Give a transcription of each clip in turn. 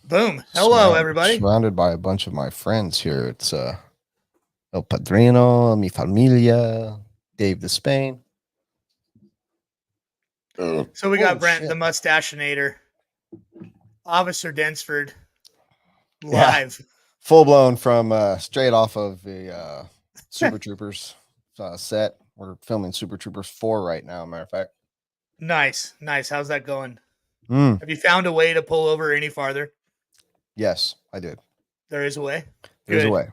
Boom. Hello, everybody. Surrounded by a bunch of my friends here. It's El Padrino, mi familia, Dave the Spain. So we got Brent, shit. the mustachinator, Officer Densford, Yeah. live. Full blown from straight off of the Super Troopers set. We're filming Super Troopers 4 right now, matter of fact. Nice. How's that going? Mm. Have you found a way to pull over any farther? Yes, I did. There is a way. There's Good. a way.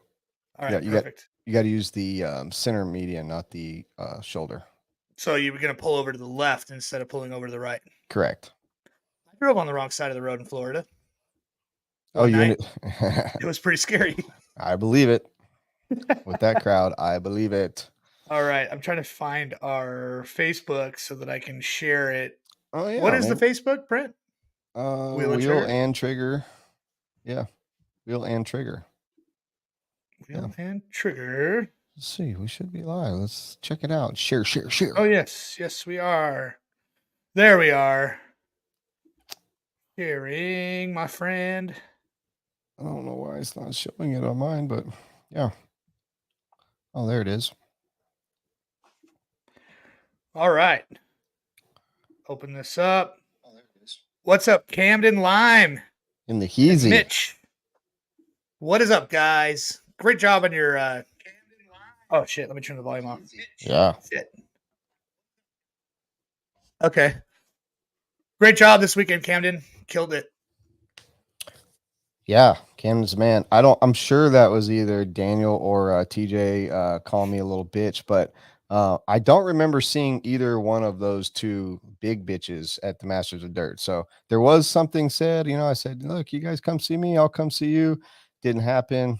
All right, Yeah, perfect. You got to use the center median, not the shoulder. So you were going to pull over to the left instead of pulling over to the right. Correct. I drove on the wrong side of the road in Florida. Oh, you night. It was pretty scary. I believe it. With that crowd, I believe it. All right, I'm trying to find our Facebook so that I can share it. Oh yeah. What is the Facebook, Brent? Wheel and trigger. Yeah. Wheel and trigger. Wheel and trigger. Let's see. We should be live. Let's check it out. Share. Oh, yes. Yes, we are. There we are. Sharing, my friend. I don't know why it's not showing it on mine, but yeah. Oh, there it is. All right. Open this up. Oh, there it is. What's up, Camden Lime? In the Heezy. Mitch. What is up, guys? Great job on your oh shit, let me turn the volume off. Yeah. Shit. Okay. Great job this weekend, Camden. Killed it. Yeah, Camden's man. I'm sure that was either Daniel or TJ calling me a little bitch, but I don't remember seeing either one of those two big bitches at the Masters of Dirt. So there was something said, I said, look, you guys come see me, I'll come see you. Didn't happen,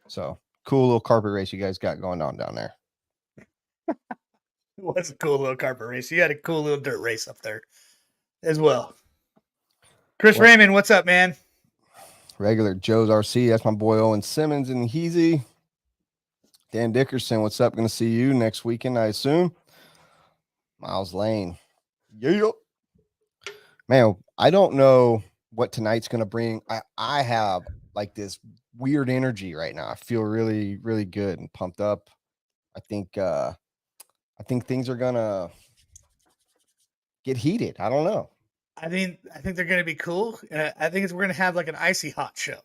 So cool little carpet race you guys got going on down there. It was a cool little carpet race. You had a cool little dirt race up there as well. Chris Raymond, what's up, man? Regular Joe's RC. That's my boy Owen Simmons in the Heezy. Dan Dickerson, what's up? Going to see you next weekend, I assume. Miles Lane. Yeah. Man, I don't know what tonight's going to bring. I have like this weird energy right now. I feel really, really good and pumped up. I think things are going to get heated. I don't know. I think they're going to be cool. I think we're going to have like an icy hot show.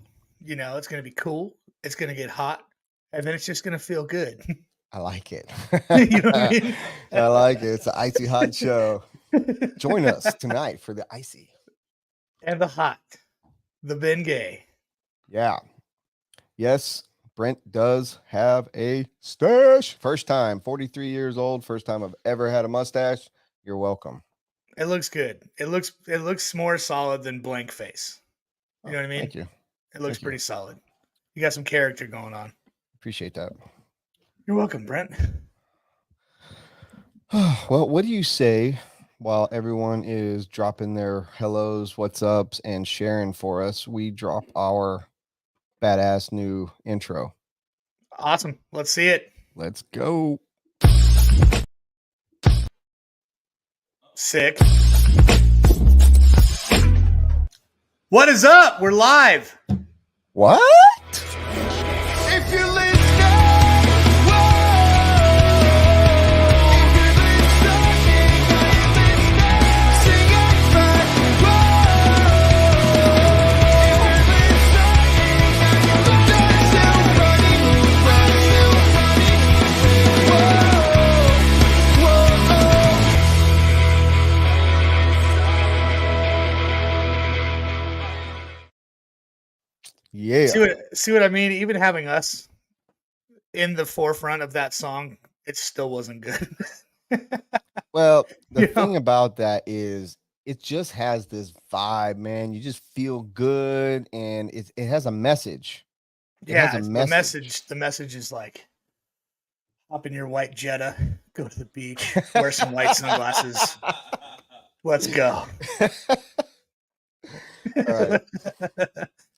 It's going to be cool. It's going to get hot, and then it's just going to feel good. I like it. You know what I mean? I like it. It's an icy hot show. Join us tonight for the icy and the hot, the Bengay. Yeah. Yes, Brent does have a stash. First time, 43 years old. First time I've ever had a mustache. You're welcome. It looks good. It looks more solid than blank face. You know what I mean? Thank you. It looks pretty solid. You got some character going on. Appreciate that. You're welcome, Brent. Well, what do you say while everyone is dropping their hellos, what's ups, and sharing for us? We drop our badass new intro. Awesome. Let's see it. Let's go. Sick. What is up? We're live. What? If you leave Yeah. See what I mean? Even having us in the forefront of that song, it still wasn't good. Well, the thing about that is it just has this vibe, man. You just feel good, and it has a message. It has a message. The message is like, hop in your white Jetta, go to the beach, wear some white sunglasses. Let's go. All right.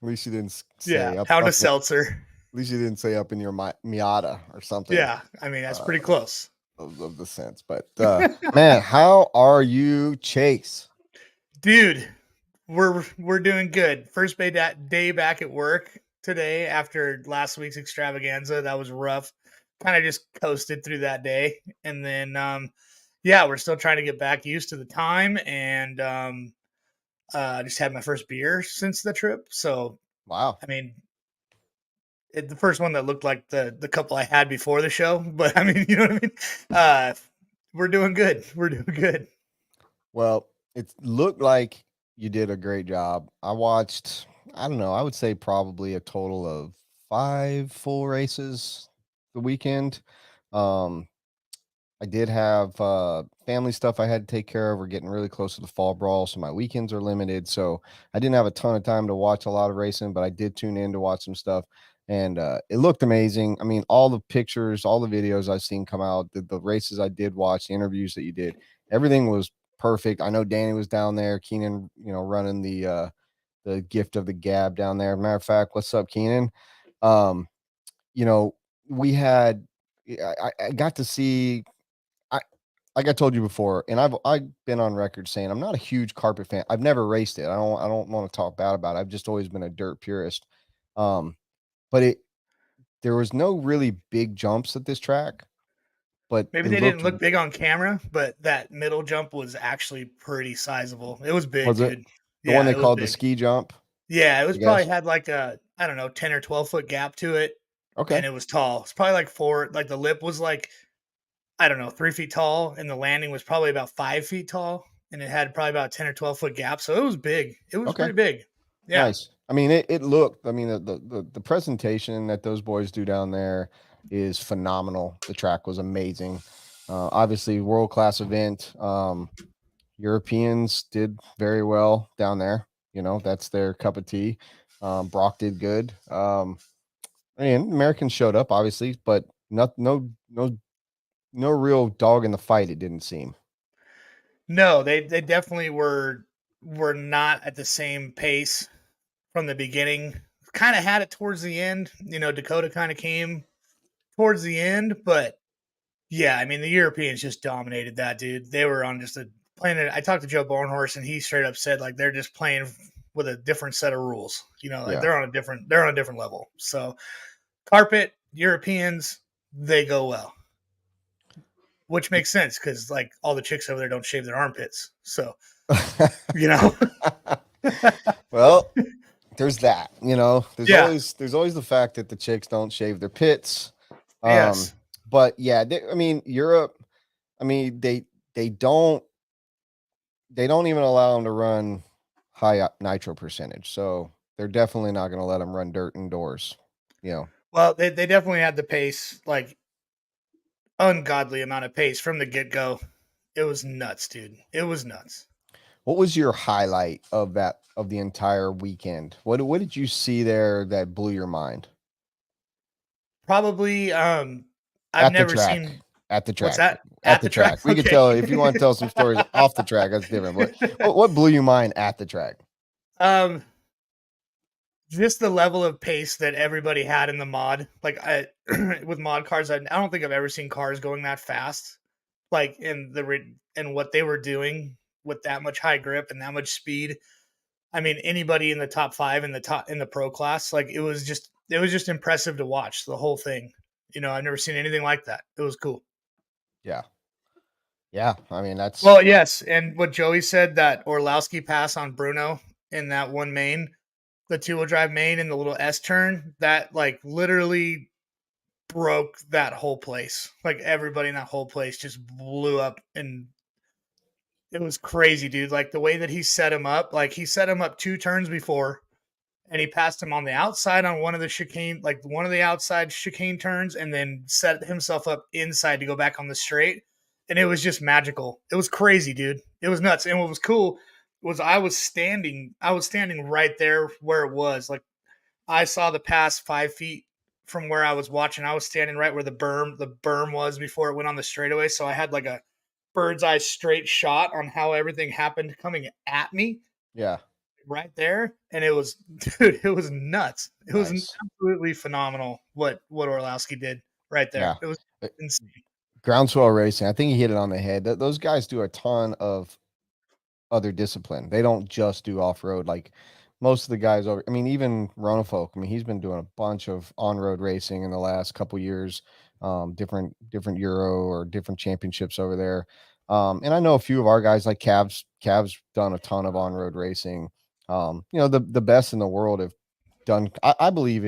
At least you didn't say pound a seltzer. At least you didn't say up in your Miata or something. Yeah, I mean, that's pretty close. Of the sense. But man, how are you, Chase? Dude, we're doing good. First day back at work today after last week's extravaganza. That was rough. Kind of just coasted through that day, and then yeah, we're still trying to get back used to the time, and just had my first beer since the trip. So Wow. I mean, the first one that looked like the couple I had before the show, but I mean, you know what I mean. We're doing good. We're doing good. Well, it looked like you did a great job. I watched, I don't know, I would say probably a total of 5 full races the weekend. Um, I did have family stuff I had to take care of. We're getting really close to the fall brawl, so my weekends are limited. So I didn't have a ton of time to watch a lot of racing, but I did tune in to watch some stuff, and it looked amazing. I mean, all the pictures, all the videos I've seen come out, the races I did watch, the interviews that you did, everything was perfect. I know Danny was down there, Keenan, running the gift of the gab down there. Matter of fact, what's up, Keenan? Um, you know, we had I got to see I like I told you before, and I've been on record saying I'm not a huge carpet fan. I've never raced it. I don't want to talk bad about it. I've just always been a dirt purist. Um, but there was no really big jumps at this track, but Maybe it they didn't looked look big on camera, but that middle jump was actually pretty sizable. It was big, was it dude. the one Yeah, they it was called the big. ski jump, Yeah, it was I probably guess. had like a, I don't know, 10 or 12-foot gap to it, Okay. and it was tall. It's probably like like the lip was like, I don't know, 3 feet tall, and the landing was probably about 5 feet tall, and it had probably about 10 or 12-foot gap. So it was big. It was Okay. pretty big. Yeah. Nice. I mean, it looked, I mean, the presentation that those boys do down there is phenomenal. The track was amazing. Obviously, world class event. Europeans did very well down there. That's their cup of tea. Brock did good. And Americans showed up, obviously, but no real dog in the fight. It didn't seem. No, they definitely were not at the same pace from the beginning. Kind of had it towards the end. Dakota kind of came towards the end, but yeah, I mean the Europeans just dominated that, dude. They were on just a planet. I talked to Joe Barnhorse, and he straight up said like they're just playing with a different set of rules. Like Yeah. they're on a different level. So carpet Europeans, they go well, which makes sense because like all the chicks over there don't shave their armpits. So you know, Well, there's that. There's yeah, always the fact that the chicks don't shave their pits. Um, yes. but yeah, I mean Europe. I mean they don't even allow them to run high nitro percentage. So they're definitely not going to let them run dirt indoors. You know, Well, they definitely had the pace, like ungodly amount of pace from the get go. It was nuts, dude. It was nuts. what was your highlight of the entire weekend? What did you see there that blew your mind Probably, I've at the never track? seen At the what's track. that At at the the track. track. We could Okay. tell if you want to tell some stories off the track. That's different. But what blew your mind at the track? um, just the level of pace that everybody had in the mod. Like with mod cars, I don't think I've ever seen cars going that fast. Like in what they were doing with that much high grip and that much speed. I mean, anybody in the top five in the pro class, like it was just impressive to watch the whole thing. I've never seen anything like that. It was cool. Yeah. Yeah. I mean, that's Well, yes, and what Joey said, that Orlowski pass on Bruno in that one main, the 2-wheel drive main in the little S turn, that like literally broke that whole place. Like everybody in that whole place just blew up, and it was crazy, dude. Like the way that he set him up, like he set him up 2 turns before, and he passed him on the outside on one of the chicane, like one of the outside chicane turns, and then set himself up inside to go back on the straight. And it was just magical. It was crazy, dude. It was nuts. And what was cool was I was standing right there where it was. Like I saw the pass 5 feet from where I was watching. I was standing right where the berm was before it went on the straightaway. So I had like a bird's eye straight shot on how everything happened coming at me yeah. right there, and it was dude, it was nuts. It was Nice. absolutely phenomenal what Orlowski did right there. Yeah. It was Uh, insane. Groundswell racing. I think he hit it on the head. Those guys do a ton of other discipline. They don't just do off-road like most of the guys over. I mean, even Ronafolk, I mean, he's been doing a bunch of on-road racing in the last couple years, different Euro or different championships over there. And I know a few of our guys like Cav's done a ton of on-road racing. The best in the world have done. I believe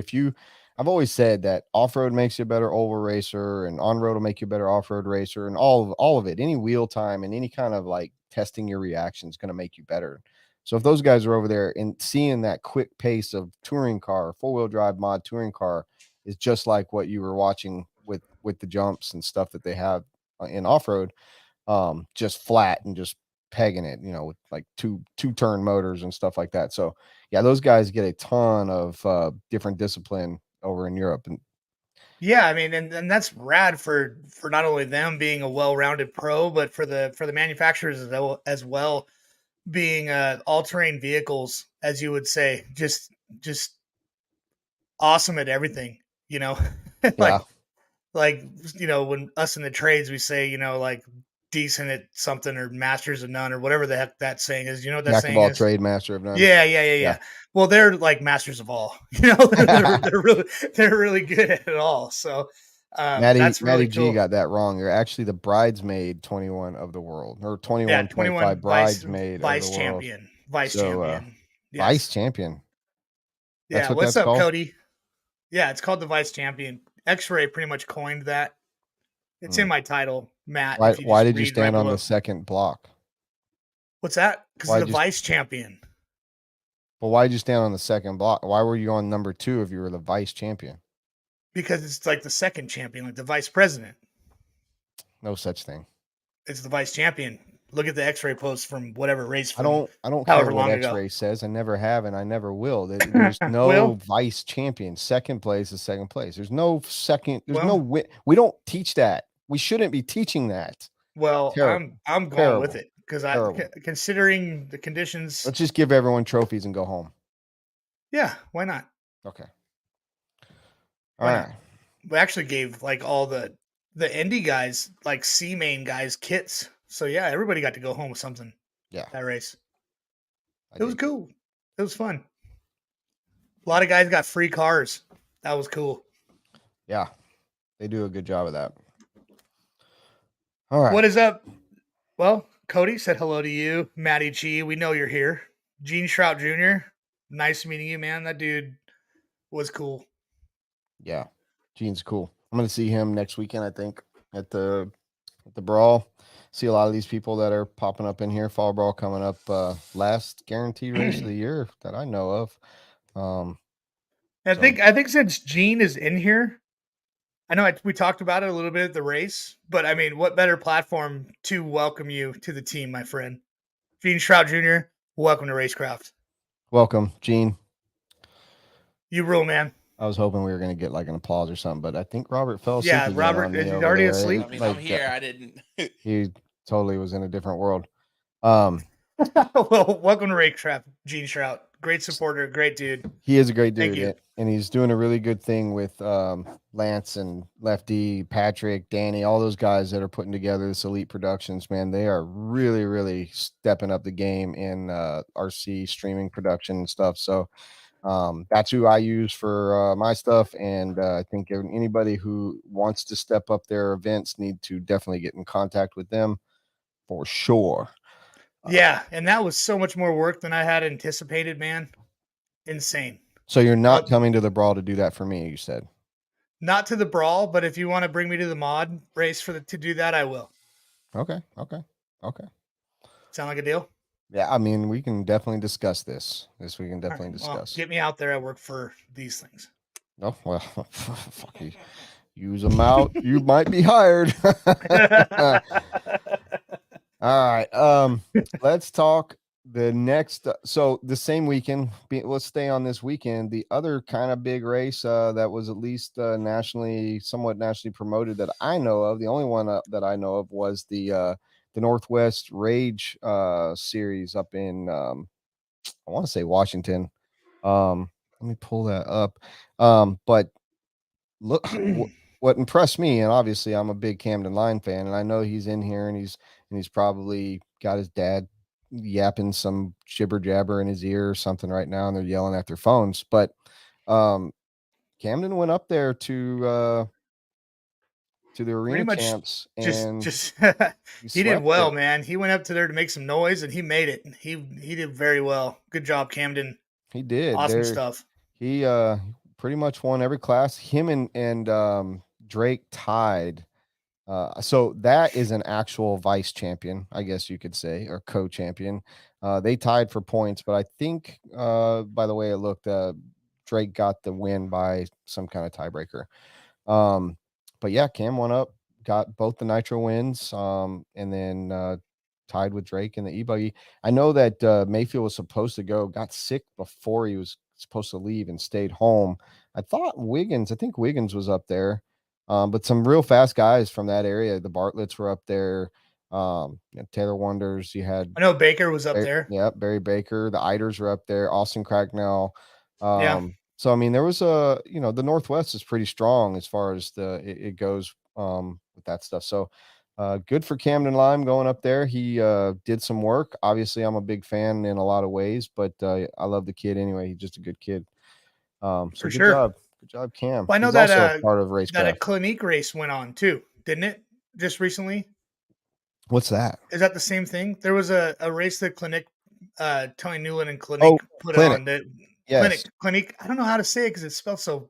I've always said that off-road makes you a better oval racer and on-road will make you a better off-road racer, and all of it, any wheel time and any kind of like testing your reaction is going to make you better. So if those guys are over there and seeing that quick pace of touring car, four-wheel drive mod touring car is just like what you were watching with the jumps and stuff that they have in off-road, just flat and just pegging it, with like two turn motors and stuff like that. So yeah, those guys get a ton of different discipline over in Europe. And Yeah, I mean, and that's rad for not only them being a well-rounded pro, but for the manufacturers as well being all-terrain vehicles, as you would say, just awesome at everything, you know. yeah, like when us in the trades we say, like decent at something or masters of none or whatever the heck that saying is. You know what that jack of saying all is? trade, master of none. Yeah. Well, they're like masters of all. They're really good at it all. So that's Matty really G cool. got that wrong. You're actually the bridesmaid 21 of the world, or Yeah, 21, 21 25 bridesmaid of the world. vice So champion. vice Yes. champion. That's Yeah. what What's that's up, called. Cody? Yeah, it's called the vice champion. X-Ray pretty much coined that. It's in Mm. my title, Matt. Why If you why just did you read right stand on the below. second block? What's that? Because Why the did you vice champion. Well, why did you stand on the second block? Why were you on number 2 if you were the vice champion? Because it's like the second champion, like the vice president. No such thing. It's the vice champion. Look at the X-ray post from whatever race I from don't care however what long ago. X-ray says. I never have and I never will. There's no Well, vice champion. Second place is second place. There's no second. There's no well, win. We don't teach that. We shouldn't be teaching that. well. Terrible. I'm going with Terrible. it because Terrible. considering the conditions. Let's just give everyone trophies and go home. Yeah, why not? Okay. All Why right. not? We actually gave like all the indie guys, like C main guys, kits. So yeah, everybody got to go home with something. Yeah. That race. I It was did. cool. It was fun. A lot of guys got free cars. That was cool. Yeah. They do a good job of that. All right. What is up? Well, Cody said hello to you. Matty G, we know you're here. Gene Shrout Jr., nice meeting you, man. That dude was cool. Yeah. Gene's cool. I'm going to see him next weekend, I think, at the brawl. See a lot of these people that are popping up in here. Fall Brawl coming up, last guaranteed race of the year that I know of. I think since Gene is in here, I know we talked about it a little bit at the race, but I mean, what better platform to welcome you to the team, my friend? Gene Shrout Jr., welcome to Racecraft. Welcome, Gene. You rule, man. I was hoping we were going to get like an applause or something, but I think Robert fell asleep. Yeah, again Robert, on me is he over already there. asleep? I mean, I'm here. I didn't. He totally was in a different world. Well, welcome to Racecraft, Gene Shrout. Great supporter, great dude. He is a great Thank dude, you. and he's doing a really good thing with Lance and Lefty, Patrick, Danny, all those guys that are putting together this Elite Productions. Man, they are really, really stepping up the game in RC streaming production and stuff. So that's who I use for my stuff, and I think anybody who wants to step up their events need to definitely get in contact with them for sure. Yeah, and that was so much more work than I had anticipated, man. Insane. So you're not coming to the brawl to do that for me, you said. Not to the brawl, but if you want to bring me to the mod race to do that, I will. Okay. Sound like a deal? Yeah, I mean, we can definitely discuss this. This we can definitely All right, well, discuss. get me out there. I work for these things. Oh, well, fuck you. Use them out. You might be hired. All right. Let's talk the next. So the same weekend. Let's stay on this weekend. The other kind of big race that was at least somewhat nationally promoted that I know of. The only one that I know of was the Northwest Rage series up in I want to say Washington. Let me pull that up. But look. What impressed me, and obviously I'm a big Camden Line fan, and I know he's in here, and he's probably got his dad yapping some jibber jabber in his ear or something right now, and they're yelling at their phones. But um, Camden went up there to the Pretty arena much champs, just and just he he did swept well, it. man. He went up to there to make some noise and he made it. He did very well. Good job, Camden. He did. Awesome There, stuff. he pretty much won every class. Him and Drake tied. So that is an actual vice champion, I guess you could say, or co-champion. They tied for points, but I think, by the way it looked, Drake got the win by some kind of tiebreaker. Um, but yeah, Cam went up, got both the nitro wins, and then tied with Drake in the e-buggy. I know that Mayfield was supposed to go, got sick before he was supposed to leave and stayed home. I think Wiggins was up there. But some real fast guys from that area. The Bartletts were up there. Taylor Wonders. You had I know Baker was up there. yeah, Barry Baker. The Iders were up there. Austin Cracknell. Yeah, So I mean, there was the Northwest is pretty strong as far as it goes with that stuff. So good for Camden Lime going up there. He did some work. Obviously, I'm a big fan in a lot of ways, but I love the kid anyway. He's just a good kid. So for sure. good job, Cam. Well, I know He's that also a part of that a racecraft. Clinique race went on too, didn't it? Just recently. What's that? Is that the same thing? There was a race that Clinique, Tony Newland and Oh, Clinique put it clinic. on. That Yes, Clinique. I don't know how to say it because it's spelled so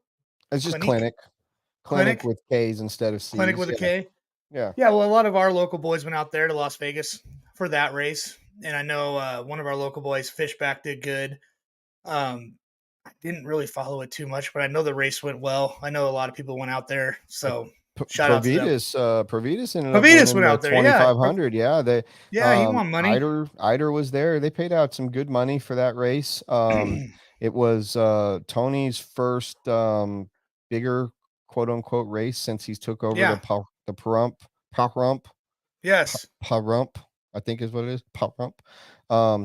it's just Clinique. clinic Clinic. with K's instead of Clinic C's. with a Yeah, K. yeah. Yeah, well, a lot of our local boys went out there to Las Vegas for that race, and I know one of our local boys, Fishback, did good. I didn't really follow it too much, but I know the race went well. I know a lot of people went out there, so shout out to them. Provitas ended up Pavitas winning went the out there, yeah, 2,500. Yeah, they yeah, he won money. Eider was there. They paid out some good money for that race. It was Tony's first bigger quote unquote race since he's took over Yeah, the Pahrump yes, Pahrump, I think is what it is. Pahrump.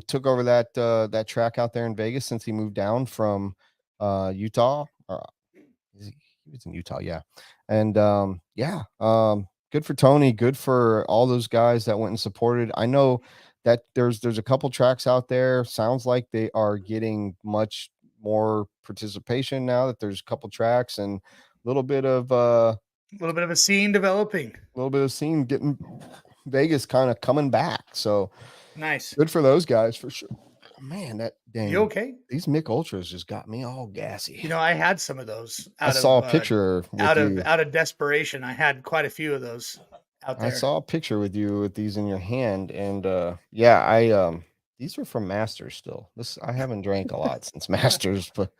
Took over that track out there in Vegas since he moved down from Utah. He was in Utah, yeah. And yeah, good for Tony, good for all those guys that went and supported. I know that there's a couple tracks out there. Sounds like they are getting much more participation now that there's a couple tracks and a a little bit of a scene developing. little bit of scene getting Vegas kind of coming back. So Nice. good for those guys for sure. Man, that You dang okay? these Mick Ultras just got me all gassy. You know, I had some of those I saw a picture with you. out of desperation. I had quite a few of those out I there. saw a picture with you with these in your hand, and yeah, I these are from Masters still. This I haven't drank a lot since Masters, but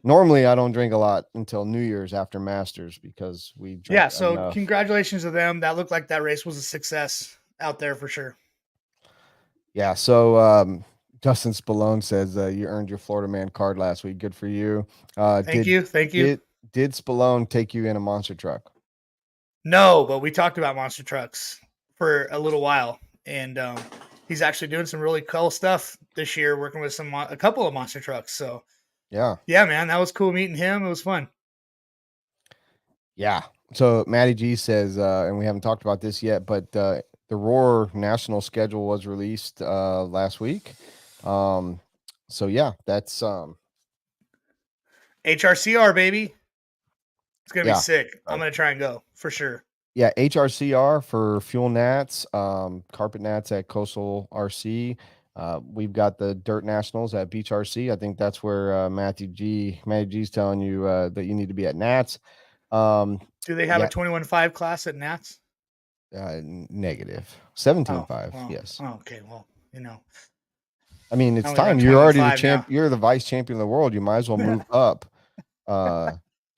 normally I don't drink a lot until New Year's after Masters because we drink Yeah, so enough. congratulations to them. That looked like that race was a success out there for sure. Yeah, so Justin Spallone says you earned your Florida Man card last week. Good for you. Uh, Thank did you. Thank you. did Spallone take you in a monster truck? No, but we talked about monster trucks for a little while, and he's actually doing some really cool stuff this year, working with a couple of monster trucks. So Yeah. yeah, man, that was cool meeting him. It was fun. Yeah. So Matty G says, and we haven't talked about this yet, but the Roar national schedule was released last week. So yeah, that's HRCR baby, it's gonna be yeah, sick. I'm gonna try and go for sure. yeah. HRCR for Fuel Nats, Carpet Nats at Coastal RC. We've got the Dirt Nationals at Beach RC. I think that's where Matty G's telling you that you need to be at Nats. Do they have a Yeah, 21.5 class at Nats? negative Oh, 17.5. well, Yes. oh, okay. Well, I mean, I it's only run time. You're already the 21.5 champ. now. You're the vice champion of the world. You might as well move up uh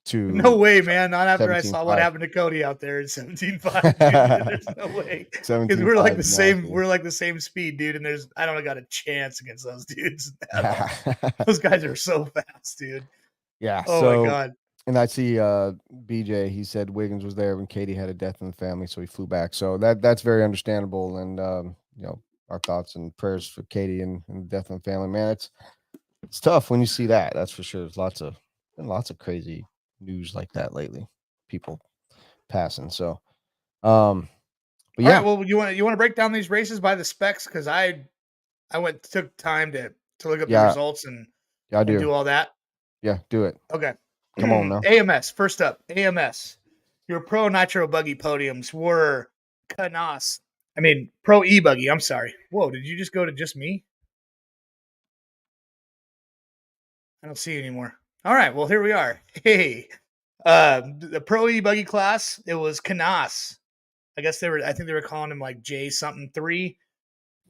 No to way, man. Not after I saw what 17.5. happened to Cody out there in 17.5, dude. There's no way. Because 17.5 is nasty. we're like the same speed, dude. And I don't got a chance against those dudes at Yeah. all. Those guys are so fast, dude. Yeah. Oh my So, god. and I see BJ, he said Wiggins was there when Katie had a death in the family, so he flew back. So that's very understandable. And our thoughts and prayers for Katie and the death in the family. Man, it's tough when you see that. That's for sure. There's lots of crazy news like that lately. People passing. So but All yeah, right. Well, you want to break down these races by the specs? Because I took time to look up the Yeah, results and I do. do all that. Yeah, do it. Okay. Come on now. AMS, first up, AMS. Your Pro Nitro Buggy podiums were Canas. Pro E Buggy. I'm sorry. Whoa, did you just go to just me? I don't see you anymore. All right, well, here we are. Hey, the Pro E Buggy class, it was Canas. I think they were calling him like J something 3.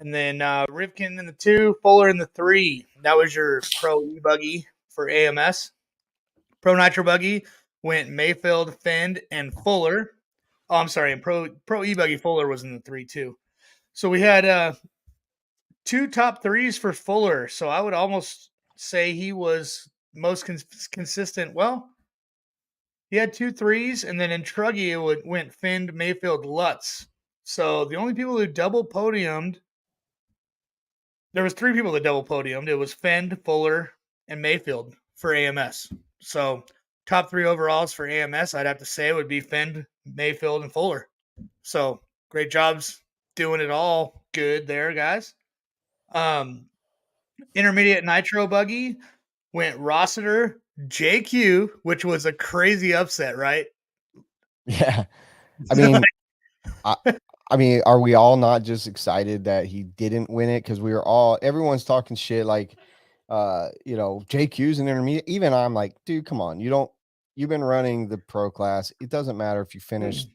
And then Rivkin in the 2, Fuller in the 3. That was your Pro E Buggy for AMS. Pro Nitro Buggy went Mayfield, Fend, and Fuller. Oh, I'm sorry. And Pro E Buggy Fuller was in the 3 too. So we had 2 top 3s for Fuller. So I would almost say he was most consistent. Well, he had 2 3s, and then in Truggy it went Fend, Mayfield, Lutz. So the only people who double podiumed, there was 3 people that double podiumed. It was Fend, Fuller, and Mayfield for AMS. So top 3 overalls for AMS, I'd have to say would be Fend, Mayfield, and Fuller. So great jobs doing it all good there, guys. Intermediate Nitro Buggy went Rossiter, JQ, which was a crazy upset, right? Yeah. I mean, I, I mean, are we all not just excited that he didn't win it? Because everyone's talking shit like, JQ's an intermediate. Even I'm like, dude, come on. You've been running the pro class. It doesn't matter if you finished.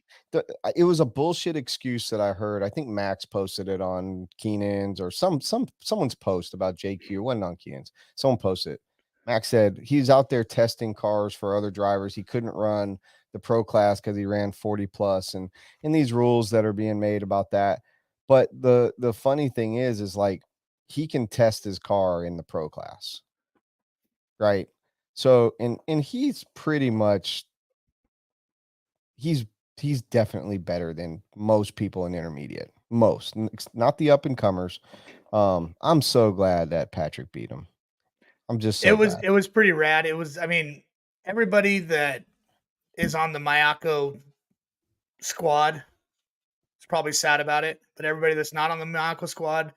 It was a bullshit excuse that I heard. I think Max posted it on Keenan's or someone's post about JQ. It wasn't on Keenan's. Someone posted it. Max said he's out there testing cars for other drivers. He couldn't run the pro class because he ran 40 plus and these rules that are being made about that. But the funny thing is like he can test his car in the pro class. Right. So and he's pretty much he's definitely better than most people in intermediate. Most, not the up and comers. I'm so glad that Patrick beat him. I'm just so glad. It was pretty rad. Everybody that is on the Mayako squad is probably sad about it, but everybody that's not on the Mayako squad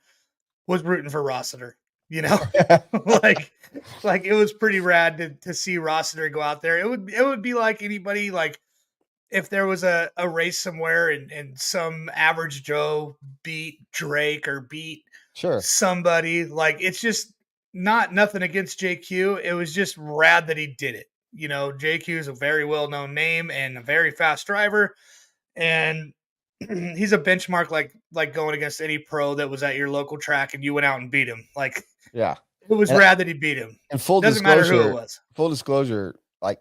was rooting for Rossiter. You know, like it was pretty rad to see Rossiter go out there. It would be like anybody, like if there was a race somewhere and some average Joe beat Drake or beat Sure. somebody. Like it's just nothing against JQ. It was just rad that he did it. You know, JQ is a very well known name and a very fast driver, and he's a benchmark like going against any pro that was at your local track and you went out and beat him. Like Yeah. it was rad that he beat him. And full Doesn't matter who it disclosure, was. like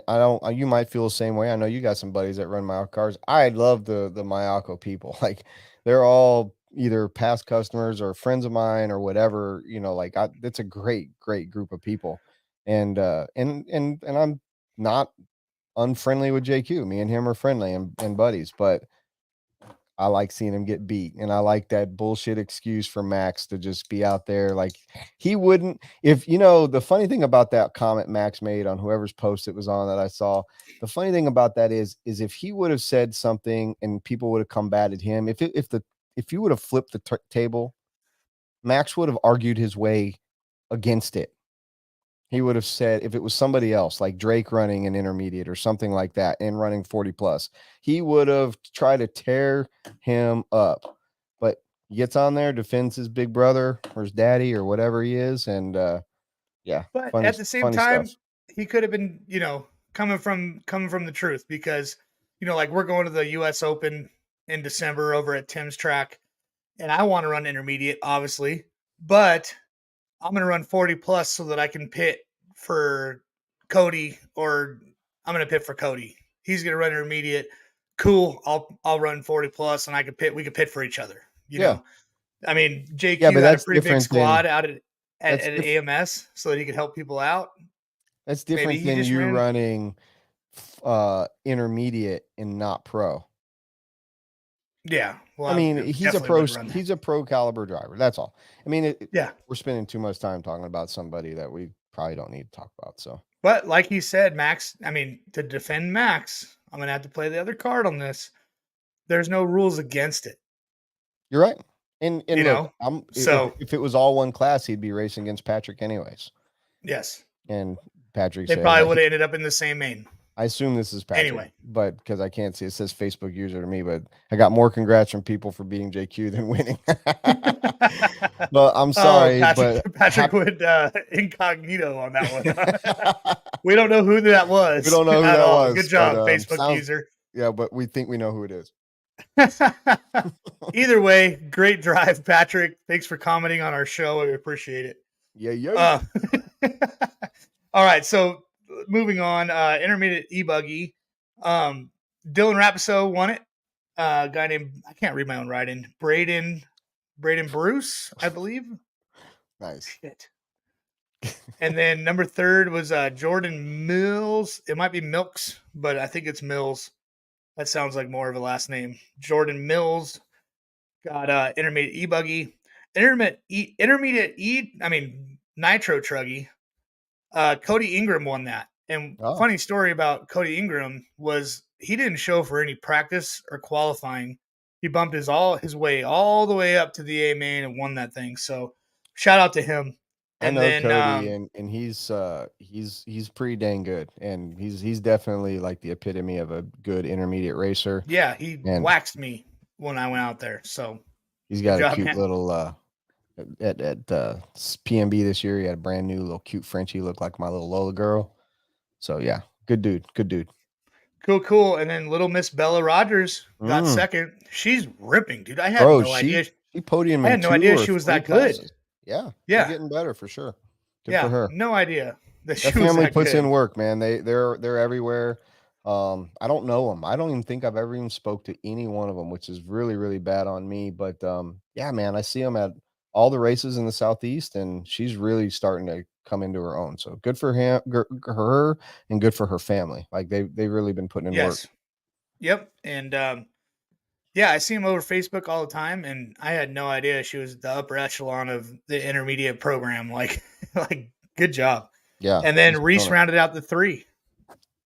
I don't, you might feel the same way. I know you got some buddies that run Mayako cars. I love the Mayako people. Like they're all either past customers or friends of mine or whatever, it's a great group of people. And I'm not unfriendly with JQ. Me and him are friendly and buddies, but I like seeing him get beat. And I like that bullshit excuse for Max to just be out there. Like he wouldn't, if the funny thing about that comment Max made on whoever's post it was on that I saw, the funny thing about that is if he would have said something and people would have combated him, if you would have flipped the table, Max would have argued his way against it. He would have said, if it was somebody else like Drake running an intermediate or something like that and running 40 plus, he would have tried to tear him up. But he gets on there, defends his big brother or his daddy or whatever he is. And yeah, But funny, at the same funny time, stuff. he could have been, coming from the truth because, like we're going to the US Open in December over at Tim's track, and I want to run intermediate, obviously, but I'm going to run 40 plus so that I can pit for Cody, or I'm going to pit for Cody. He's going to run intermediate. Cool. I'll run 40 plus and we could pit for each other. Yeah. Yeah, JQ but had a that's pretty big different than squad out at that's AMS so that he could help people out. that's Maybe different he than just you ran. running intermediate and not pro. Yeah. Well, I I mean, definitely wouldn't run that. he's a pro caliber driver. That's all. I mean, Yeah. we're spending too much time talking about somebody that we probably don't need to talk about. So But like he said, Max, to defend Max, I'm going to have to play the other card on this. There's no rules against it. you're right. And you look, know? if So, if it was all one class, he'd be racing against Patrick anyways. yes, And Patrick they says probably would have ended up in the same main. I assume this is Patrick, Anyway. but because I can't see, it says Facebook user to me, but I got more congrats from people for beating JQ than winning. Well, I'm Oh, sorry, but Patrick would incognito on that one. We don't know who that we was don't know who at that all. Good was, but job, Facebook sounds user. yeah, but we think we know who it is. Either way, great drive, Patrick. Thanks for commenting on our show. We appreciate it. Yeah. All right, so moving on, intermediate e-buggy. Dylan Rapiso won it. A guy named, I can't read my own writing, Braden Bruce, I believe. Nice. Shit. And then number third was Jordan Mills. It might be Milks, but I think it's Mills. That sounds like more of a last name. Jordan Mills got intermediate e-buggy. Nitro truggy. Cody Ingram won that. And funny story about Cody Ingram was he didn't show for any practice or qualifying. He bumped his way all the way up to the A main and won that thing. So shout out to him. I know Cody, and he's pretty dang good, and he's definitely like the epitome of a good intermediate racer. Yeah, he waxed me when I went out there. So he's got a cute little at PMB this year. He had a brand new little cute Frenchie, looked like my little Lola girl. So yeah, good dude. Cool. And then little Miss Bella Rogers got second. She's ripping, dude. I had no idea. She podiumed. I had no idea she was that good. Yeah, yeah, she's getting better for sure. Good yeah, for her. No idea that she family puts in work, man. They're everywhere. I don't know them. I don't even think I've ever even spoke to any one of them, which is really, really bad on me. But yeah, man, I see them at all the races in the Southeast, and she's really starting to come into her own. So good for her, and good for her family. Like they've really been putting in work. Yep. And yeah, I see him over Facebook all the time, and I had no idea she was the upper echelon of the intermediate program. Like good job. Yeah. And then Reese rounded out the 3.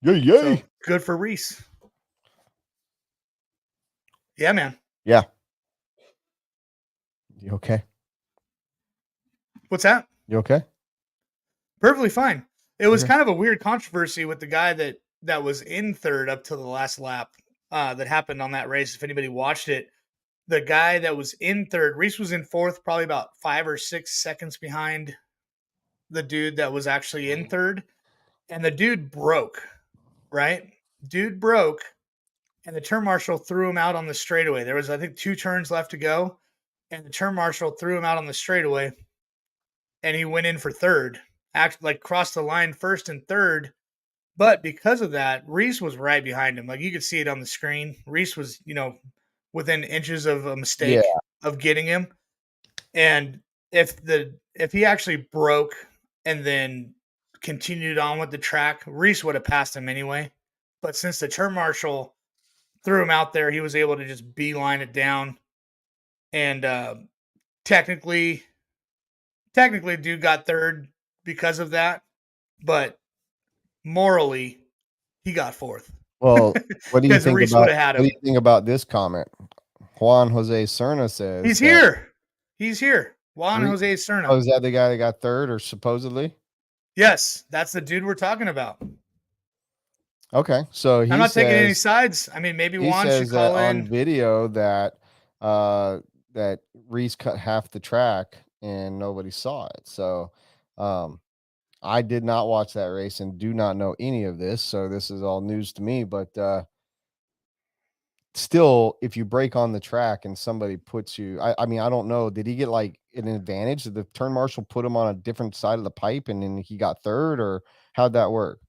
Yay. So good for Reese. Yeah, man. Yeah. You okay? What's that? You okay? Perfectly fine. It was kind of a weird controversy with the guy that was in third up to the last lap that happened on that race. If anybody watched it, the guy that was in third, Reese was in fourth, probably about 5 or 6 seconds behind the dude that was actually in third. And the dude broke, right? Dude broke, and the turn marshal threw him out on the straightaway. There was, I think, 2 turns left to go, and the turn marshal threw him out on the straightaway, and he went in for third, crossed the line first and third. But because of that, Reese was right behind him. Like you could see it on the screen. Reese was, within inches of a mistake of getting him. And if he actually broke and then continued on with the track, Reese would have passed him anyway. But since the turn marshal threw him out there, he was able to just beeline it down. And technically, dude got third because of that. But morally, he got fourth. Well, what do you think Reese about had him. What do you think about this comment? Juan Jose Serna says he's here. Juan Jose Serna. Oh, is that the guy that got third, or supposedly? Yes, that's the dude we're talking about. Okay, so I'm not taking any sides. I mean, maybe Juan should call in on video that that Reese cut half the track and nobody saw it. So I did not watch that race and do not know any of this. So this is all news to me. But still, if you break on the track and somebody puts you, I mean, I don't know. Did he get like an advantage? Did the turn marshal put him on a different side of the pipe and then he got third, or how'd that work?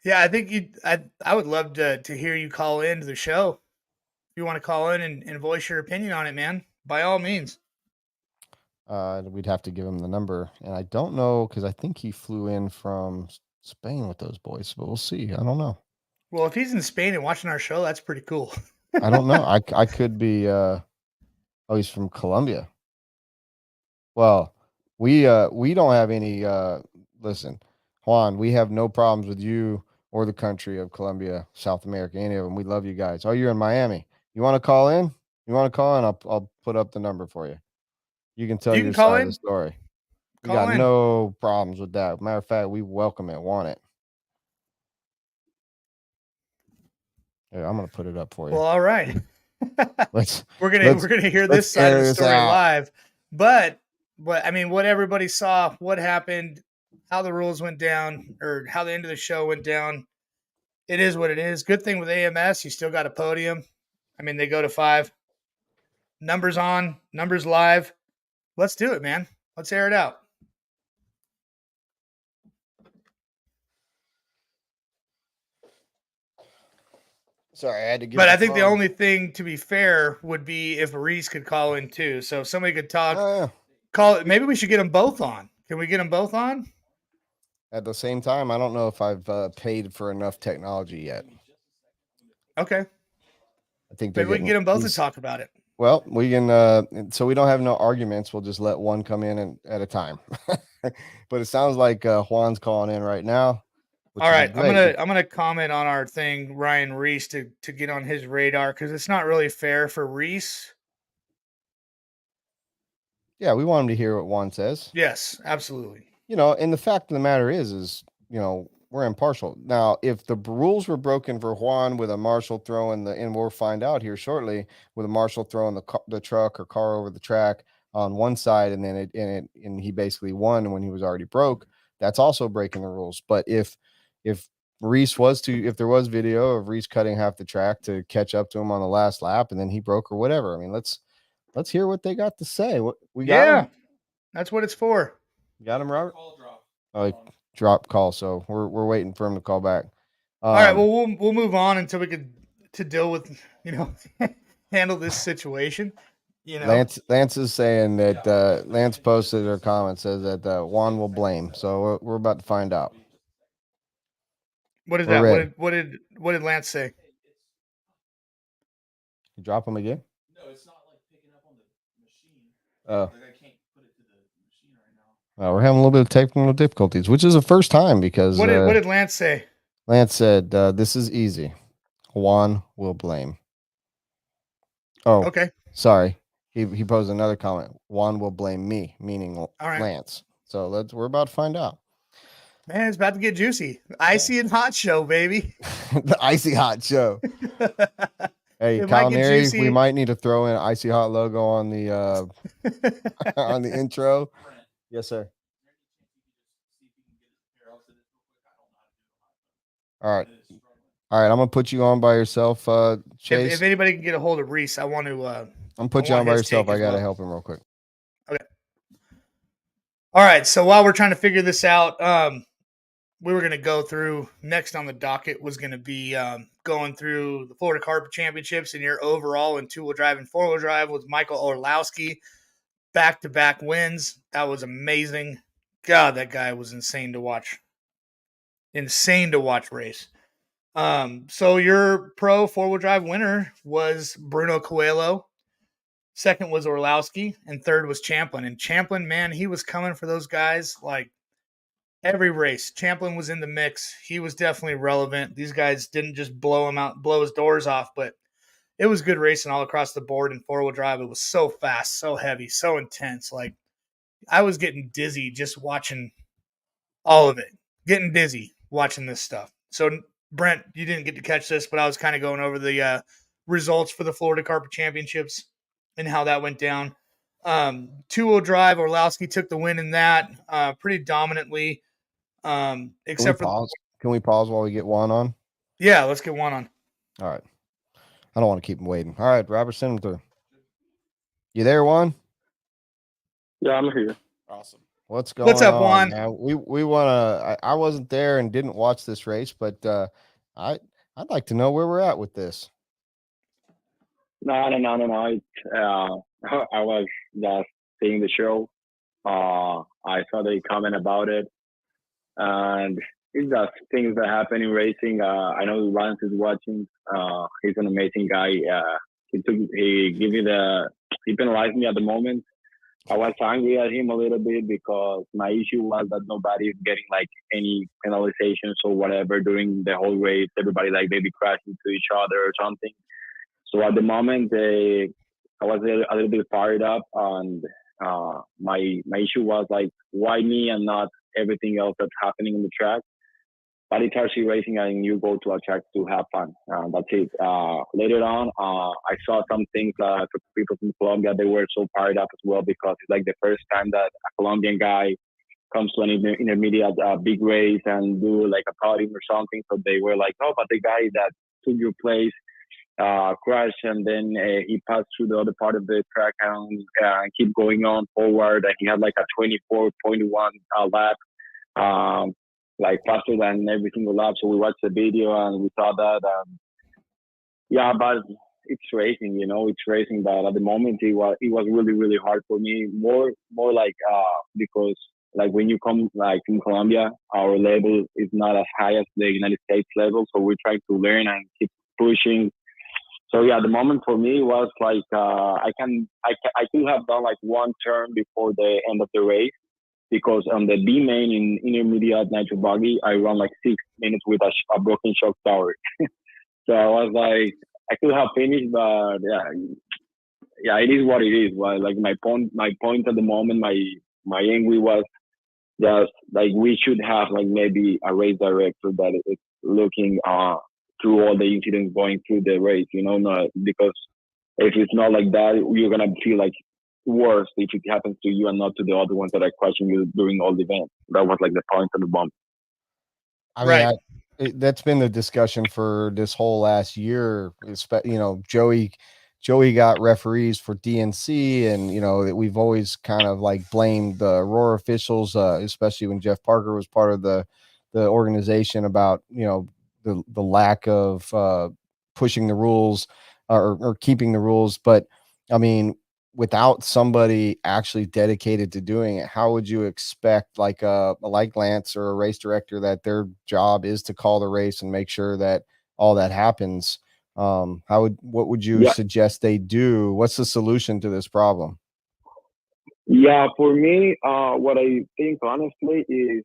Yeah, I think I would love to hear you call into the show. If you want to call in and voice your opinion on it, man, by all means. We'd have to give him the number, and I don't know because I think he flew in from Spain with those boys, but we'll see. I don't know. Well, if he's in Spain and watching our show, that's pretty cool. I don't know. I could be. Oh, he's from Colombia. Well, we don't have any. Listen, Juan, we have no problems with you or the country of Colombia, South America, any of them. We love you guys. Oh, you're in Miami. You want to call in? You You want to call in? I'll put up the number for you. You can tell You can your call side of the in. story. We Call got in. no problems with that. Matter of fact, we welcome it, want it. Here, I'm gonna put it up for you. Well, all right. Let's we're gonna hear this side of the air this story out. live. But I mean, what everybody saw, what happened, how the rules went down, or how the end of the show went down. It is what it is. Good thing with AMS, you still got a podium. I mean, they go to 5. Numbers on, numbers live. Let's do it, man. Let's air it out. Sorry, I had to get. But the I think the phone. only thing, to be fair, would be if Reese could call in too. So if somebody could talk, call it. Maybe we should get them both on. Can we get them both on? At the same time, I don't know if I've paid for enough technology yet. Okay. I think Maybe we can get them both to talk about it. Well, we can. So we don't have no arguments. We'll just let one come in at a time. But it sounds like Juan's calling in right now. All right, I'm gonna comment on our thing, Ryan Reese, to get on his radar because it's not really fair for Reese. Yeah, we want him to hear what Juan says. Yes, absolutely. And the fact of the matter is we're impartial. Now, if the rules were broken for Juan with a marshal throwing and we'll find out here shortly, with a marshal throwing the truck or car over the track on one side, and then and he basically won when he was already broke, that's also breaking the rules. But if Reese if there was video of Reese cutting half the track to catch up to him on the last lap, and then he broke or whatever, I mean, let's hear what they got to say. What we got? Yeah, him? that's what it's for. You got him, Robert? Oh, he dropped call, so we're waiting for him to call back. All right, well we'll move on until we could to deal with handle this situation. Lance is saying that Lance posted a comment says that Juan will blame. So we're about to find out. What is We're that? ready. What did Lance say? You drop him again? No, it's not like picking up on the machine. Oh. Like I can't put it to the machine right now. We're having a little bit of technical difficulties, which is the first time because what did Lance say? Lance said this is easy. Juan will blame. Oh, okay. Sorry. He posed another comment. Juan will blame me, meaning Lance. So we're about to find out. Man, it's about to get juicy. Icy and hot show, baby. The icy hot show. Hey, Calamari, we might need to throw in an icy hot logo on the on the intro. Yes, sir. All right. I'm gonna put you on by yourself, Chase. If anybody can get a hold of Reese, I want to. I'm gonna put you on by yourself. I gotta help him real quick. Okay. All right. So while we're trying to figure this out, we were going to go through next on the docket was going to be going through the Florida Carpet Championships and your overall in 2-wheel drive and 4-wheel drive with Michael Orlowski. Back-to-back wins. That was amazing. God, that guy was insane to watch. Insane to watch race. So your pro 4-wheel drive winner was Bruno Coelho. Second was Orlowski, and third was Champlin. And Champlin, man, he was coming for those guys like every race. Champlin was in the mix. He was definitely relevant. These guys didn't just blow him out, blow his doors off, but it was good racing all across the board in 4-wheel drive. It was so fast, so heavy, so intense. Like I was getting dizzy just watching all of it. Getting dizzy watching this stuff. So Brent, you didn't get to catch this, but I was kind of going over the results for the Florida Carpet Championships and how that went down. 2-wheel drive, Orlowski took the win in that pretty dominantly. Except Can we pause while we get Juan on? Yeah, let's get Juan on. All right. I don't want to keep him waiting. All right, Robert, send him through. You there, Juan? Yeah, I'm here. Awesome. What's going on? What's up, Juan? Man? We want to. I wasn't there and didn't watch this race, but I'd like to know where we're at with this. No. I was just seeing the show. I saw the comment about it, and it's just things that happen in racing. I know Lance is watching. He's an amazing guy. He penalized me at the moment. I was angry at him a little bit because my issue was that nobody is getting like any penalizations or whatever during the whole race. Everybody like maybe crashing into each other or something. So at the moment, I was a little bit fired up, and my issue was like, why me and not everything else that's happening in the track? But it's RC racing, and you go to a track to have fun. That's it. Later on, I saw some things for people from Colombia. They were so fired up as well because it's like the first time that a Colombian guy comes to an intermediate big race and do like a podium or something. So they were like, oh, but the guy that took your place crashed, and then he passed through the other part of the track and keep going on forward. And he had like a 24.1 lap. Um, like faster than every single lap. So we watched the video and we saw that. Yeah, but it's racing, it's racing. But at the moment, it was really really hard for me. More like because like when you come like in Colombia, our level is not as high as the United States level. So we're trying to learn and keep pushing. So yeah, the moment for me was like I could have done like one turn before the end of the race because on the B main in intermediate nitro buggy, I run like 6 minutes with a broken shock tower. So I was like, I could have finished, but yeah, it is what it is. Well, like my point at the moment, my angry was just like we should have like maybe a race director that is looking through all the incidents going through the race, not because if it's not like that, you're gonna feel like worse if it happens to you and not to the other ones that are crushing you during all the events. That was like the point of the bomb. I mean, Right. That's been the discussion for this whole last year. Joey got referees for DNC, and that we've always kind of like blamed the Aurora officials, especially when Jeff Parker was part of the organization, about the lack of pushing the rules or keeping the rules. But I mean, without somebody actually dedicated to doing it, how would you expect like like Lance or a race director that their job is to call the race and make sure that all that happens? What would you Yeah, suggest they do? What's the solution to this problem? yeah. For me, what I think honestly is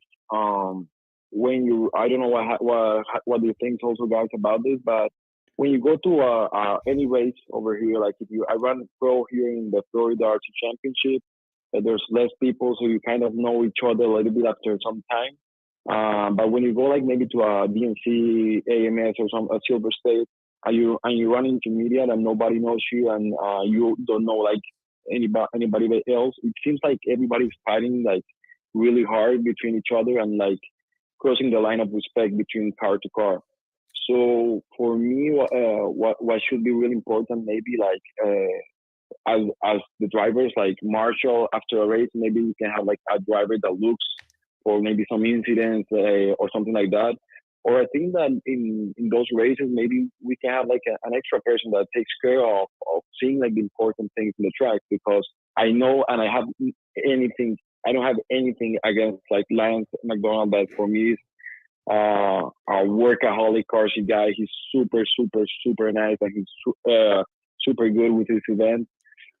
when I don't know what do you think also guys about this, but when you go to any race over here, like if I run pro here in the Florida Archery Championship, there's less people, so you kind of know each other a little bit after some time. But when you go like maybe to a DNC, AMS, or some a Silver State, and you run intermediate and nobody knows you, and you don't know like anybody else, it seems like everybody's fighting like really hard between each other and like crossing the line of respect between car to car. So for me, what should be really important, maybe like as the drivers, like Marshall after a race, maybe you can have like a driver that looks for maybe some incidents or something like that. Or I think that in those races, maybe we can have like an extra person that takes care of seeing like the important things in the track, because I know and anything, I don't have anything against like Lance McDonald, that for me is a workaholic carsy guy. He's super, super, super nice, and he's super good with his events.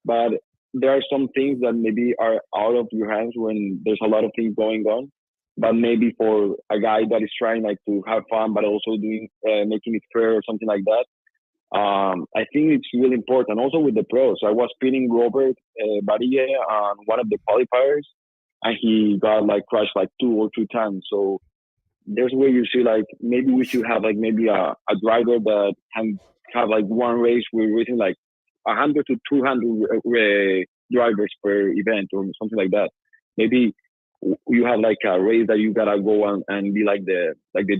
But there are some things that maybe are out of your hands when there's a lot of things going on. But maybe for a guy that is trying like to have fun, but also doing making it fair or something like that, I think it's really important. Also with the pros, I was pinning Robert Barilla on one of the qualifiers, and he got like crushed like 2 or 3 times. So there's where you see like maybe we should have like maybe a driver that can have like one race we're racing like 100 to 200 drivers per event or something like that. Maybe you have like a race that you gotta go and be like the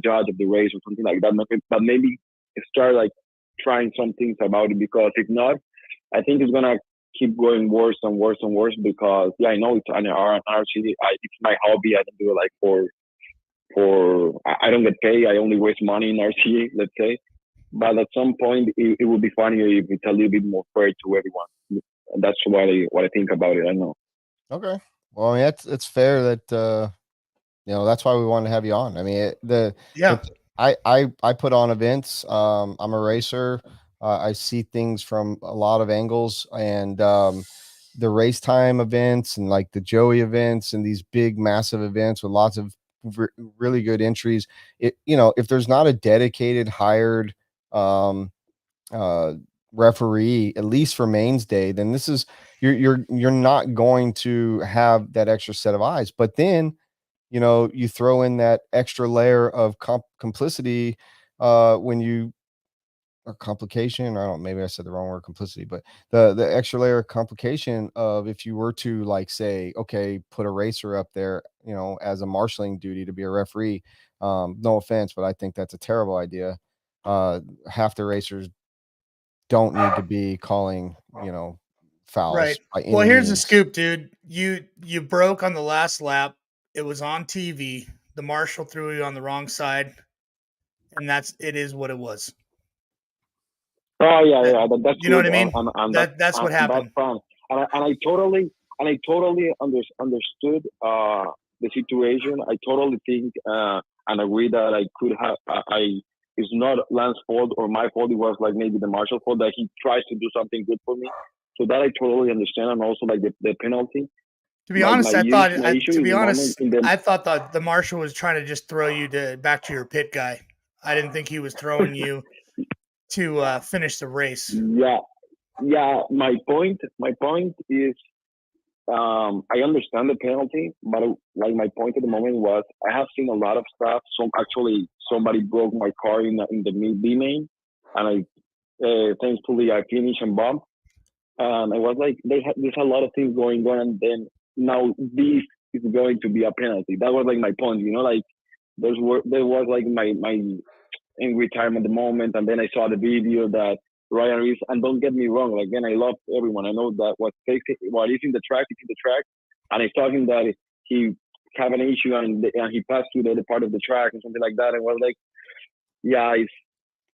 judge of the race or something like that. But maybe start like trying some things about it, because if not, I think it's gonna keep going worse and worse and worse. Because yeah, I know it's an RC. It's my hobby. I don't do it like I don't get paid. I only waste money in RCA, let's say. But at some point, it would be funnier if it's a little bit more fair to everyone. That's what I think about it. I know. Okay. Well, I mean, it's fair that that's why we wanted to have you on. I mean, Yeah. I put on events. I'm a racer. I see things from a lot of angles, and the race time events and like the Joey events and these big massive events with lots of really good entries. If there's not a dedicated hired um, uh, referee, at least for Maine's day, then this is you're not going to have that extra set of eyes. But then, you know, you throw in that extra layer of complicity when you or complication. I don't, maybe I said the wrong word, complicity, but the extra layer of complication of if you were to like say, okay, put a racer up there, you know, as a marshaling duty to be a referee. No offense, but I think that's a terrible idea. Half the racers don't need to be calling, you know, fouls Right. by any Well, here's the means. scoop, dude. You broke on the last lap. It was on TV. The marshal threw you on the wrong side, and it is what it was. Oh yeah, That- yeah, that's you know what good, I mean? and That's what and that's happened. fine. And I totally understood the situation. I totally think and agree that I could have. It's not Lance's fault or my fault. It was like maybe the marshal fault that he tries to do something good for me. So that I totally understand, and also like the penalty. To be honest, My issue is the moment in the I thought that the marshal was trying to just throw you back to your pit guy. I didn't think he was throwing you to finish the race. yeah, yeah. My point is I understand the penalty, but like my point at the moment was I have seen a lot of stuff. Somebody broke my car in the mid B main, and I thankfully I finished and bumped. And I was like, there's a lot of things going on, and then now this is going to be a penalty. That was like my point, you know, like there was like my angry time at the moment, and then I saw the video that Ryan Reeves. And don't get me wrong, like, again, I love everyone. I know that what is in the track is in the track, and I saw him that he have an issue and he passed through the other part of the track and something like that, and was like, yeah,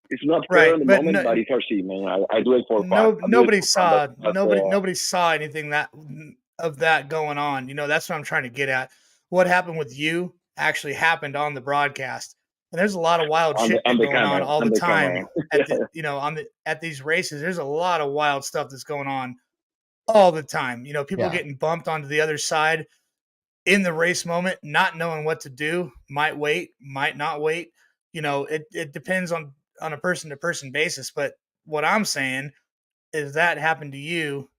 it's not fair Right, in the but moment, but it's RC, man. I do it for fun. no, I do it for fun. nobody saw anything of that going on. You know, that's what I'm trying to get at. What happened with you actually happened on the broadcast, and there's a lot of wild On the shit going on all on the the time camera. at the at these races. There's a lot of wild stuff that's going on all the time. You know, people Yeah. getting bumped onto the other side in the race moment, not knowing what to do, might wait, might not wait. You know, it depends on a person to person basis. But what I'm saying is that happened to you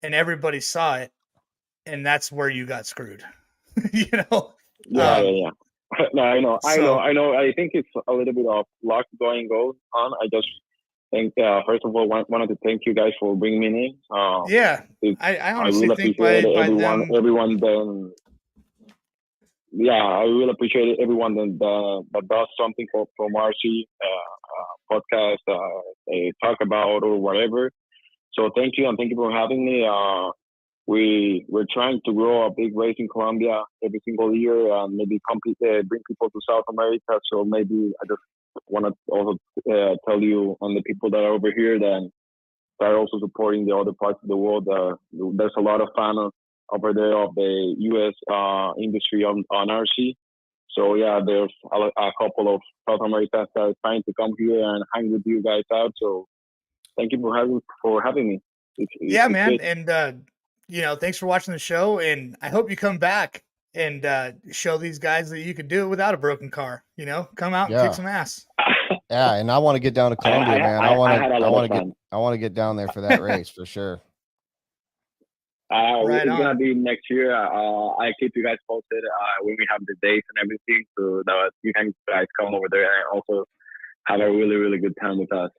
and everybody saw it, and that's where you got screwed. you know? Yeah, Um, yeah, yeah. No, so I think it's a little bit of luck going on. I just think, first of all, wanted to thank you guys for bringing me in. yeah, It's, I I honestly really think appreciate by them, everyone then. Yeah, I really appreciate everyone that does something from RC podcast, talk about or whatever. So thank you, and thank you for having me. We're trying to grow a big race in Colombia every single year, and maybe bring people to South America. So maybe I just want to also tell you and the people that are over here that are also supporting the other parts of the world. There's a lot of fans over there of the U.S. Industry on RC. So yeah, there's a couple of South Americans that are trying to come here and hang with you guys out. So thank you for having me. yeah, It's man, good. and you know, thanks for watching the show, and I hope you come back and show these guys that you could do it without a broken car. You know, come out and kick Yeah. some ass. Yeah. And I want to get down to Columbia, man. I had a lot of fun. I want to get down there for that race for sure. Right It's gonna on. be next year. I keep you guys posted when we have the dates and everything, so that you can guys come over there and also have a really really good time with us.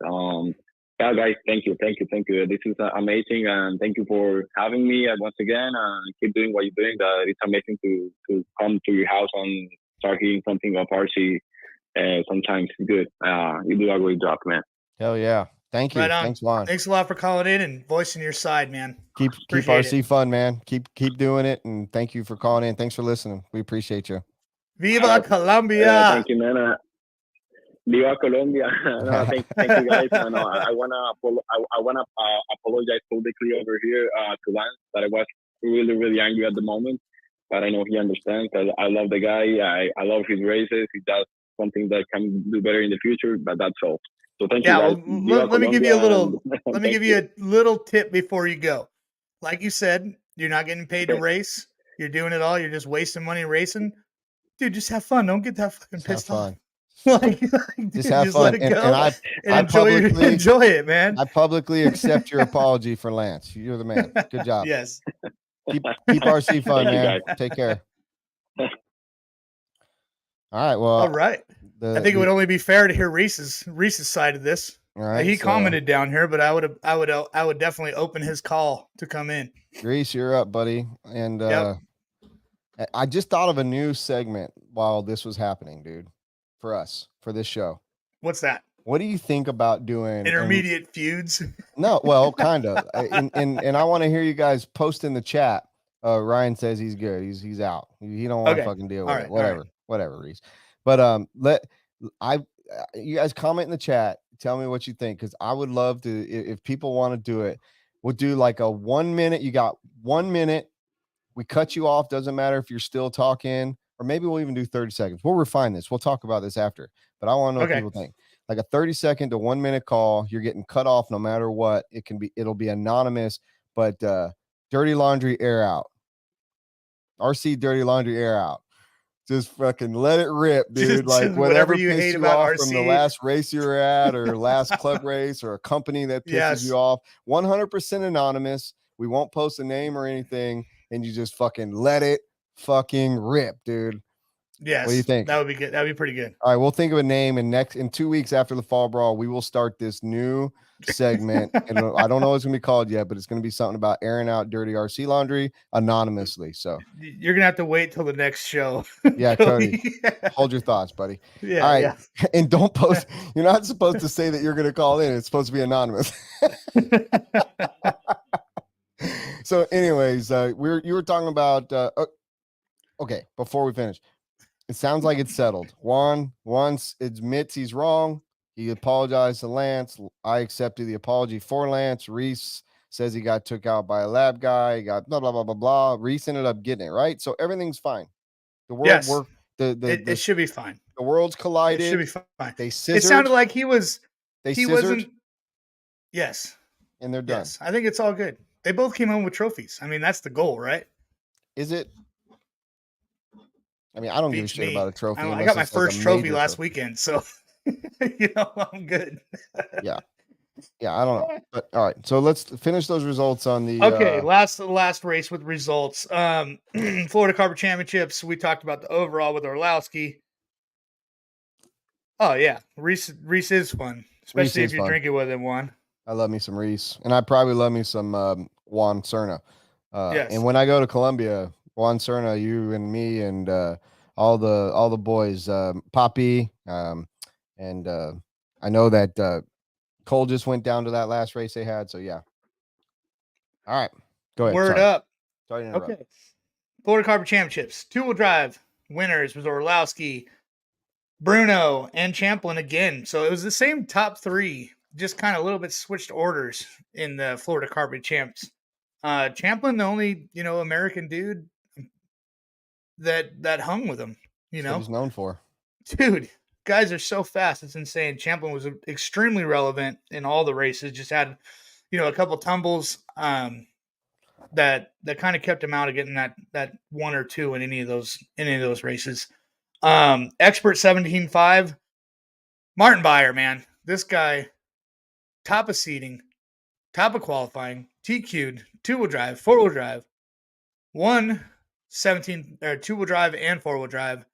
Yeah, guys, thank you. This is amazing, and thank you for having me once again. And keep doing what you're doing. It's amazing to come to your house and start hearing something of RC. Sometimes good. You do a great job, man. Hell yeah. Thank Right you. on. Thanks, Juan. Thanks a lot for calling in and voicing your side, man. Keep Appreciate RC it. fun, man. Keep doing it, and thank you for calling in. Thanks for listening. We appreciate you. Viva Colombia! Thank you, man. Viva Colombia. No, thank you guys. And I wanna apologize publicly over here to Lance that I was really really angry at the moment, but I know he understands. I love the guy. I love his races. He does something that can do better in the future, but that's all. So thank you Yeah, guys. well, Viva let me give you a Colombia, and little. Let me thank give you you. a little tip before you go. Like you said, you're not getting paid to Okay. race. You're doing it all. You're just wasting money racing, dude. Just have fun. Don't get that fucking Just have pissed off. fun. like, Just dude, have just fun. let it And go I enjoy publicly enjoy it, man. I publicly accept your apology for Lance. You're the man. Good job. Yes. Keep RC fun, Thank you, man. guys. Take care. All right. Well, All right. I think it would only be fair to hear Reese's side of this. all right. He so, commented down here, but I would definitely open his call to come in. Reese, you're up, buddy. And Yep. I just thought of a new segment while this was happening, dude, for us, for this show. What's that? What do you think about doing Intermediate feuds? No, well, kind of. And I want to hear you guys post in the chat. Ryan says he's good. He's out. He don't want to Okay. fucking deal All with right, it. all right. Whatever, Reese. But you guys comment in the chat. Tell me what you think, because I would love to. If people want to do it, we'll do like a 1 minute. You got 1 minute. We cut you off. Doesn't matter if you're still talking, or maybe we'll even do 30 seconds. We'll refine this. We'll talk about this after. But I want to know what Okay. people think. Like a 30-second to 1 minute call. You're getting cut off no matter what. It'll be anonymous, but dirty laundry air out. RC dirty laundry air out. Just fucking let it rip, dude. Like whatever you pissed hate you about off RC. from the last race you were at, or last club race, or a company that pisses Yes. you off. 100% anonymous. We won't post a name or anything, and you just fucking let it fucking rip, dude. Yes. What do you think? That would be good. That would be pretty good. All right, we'll think of a name, and in 2 weeks after the fall brawl, we will start this new segment. And I don't know what it's gonna be called yet, but it's gonna be something about airing out dirty RC laundry anonymously. So You're gonna have to wait till the next show. yeah, Cody, hold your thoughts, buddy. Yeah. All right, Yeah. and don't post. You're not supposed to say that you're gonna call in. It's supposed to be anonymous. So, anyways, you were talking about. Okay, before we finish. It sounds like it's settled. Juan once admits he's wrong. He apologized to Lance. I accepted the apology for Lance. Reese says he got took out by a lab guy. He got blah blah blah blah blah. Reese ended up getting it right, so everything's fine. The world Yes. worked. It should be fine. The worlds collided. It should be fine. They scissored. It sounded like he scissored, wasn't. Yes. and they're done. Yes. I think it's all good. They both came home with trophies. I mean, that's the goal, right? Is it? I mean, I don't give a Beats shit me. about a trophy. I unless got my it's like a first trophy major last weekend, so I'm good. Yeah, I don't know. But all right, so let's finish those results on the Okay, last race with results. Florida Carpet Championships. We talked about the overall with Orlowski. Oh yeah, Reese is fun, especially if you're drinking with him. One. I love me some Reese, and I probably love me some Juan Serna. Yes. And when I go to Colombia, Juan Serna, you and me, and all the boys, Poppy, and I know that Cole just went down to that last race they had. So yeah. All right, go ahead. Word up. Sorry to interrupt. Okay. Florida Carpet Championships. Two-wheel drive winners was Orlowski, Bruno, and Champlin again. So it was the same top three, just kind of a little bit switched orders in the Florida Carpet Champs. Champlin, the only American dude that hung with him. That's what he's known for. Dude, guys are so fast. It's insane. Champlin was extremely relevant in all the races. Just had, a couple tumbles that kind of kept him out of getting that one or two in any of those races. Expert 17.5, Martin Beyer, man, this guy, top of seeding, top of qualifying, TQ'd, two-wheel drive, four-wheel drive, won 17 or two-wheel drive and four-wheel drive.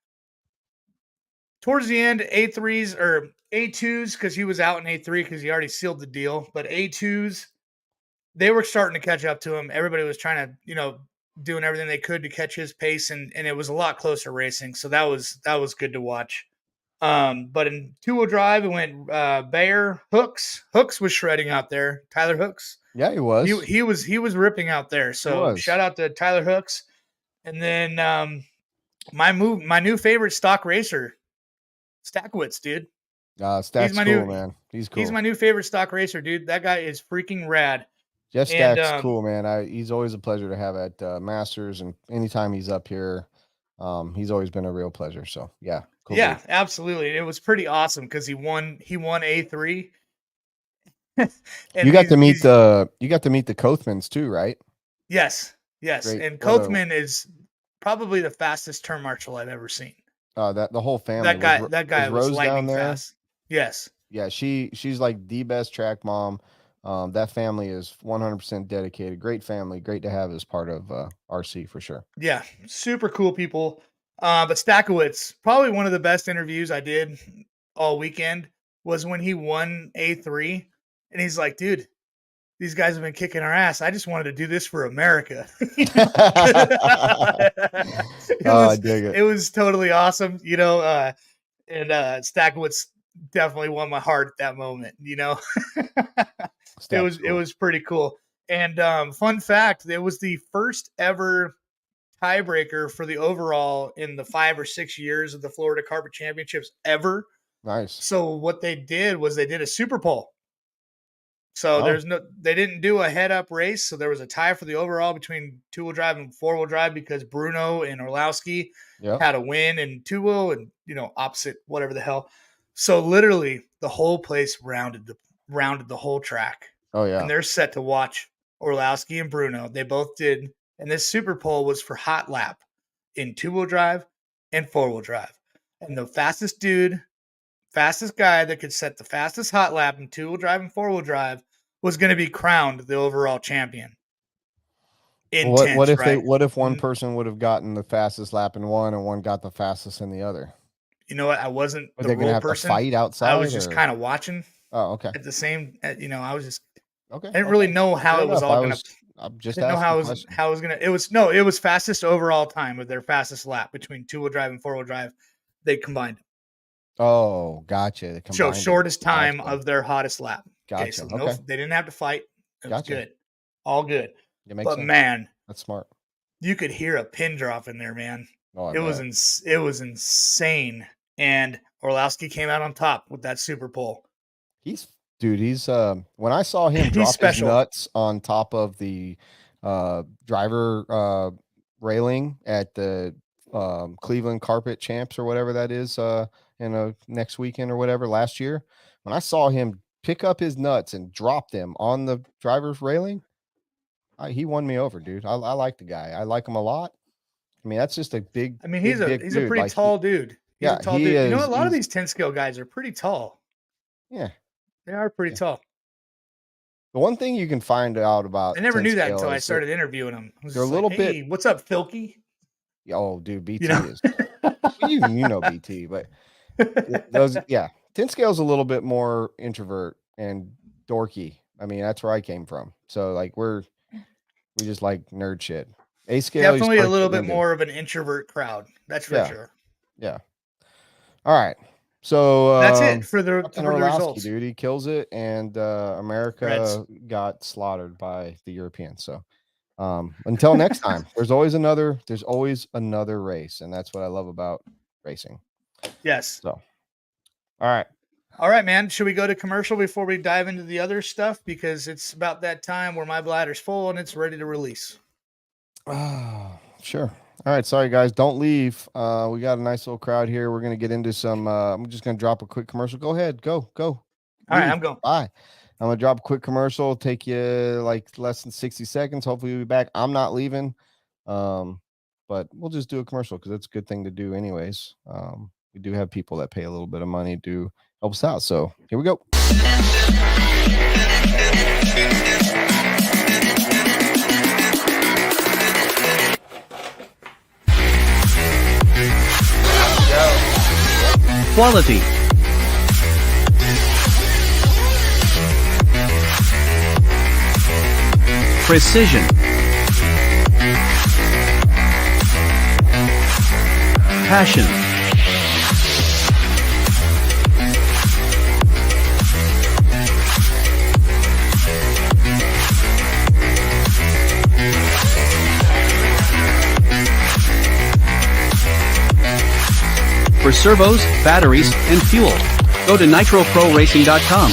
Towards the end, A3s or A2s, because he was out in A3 because he already sealed the deal. But A2s, they were starting to catch up to him. Everybody was trying to, doing everything they could to catch his pace, and it was a lot closer racing. So that was good to watch. But in two-wheel drive, it went Bayer, Hooks. Hooks was shredding out there. Tyler Hooks. Yeah, he was. He was ripping out there. So shout out to Tyler Hooks. And then my new favorite stock racer, Stackwitz, dude. Stack's cool, man. He's cool. He's my new favorite stock racer, dude. That guy is freaking rad. Jeff Stack's cool, man. He's always a pleasure to have at Masters, and anytime he's up here, he's always been a real pleasure. So yeah, cool. Yeah, dude. Absolutely. It was pretty awesome because he won A3. You got to meet the Kothmans too, right? Yes. Great. And Kothman is probably the fastest turn marshal I've ever seen. That the whole family. That guy Was was Rose down lightning there? fast. Yes. Yeah, she's like the best track mom. That family is 100% dedicated. Great family. Great to have as part of RC for sure. Yeah, super cool people. But Stakowitz, probably one of the best interviews I did all weekend was when he won A3. And he's like, dude, these guys have been kicking our ass. I just wanted to do this for America. I dig it. It was totally awesome, and Stakowitz definitely won my heart at that moment, Stack's it cool. was pretty cool. And fun fact, it was the first ever tiebreaker for the overall in the 5 or 6 years of the Florida Carpet Championships ever. Nice. So what they did was they did a super pole. So Oh. they didn't do a head up race. So there was a tie for the overall between 2-wheel drive and 4-wheel drive because Bruno and Orlowski Yep. had a win in 2-wheel and opposite whatever the hell. So literally the whole place rounded the whole track. Oh yeah. And they're set to watch Orlowski and Bruno. They both did. And this super pole was for hot lap in 2-wheel drive and 4-wheel drive. And the fastest guy that could set the fastest hot lap in 2-wheel drive and 4-wheel drive was going to be crowned the overall champion. Intense, what if one person would have gotten the fastest lap in one and one got the fastest in the other? You know what? I wasn't Were the they gonna rule have person. to fight outside? I was just kind of watching. Oh, okay. At the same, I was just okay. I didn't really know how it was all going to. I'm just didn't know how it was going to. It was fastest overall time with their fastest lap between 2-wheel drive and 4-wheel drive. They combined. Oh, gotcha. So shortest time of their hottest lap. Gotcha. Okay, so no, they didn't have to fight. It was good. All good. But sense. Man, that's smart. You could hear a pin drop in there, man. Oh, it was insane. And Orlowski came out on top with that super pole. He's when I saw him drop his nuts on top of the driver railing at the Cleveland Carpet Champs or whatever that is next weekend or whatever last year, when I saw him pick up his nuts and drop them on the driver's railing, he won me over, dude. I like the guy. I like him a lot. I mean, that's just a big. I mean, he's a pretty tall dude. He's a tall dude. A lot of these 10 scale guys are pretty tall. Yeah, they are pretty tall. The one thing you can find out about, I never knew that until I started interviewing them. They're a little bit. Hey, what's up, Filky? Oh, dude, BT is. you know BT, but those 10 scale's a little bit more introvert and dorky. I mean, that's where I came from. So like we just like nerd shit. A scale definitely a little bit more of an introvert crowd. That's for sure. Yeah. All right. So that's it for the results. Dude, he kills it, and America got slaughtered by the Europeans. So until next time, there's always another race, and that's what I love about racing. Yes. So all right, man. Should we go to commercial before we dive into the other stuff? Because it's about that time where my bladder's full and it's ready to release. Sure. All right. Sorry, guys. Don't leave. We got a nice little crowd here. We're going to get into some. I'm just going to drop a quick commercial. Go ahead. Go. All right. I'm going. Bye. I'm going to drop a quick commercial. Take you like less than 60 seconds. Hopefully, we'll be back. I'm not leaving. But we'll just do a commercial because it's a good thing to do, anyways. We do have people that pay a little bit of money to help us out. So here we go. Quality. Precision. Passion. For servos, batteries, and fuel, go to nitroproracing.com.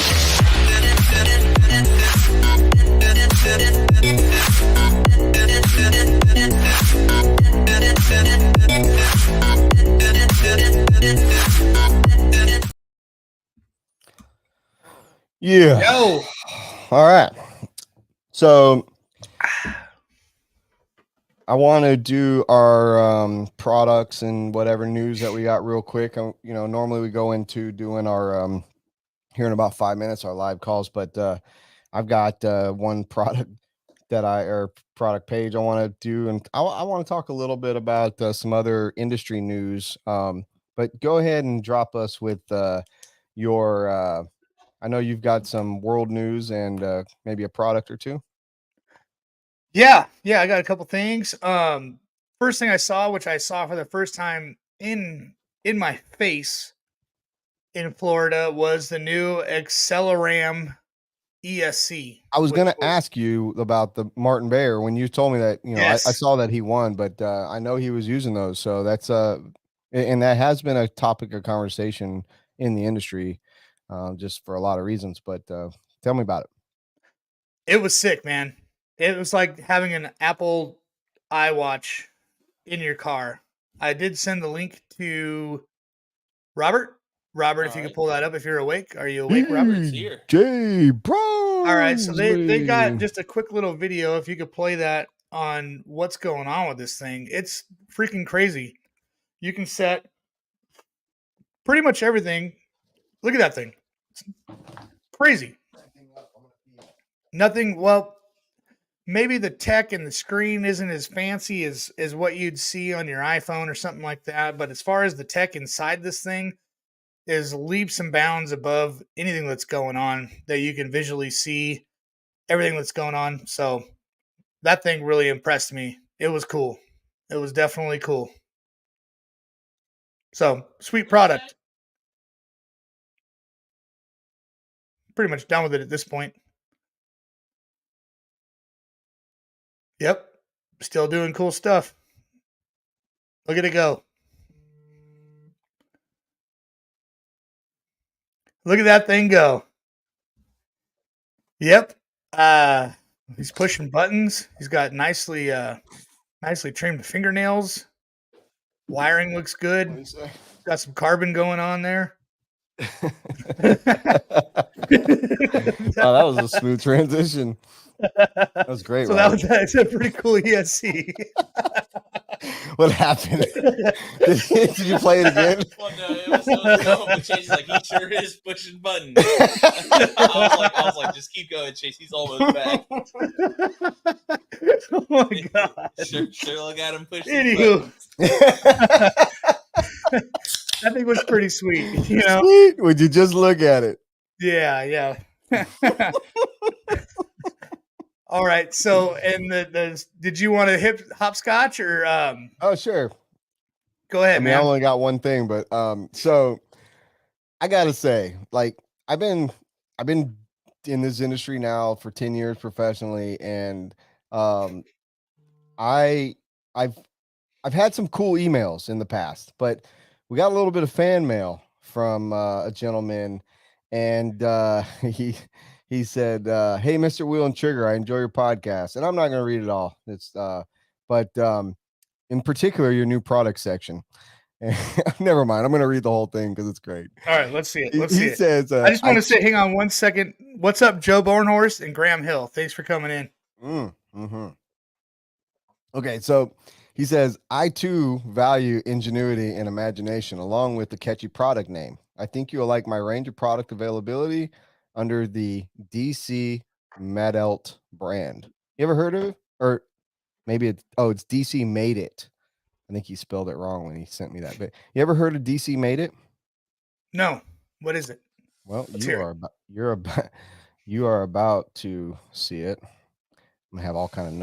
Yeah. Yo. All right. So I want to do our products and whatever news that we got real quick. Normally we go into doing our here in about 5 minutes our live calls, but I've got one product product page I want to do, and I want to talk a little bit about some other industry news. But go ahead and drop us with your. I know you've got some world news and maybe a product or two. Yeah, I got a couple things. First thing I saw, which I saw for the first time in my face in Florida, was the new Acceleram ESC. I was going which to ask you about the Martin Bayer when you told me that, I Yes. saw that he won, but I know he was using those. So that's and that has been a topic of conversation in the industry just for a lot of reasons. But tell me about it. It was sick, man. It was like having an Apple iWatch in your car. I did send the link to Robert. Robert, if you could pull that up, if you're awake. Are you awake, Robert? It's here. Jay All right, so they got Brownsley. just a quick little video. If you could play that on what's going on with this thing, it's freaking crazy. You can set pretty much everything. Look at that thing. It's crazy. Nothing. Well, maybe the tech and the screen isn't as fancy as what you'd see on your iPhone or something like that. But as far as the tech inside this thing is leaps and bounds above anything that's going on that you can visually see everything that's going on. So that thing really impressed me. It was cool. It was definitely cool. So sweet product. Pretty much done with it at this point. Yep. Still doing cool stuff. Look at it go. Look at that thing go. Yep. He's pushing buttons. He's got nicely trimmed fingernails. Wiring looks good. Got some carbon going on there. Oh, that was a smooth transition. That was great. So that's a pretty cool ESC. What happened? Did you play it again? Well, no, it was no, but Chase is like, he sure is pushing buttons. I was like, just keep going, Chase. He's almost back. Oh my god! Sure look at him pushing Anywho, buttons. that thing was pretty sweet. You know? Sweet. Would you just look at it? Yeah. All right. So, and did you want to hopscotch or? Oh, sure. Go ahead, I mean, man. I only got one thing, but so I gotta say, like, I've been in this industry now for 10 years professionally, and I've had some cool emails in the past, but we got a little bit of fan mail from a gentleman, and he said, "Hey, Mr. Wheel and Trigger, I enjoy your podcast," and I'm not going to read it all. It's but in particular, your new product section. Never mind. I'm going to read the whole thing because it's great. All right, let's see it. He says, I just want to say, hang on 1 second. What's up, Joe Bornhorst and Graham Hill? Thanks for coming in. Mm-hmm. Okay, so he says, I too value ingenuity and imagination along with the catchy product name. I think you'll like my range of product availability under the DC Madelt brand. You ever heard of it? Or maybe it's DC Made It. I think he spelled it wrong when he sent me that bit. You ever heard of DC Made It? No. What is it? Well, you are about to see it. I'm gonna have all kind of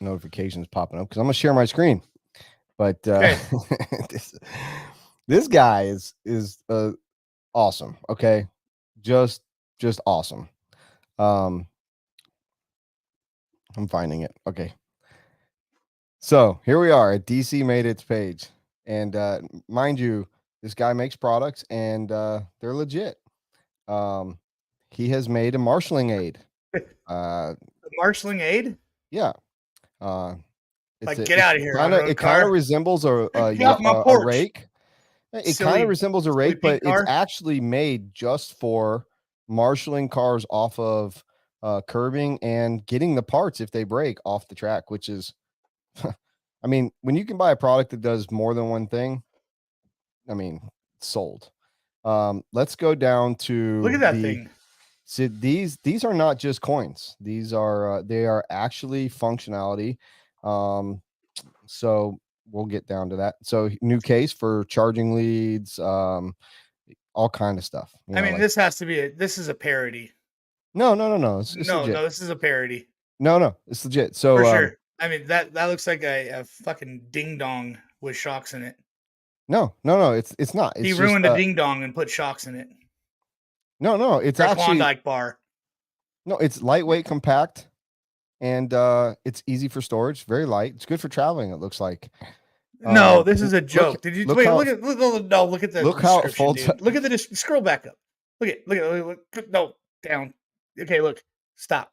notifications popping up because I'm gonna share my screen. But Okay. this guy is awesome. Okay, just awesome. I'm finding it. Okay, so here we are at DC Made It's page, and mind you, this guy makes products and they're legit. He has made a marshalling aid. Marshalling aid? Yeah. Get out of here. It kind of resembles a rake. It kind of resembles a rake, but it's actually made just for marshaling cars off of curbing and getting the parts if they break off the track, which is I mean, when you can buy a product that does more than one thing, I mean, sold. Let's go down to Look at that thing. So these are not just coins. These are they are actually functionality. So we'll get down to that. So new case for charging leads, all kind of stuff. You I know, mean, like, this has to be this is a parody. no. It's No, legit. this is a parody No, it's legit. So for sure. I mean, that looks like a fucking ding dong with shocks in it. no, it's not. It's He just, ruined a ding dong and put shocks in it. no, it's For a actually Klondike bar. no, it's lightweight, compact, and it's easy for storage. Very light. It's good for traveling. It looks like. No, this is a joke. Did you look wait? how Look at look at the look how it description, folds dude. up. Look at the scroll back up. Look, no, down. Okay, look. Stop.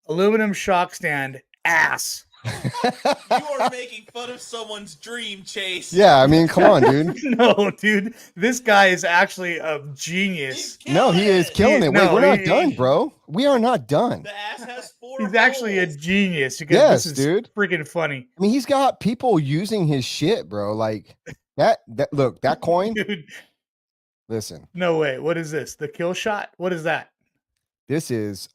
Aluminum shock stand ass. You are making fun of someone's dream, Chase. Yeah, I mean, come on, dude. No, dude. This guy is actually a He's genius. No, he is killing it. Wait, no, we're not he- done, bro. We are not done. The ass has 4 He's actually a holes. genius because Yes, this is dude. freaking funny. I mean, he's got people using his shit, bro. Like that look, that coin. Dude, Listen, no way. What is this? The kill shot? What is that? this is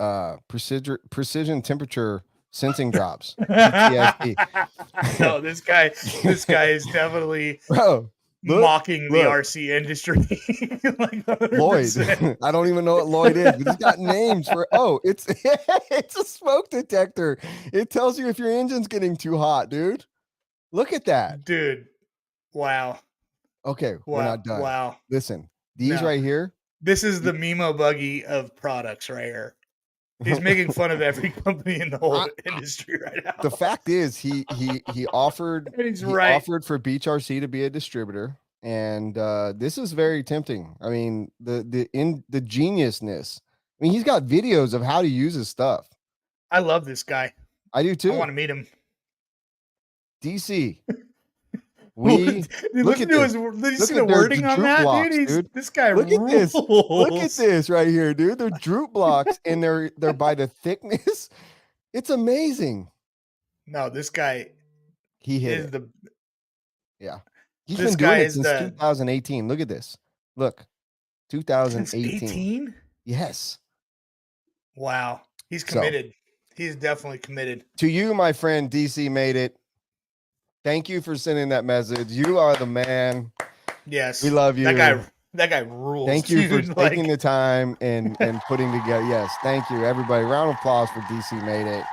precision temperature sensing drops. PTSD. No, this guy is definitely Bro, look, mocking the look. RC industry. Like 100%. Lloyd. I don't even know what Lloyd is, but he's got names for it's it's a smoke detector. It tells you if your engine's getting too hot, dude. Look at that. Dude. Wow. Okay, we're Wow. not done. Wow. Listen, these No. right here. This is the Mimo buggy of products right here. He's making fun of every company in the whole industry right now. The fact is, he offered And he's he right. offered for Beach RC to be a distributor, and this is very tempting. I mean, the geniusness. I mean, he's got videos of how to use his stuff. I love this guy. I do too. I want to meet him. DC. We Dude, look listen at to this. his. Did you Look see at the their wording on droop that, blocks, dude? dude. This guy Look at this. Look at rules. this right here, dude. They're droop blocks, and they're by the thickness. It's amazing. No, this guy He hit is it. the. Yeah. He's This been doing guy it is since the- 2018. Look at this. Look. Since 2018. 18? Yes. Wow, he's So- committed. He's definitely committed. To you, my friend, DC made it. Thank you for sending that message. You are the man. Yes, We love you. That guy rules. Thank you for dude. taking Like, the time and putting together. Yes, thank you, everybody. Round of applause for DC made it.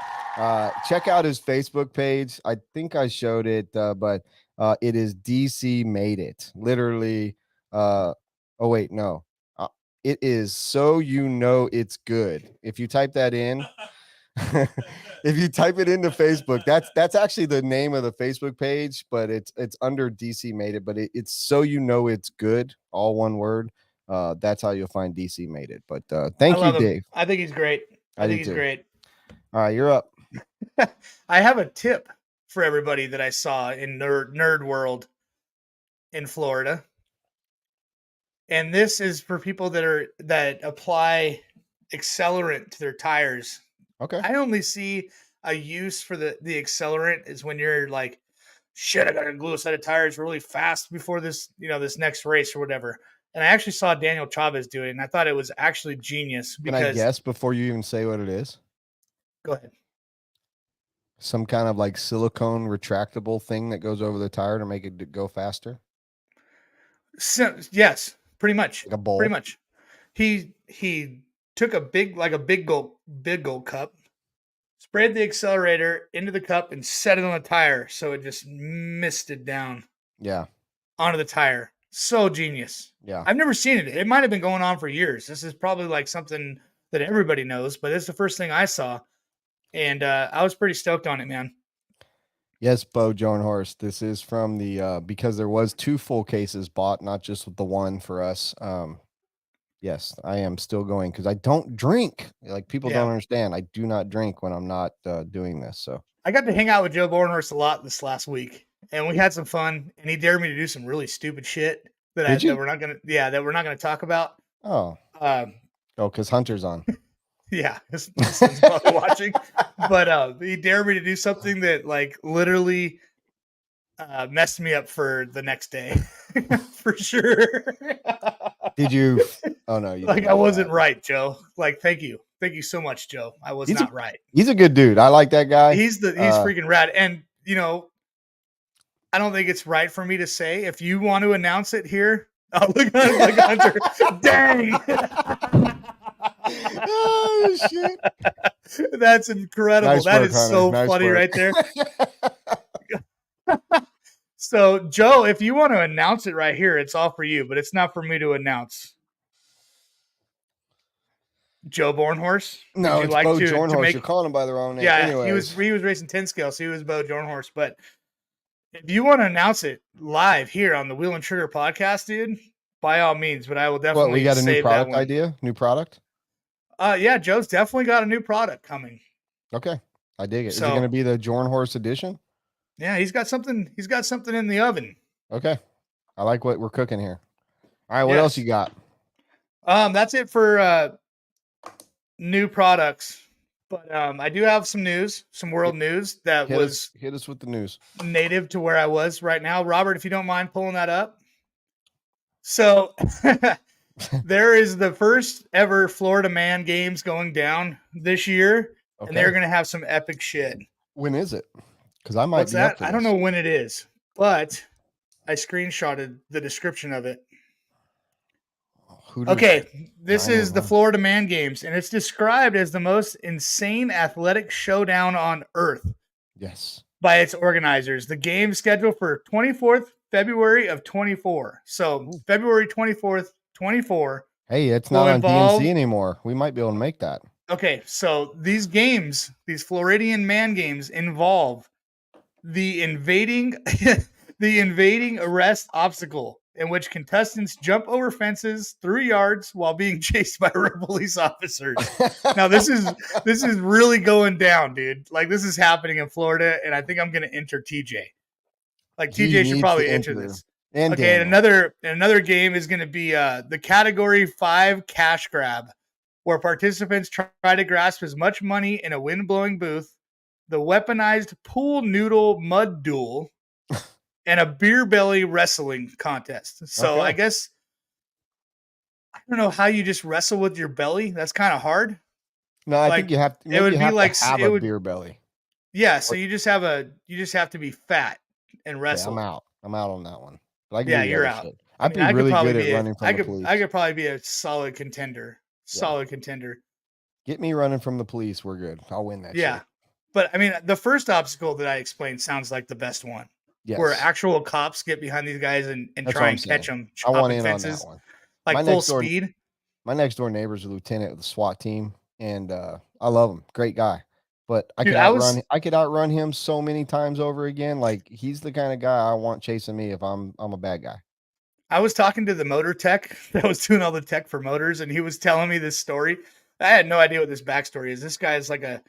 Check out his Facebook page. I think I showed it, but it is DC made it. Literally. Oh wait, no. It is so you know it's good. If you type that in, if you type it into Facebook, that's actually the name of the Facebook page, but it's under DC made it, but it's so you know it's good, all one word. That's how you'll find DC made it. But thank I you, love him. Dave. I think he's great. I I do think he's too. great. All right, you're up. I have a tip for everybody that I saw in Nerd World in Florida. And this is for people that apply accelerant to their tires. Okay. I only see a use for the accelerant is when you're like, shit, I gotta glue a set of tires really fast before this, this next race or whatever. And I actually saw Daniel Chavez do it, and I thought it was actually genius Can I because guess before you even say what it is? go ahead. Some kind of like silicone retractable thing that goes over the tire to make it go faster? So, yes, pretty much. Like a bowl? Pretty much. He took a big gold cup, sprayed the accelerator into the cup, and set it on the tire so it just misted down Yeah. onto the tire. So genius. Yeah. I've never seen it. It might have been going on for years. This is probably like something that everybody knows, but it's the first thing I saw. And I was pretty stoked on it, man. Yes, Bo, Joe, and Horse. This is from the because there was 2 full cases bought, not just the one for us. Yes, I am still going because I don't drink. Like people Yeah. don't understand. I do not drink when I'm not doing this. So I got to hang out with Joe Bornhorst a lot this last week, and we had some fun. And he dared me to do some really stupid shit that we're not gonna talk about. oh because Hunter's on. Yeah, his son's probably watching. But he dared me to do something that like literally messed me up for the next day, for sure. Did you? Oh no, you Like didn't I do wasn't that. right, Joe. Like thank you so much, Joe. I was not right. He's a good dude. I like that guy. He's freaking rad, and I don't think it's right for me to say. If you want to announce it here, oh look Hunter, dang. Oh shit! That's incredible. Nice That work, is Hunter. so Nice funny work. right there. So, Joe, if you want to announce it right here, it's all for you, but it's not for me to announce. Joe Bornhorse? No, Would you it's like Bo to Jornhorse. make? You're calling him by the wrong name. Yeah, Anyways, he was racing 10 scale, so he was Bo Jornhorse. But if you want to announce it live here on the Wheel and Trigger podcast, dude, by all means. But I will definitely what, we got a new save that product one. idea? New product? Yeah, Joe's definitely got a new product coming. Okay, I dig it. Is it So- going to be the Jornhorse edition? Yeah, he's got something in the oven. Okay, I like what we're cooking here. All right, what Yes. else you got? That's it for new products. But I do have some news, some world news that was Hit us with the news. native to where I was right now. Robert, if you don't mind pulling that up. So there is the first ever Florida Man Games going down this year, Okay. and they're going to have some epic shit. When is it? Because I might What's be up that? for I don't this. know when it is, but I screenshotted the description of it. Hooters. Okay, this is the 911. Florida Man Games, and it's described as the most insane athletic showdown on earth Yes. by its organizers. The game scheduled for 24th February of 24. So Ooh. February 24th, 24. Hey, it's Will not on involve- DNC anymore. We might be able to make that. Okay, so these games, these Floridian Man Games, involve the invading arrest obstacle, in which contestants jump over fences through yards while being chased by police officers. Now this is really going down, dude. Like this is happening in Florida, and I think I'm gonna enter TJ. Like He TJ should needs probably to enter enter. this. And Okay, and Daniel. another game is gonna be the Category 5 cash grab, where participants try to grasp as much money in a wind-blowing booth, the weaponized pool noodle mud duel, and a beer belly wrestling contest. So Okay. I guess I don't know how you just wrestle with your belly. That's kind of hard. No, I like, think you have to. it Maybe would you be have like- to have it a would- beer belly. Yeah, so you just have to be fat and Okay, wrestle. I'm out. I'm out on that one. But I can Yeah, do the you're other out. shit. I I'd mean, be I could really probably good be at running from the police. I could probably be a solid contender. Solid contender. Get me running from the police. We're good. I'll win that Yeah. shit. But I mean, the first obstacle that I explained sounds like the best one. Yes. Where actual cops get behind these guys and That's try what and I'm catch saying. them I want chopping in fences, on that one. like My full next door- speed. My next door neighbor's a lieutenant with the SWAT team, and I love him. Great guy. But I Dude, could I outrun was- I could outrun him so many times over again. Like he's the kind of guy I want chasing me if I'm a bad guy. I was talking to the motor tech that was doing all the tech for motors, and he was telling me this story. I had no idea what this backstory is. This guy is like a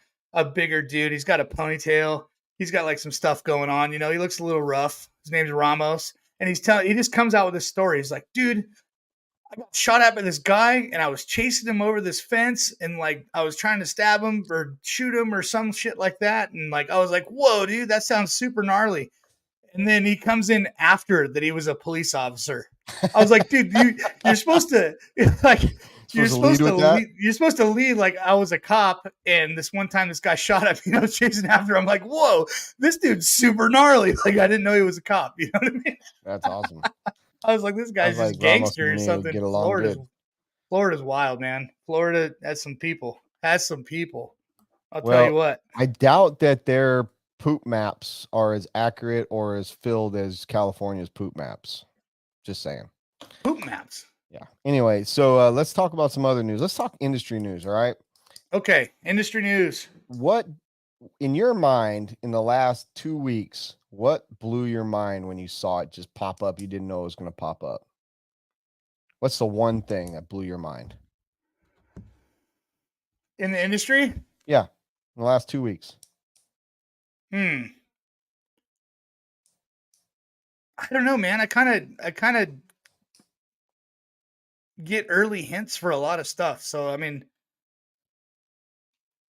bigger dude. He's got a ponytail. He's got like some stuff going on. You know, he looks a little rough. His name's Ramos, and he just comes out with this story. He's like, dude, I got shot at by this guy, and I was chasing him over this fence, and like I was trying to stab him or shoot him or some shit like that, and like I was like, whoa, dude, that sounds super gnarly. And then he comes in after that he was a police officer. I was like, dude, you're supposed to like you're supposed to with that? lead, you're supposed to lead like I was a cop, and this one time this guy shot at me and I was chasing after him. I'm like, whoa, this dude's super gnarly. Like I didn't know he was a cop. You know what I mean? That's awesome. I was like, this guy's Sounds just like Ramos gangster or and me would something. get along good. Florida's wild, man. Florida has some people. I'll tell you what. I doubt that their poop maps are as accurate or as filled as California's poop maps. Just saying. Poop maps. Yeah. Anyway, so let's talk about some other news. Let's talk industry news. All right. Okay, industry news. What, in your mind, in the last 2 weeks, what blew your mind when you saw it just pop up? You didn't know it was going to pop up. What's the one thing that blew your mind? In the industry? Yeah, in the last 2 weeks. I don't know, man. I kind of get early hints for a lot of stuff. So, I mean,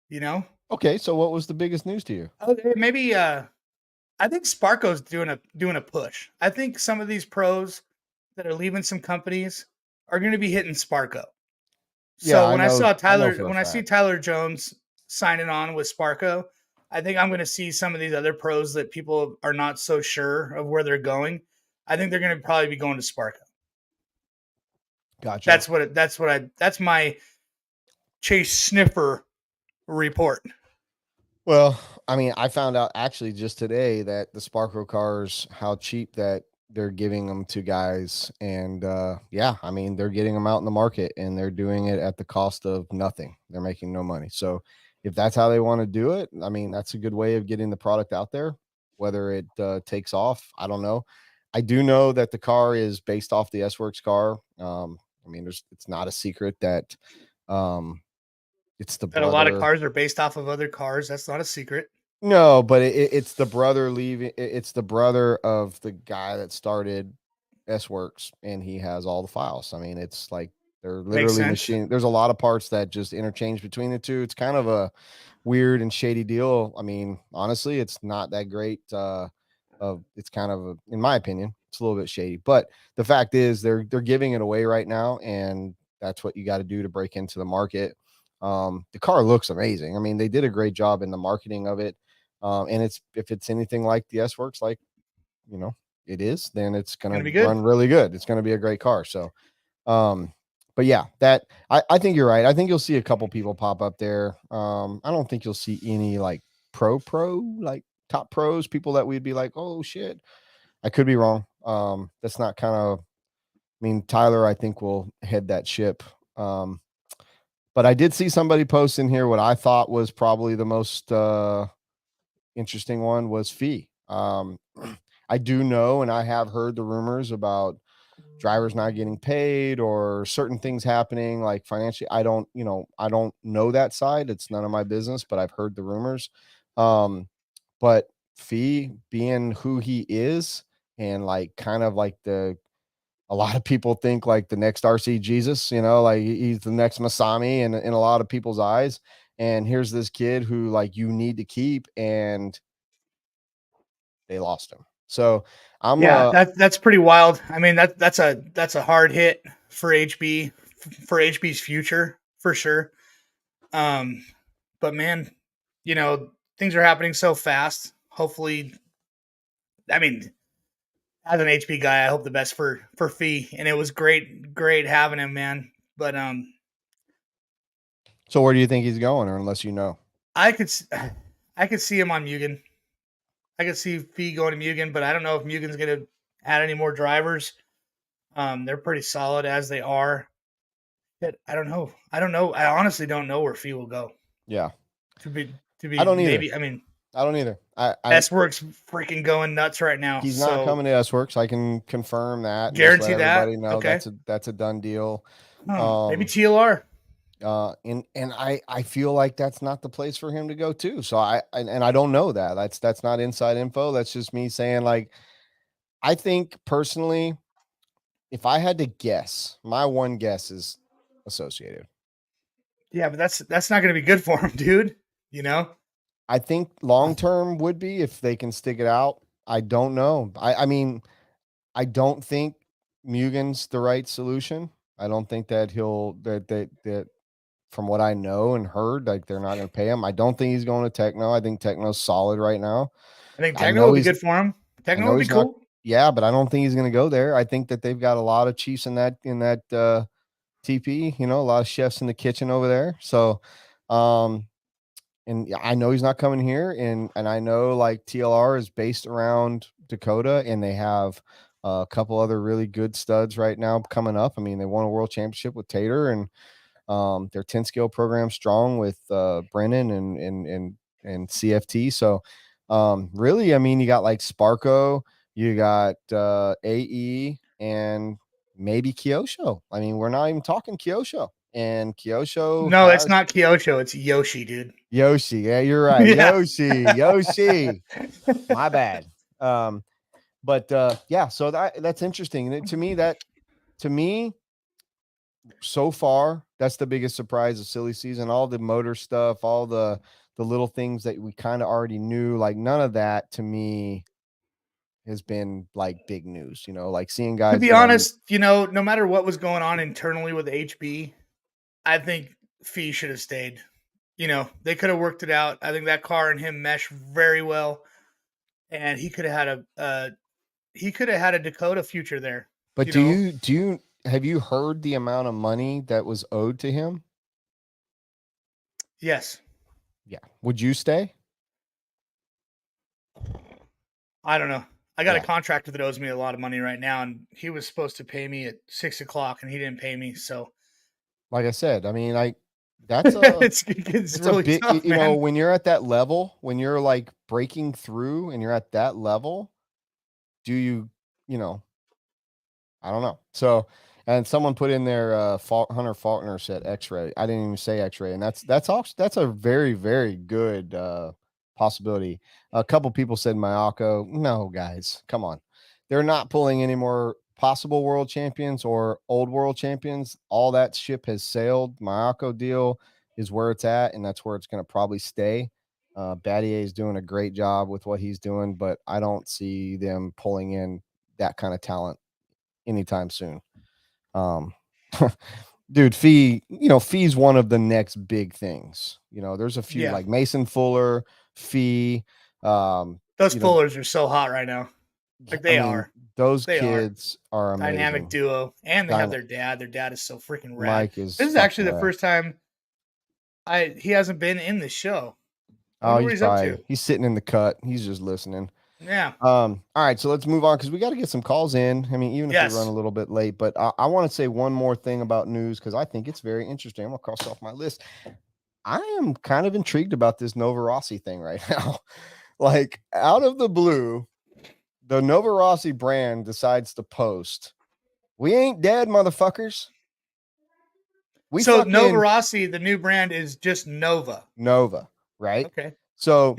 you know, Okay, so what was the biggest news to you? okay, maybe I I think Sparco's doing a push. I think some of these pros that are leaving some companies are going to be hitting Sparco. Yeah, So I when I know. saw I know for a when I see fact. Tyler Jones signing on with Sparco, I think I'm going to see some of these other pros that people are not so sure of where they're going. I think they're going to probably be going to Sparco. Gotcha. That's my Chase Sniffer report. Well, I mean, I found out actually just today that the Sparkle cars, how cheap that they're giving them to guys. And yeah, I mean, they're getting them out in the market and they're doing it at the cost of nothing. They're making no money. So if that's how they want to do it, I mean, that's a good way of getting the product out there. Whether it takes off, I don't know. I do know that the car is based off the S Works car. I mean, it's not a secret that um, it's the That a lot of brother. cars are based off of other cars. That's not a secret. No, but it's the brother leaving. It's the brother of the guy that started S Works, and he has all the files. I mean, it's like they're Makes literally sense. machine. There's a lot of parts that just interchange between the two. It's kind of a weird and shady deal. I mean, honestly, it's not that great. It's kind of, in my opinion, it's a little bit shady. But the fact is, they're giving it away right now, and that's what you got to do to break into the market. The car looks amazing. I mean, they did a great job in the marketing of it. And if it's anything like the S Works, like it is, then it's Gonna gonna be good. run really good. It's gonna be a great car. So, um, but yeah, that I think you're right. I think you'll see a couple people pop up there. I don't think you'll see any like pro like top pros, people that we'd be like, oh shit. I could be wrong. That's not kind of. I mean, Tyler, I think will head that ship. But I did see somebody post in here what I thought was probably the most interesting one was fee. I do know, and I have heard the rumors about drivers not getting paid or certain things happening like financially. I don't know that side. It's none of my business, but I've heard the rumors. But Fee being who he is and like kind of like a lot of people think like the next RC Jesus, like he's the next Masami in a lot of people's eyes. And here's this kid who like you need to keep, and they lost him. So I'm Yeah, that's pretty wild. I mean that's a hard hit for HB's future for sure. Um, but man, things are happening so fast. Hopefully, I mean, as an HB guy, I hope the best for Fee, and it was great having him, man. But so where do you think he's going, or unless you know? I could I could see him on Mugen. I could see Fee going to Mugen, but I don't know if Mugen's going to add any more drivers. They're pretty solid as they are. But I don't know. I don't know. I honestly don't know where Fee will go. Yeah. To I be don't either. maybe. I mean, I don't either. I S Works freaking going nuts right now. He's not So coming to S Works. I can confirm that and just let guarantee that. everybody know Okay. that's a done deal. Maybe TLR. And I feel like that's not the place for him to go to. So and I don't know that. That's not inside info. That's just me saying, like, I think personally, if I had to guess, my one guess is Associated. Yeah, but that's not going to be good for him, dude. You know. I think long term would be if they can stick it out. I don't know. I mean, I don't think Mugen's the right solution. I don't think that that from what I know and heard, like they're not going to pay him. I don't think he's going to Techno. I think Techno's solid right now. I think I Techno know would be he's good for him. I Techno know would be he's not. cool. Yeah, but I don't think he's going to go there. I think that they've got a lot of chiefs in that TP, a lot of chefs in the kitchen over there. So and yeah, I know he's not coming here, and I know like TLR is based around Dakota, and they have a couple other really good studs right now coming up. I mean, they won a world championship with Tater, and their 10 scale program strong with Brennan and CFT. So really, I mean, you got like Sparko, you got AE, and maybe Kyosho. I mean, we're not even talking Kyosho, and Kyosho No, it's has not Kyosho. It's Yoshi, dude. Yoshi. Yeah, you're right. Yeah. Yoshi. My bad. But yeah, so that's interesting. And to me, so far, that's the biggest surprise of silly season. All the motor stuff, all the little things that we kind of already knew, like none of that to me has been like big news. Like seeing guys. To be get on- honest, no matter what was going on internally with HB, I think Fee should have stayed. They could have worked it out. I think that car and him mesh very well, and he could have had a Dakota future there. but do you have you heard the amount of money that was owed to him? Yes. Yeah. Would you stay? I don't know. I got Yeah. a contractor that owes me a lot of money right now, and he was supposed to pay me at 6:00, and he didn't pay me. So, Like I said, I mean, that's a it's it's really a big, tough, man. when you're at that level, when you're like breaking through and you're at that level, do you, I don't know. So, and someone put in there, Hunter Faulkner said X-ray. I didn't even say X-ray, and that's a very, very good possibility. A couple people said Mayako. No, guys, come on. They're not pulling any more possible world champions or old world champions. All that ship has sailed. Mayako deal is where it's at, and that's where it's going to probably stay. Battier is doing a great job with what he's doing, but I don't see them pulling in that kind of talent anytime soon. Dude, Fee's one of the next big things. There's a few like Mason Fuller, Fee. Those Fullers are so hot right now. Like they are. Those They kids are amazing. Dynamic duo, and they have their dad. Their dad is so freaking rad. Mike This is actually the first time he hasn't been in the show. He's sitting in the cut. He's just listening. Yeah. All right, so let's move on because we got to get some calls in. I mean, even if we run a little bit late, but I want to say one more thing about news because I think it's very interesting. I'm gonna cross off my list. I am kind of intrigued about this Nova Rossi thing right now. Like out of the blue, the Nova Rossi brand decides to post, "We ain't dead, motherfuckers." Nova Rossi, the new brand is just Nova, right? Okay. So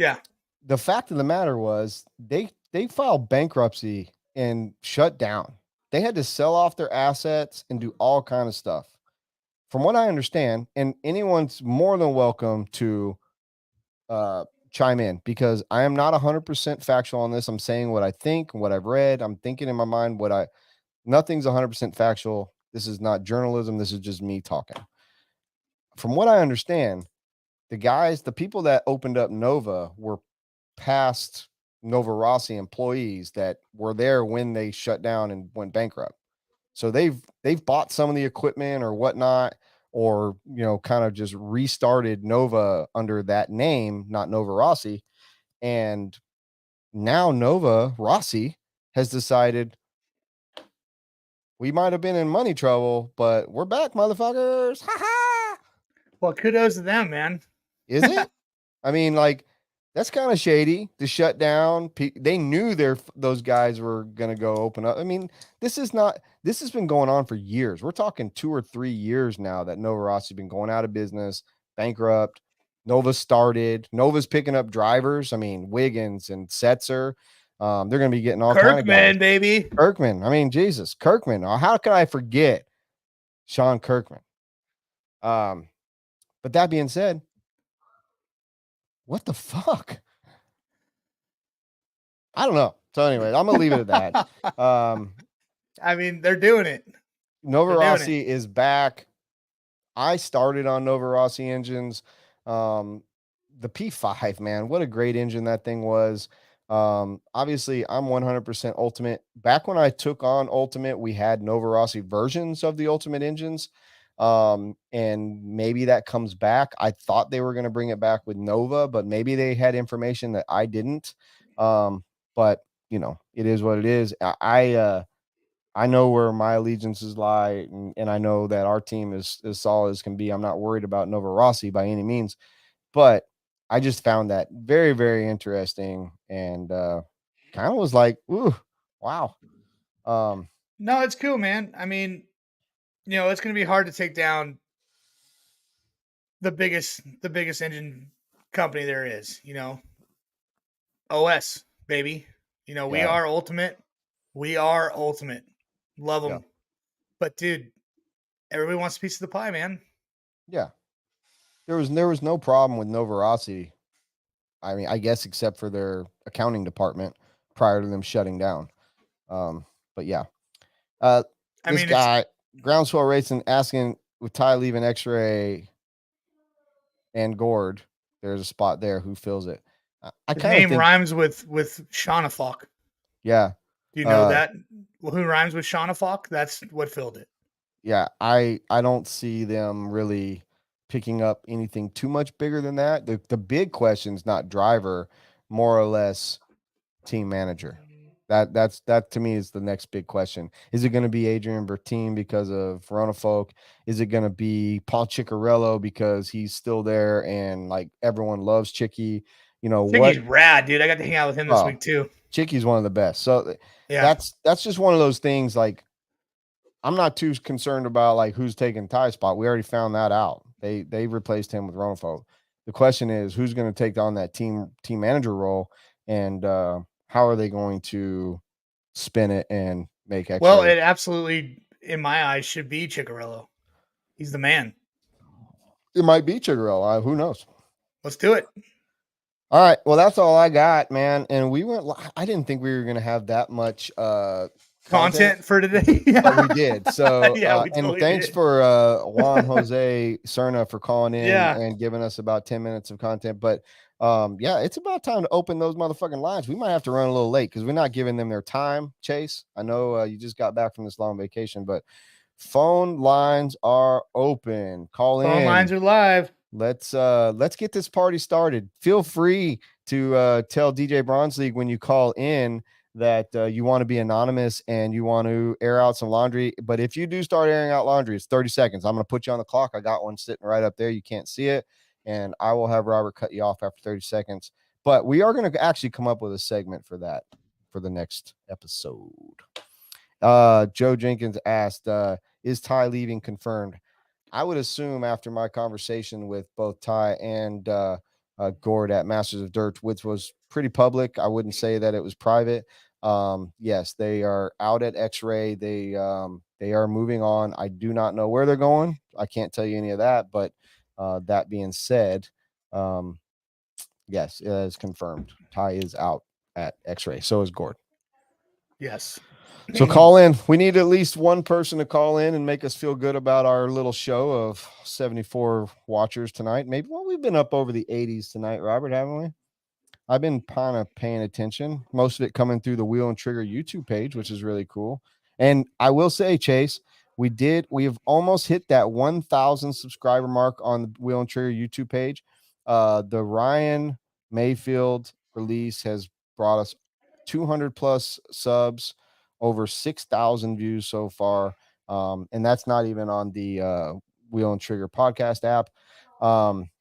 the fact of the matter was they filed bankruptcy and shut down. They had to sell off their assets and do all kind of stuff. From what I understand, and anyone's more than welcome to chime in because I am not 100% factual on this. I'm saying what I think, what I've read. I'm thinking in my mind nothing's 100% factual. This is not journalism. This is just me talking. From what I understand, the people that opened up Nova were past Nova Rossi employees that were there when they shut down and went bankrupt. So they've bought some of the equipment or whatnot, or kind of just restarted Nova under that name, not Nova Rossi. And now Nova Rossi has decided we might have been in money trouble, but we're back, motherfuckers. Ha ha. Well, kudos to them, man. Is it? I mean, like, that's kind of shady to shut down. They knew those guys were going to go open up. I mean, this has been going on for years. We're talking 2 or 3 years now that Nova Rossi's been going out of business, bankrupt. Nova started. Nova's picking up drivers. I mean, Wiggins and Setzer. They're going to be getting all kind of guys. Baby. Kirkman. I mean, Jesus, Kirkman. How can I forget Sean Kirkman? But that being said, what the fuck? I don't know. So anyway, I'm gonna leave it at that. I mean, they're doing it. Nova Rossi is back. I started on Nova Rossi engines. The P5, man, what a great engine that thing was. Obviously, I'm 100% Ultimate. Back when I took on Ultimate, we had Nova Rossi versions of the Ultimate engines. And maybe that comes back. I thought they were going to bring it back with Nova, but maybe they had information that I didn't. But it is what it is. I know where my allegiances lie, and I know that our team is as solid as can be. I'm not worried about Nova Rossi by any means, but I just found that very, very interesting and kind of was like, ooh, wow. No, it's cool, man. I mean, it's going to be hard to take down the biggest engine company there is, OS, baby. We are Ultimate. We are Ultimate. Love them. Yeah. But dude, everybody wants a piece of the pie, man. Yeah. There was no problem with Nova Rossi. I mean, I guess except for their accounting department prior to them shutting down. But yeah, I this mean, guy Groundswell Racing asking with Ty leaving X-Ray and Gord, there's a spot there. Who fills it? I his kind of name think, rhymes with Shonafok. yeah, Do you know that? Well, who rhymes with Shonafok? That's what filled it. yeah. I don't see them really picking up anything too much bigger than that. The big question is not driver, more or less team manager. That to me is the next big question. Is it going to be Adrian Bertine because of Verona Folk? Is it going to be Paul Ciccarello because he's still there and like everyone loves Chicky? You know I think he's what? rad, dude. I got to hang out with him this week too. Chicky's one of the best. So Yeah. that's just one of those things. Like I'm not too concerned about like who's taking Ty's spot. We already found that out. They replaced him with Verona Folk. The question is who's going to take on that team manager role and how are they going to spin it and make X-ray? Well, it absolutely, in my eyes, should be Ciccarello. He's the man. It might be Chigurel. Who knows? Let's do it. All right. Well, that's all I got, man. And we went. I didn't think we were going to have that much Content for today. but we did. So, Yeah, we and totally thanks did. for Juan Jose Cerna for calling in Yeah. and giving us about 10 minutes of content. But yeah, it's about time to open those motherfucking lines. We might have to run a little late because we're not giving them their time. Chase, I know you just got back from this long vacation, but phone lines are open. Call in. Phone lines are live. Let's get this party started. Feel free to tell DJ Bronze League when you call in that you want to be anonymous and you want to air out some laundry. But if you do start airing out laundry, it's 30 seconds. I'm going to put you on the clock. I got one sitting right up there. You can't see it. And I will have Robert cut you off after 30 seconds. But we are going to actually come up with a segment for that for the next episode. Joe Jenkins asked, is Ty leaving confirmed? I would assume after my conversation with both Ty and Gord at Masters of Dirt, which was pretty public, I wouldn't say that it was private. Yes, they are out at X-Ray. They are moving on. I do not know where they're going. I can't tell you any of that. But that being said, yes, it is confirmed. Ty is out at X-Ray. So is Gord. Yes. So call in. We need at least one person to call in and make us feel good about our little show of 74 watchers tonight. Maybe we've been up over the 80s tonight, Robert, haven't we? I've been kind of paying attention. Most of it coming through the Wheel and Trigger YouTube page, which is really cool. And I will say, Chase, we have almost hit that 1,000 subscriber mark on the Wheel and Trigger YouTube page. The Ryan Mayfield release has brought us 200 plus subs, over 6,000 views so far. And that's not even on the Wheel and Trigger podcast app.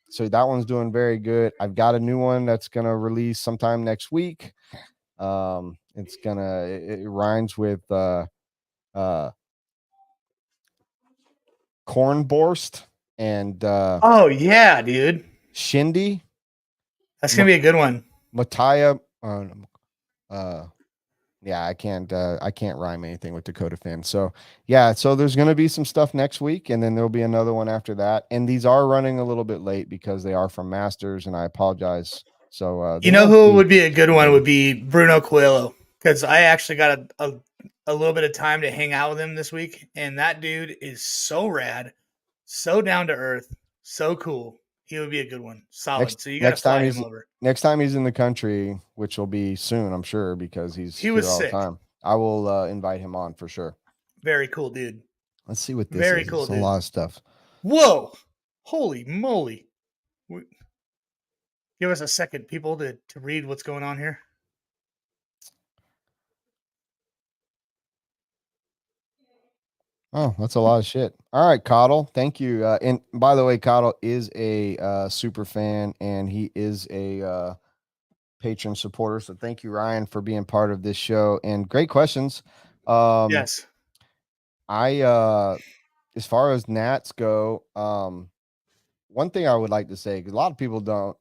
So that one's doing very good. I've got a new one that's going to release sometime next week. It rhymes with cornborst and oh yeah, dude. shindy. That's gonna be a good one. Mattia. Yeah, I can't rhyme anything with Dakota Finn. So yeah, so there's going to be some stuff next week, and then there'll be another one after that. And these are running a little bit late because they are from Masters, and I apologize. So you know who would be a good one would be Bruno Coelho, because I actually got a little bit of time to hang out with him this week, and that dude is so rad, so down to earth, so cool. He would be a good one. Solid. So you got to fly him over. Next time he's in the country, which will be soon, I'm sure, because he was here all sick. the time. I will invite him on for sure. Very cool, dude. Let's see what this Very is. cool, It's dude. a lot of stuff. Whoa. Holy moly. Give us a second, people, to read what's going on here. Oh, that's a lot of shit. All right, Coddle. Thank you. And by the way, Coddle is a super fan, and he is a patron supporter. So thank you, Ryan, for being part of this show. And great questions. Yes. As far as Nats go, one thing I would like to say, because a lot of people don't,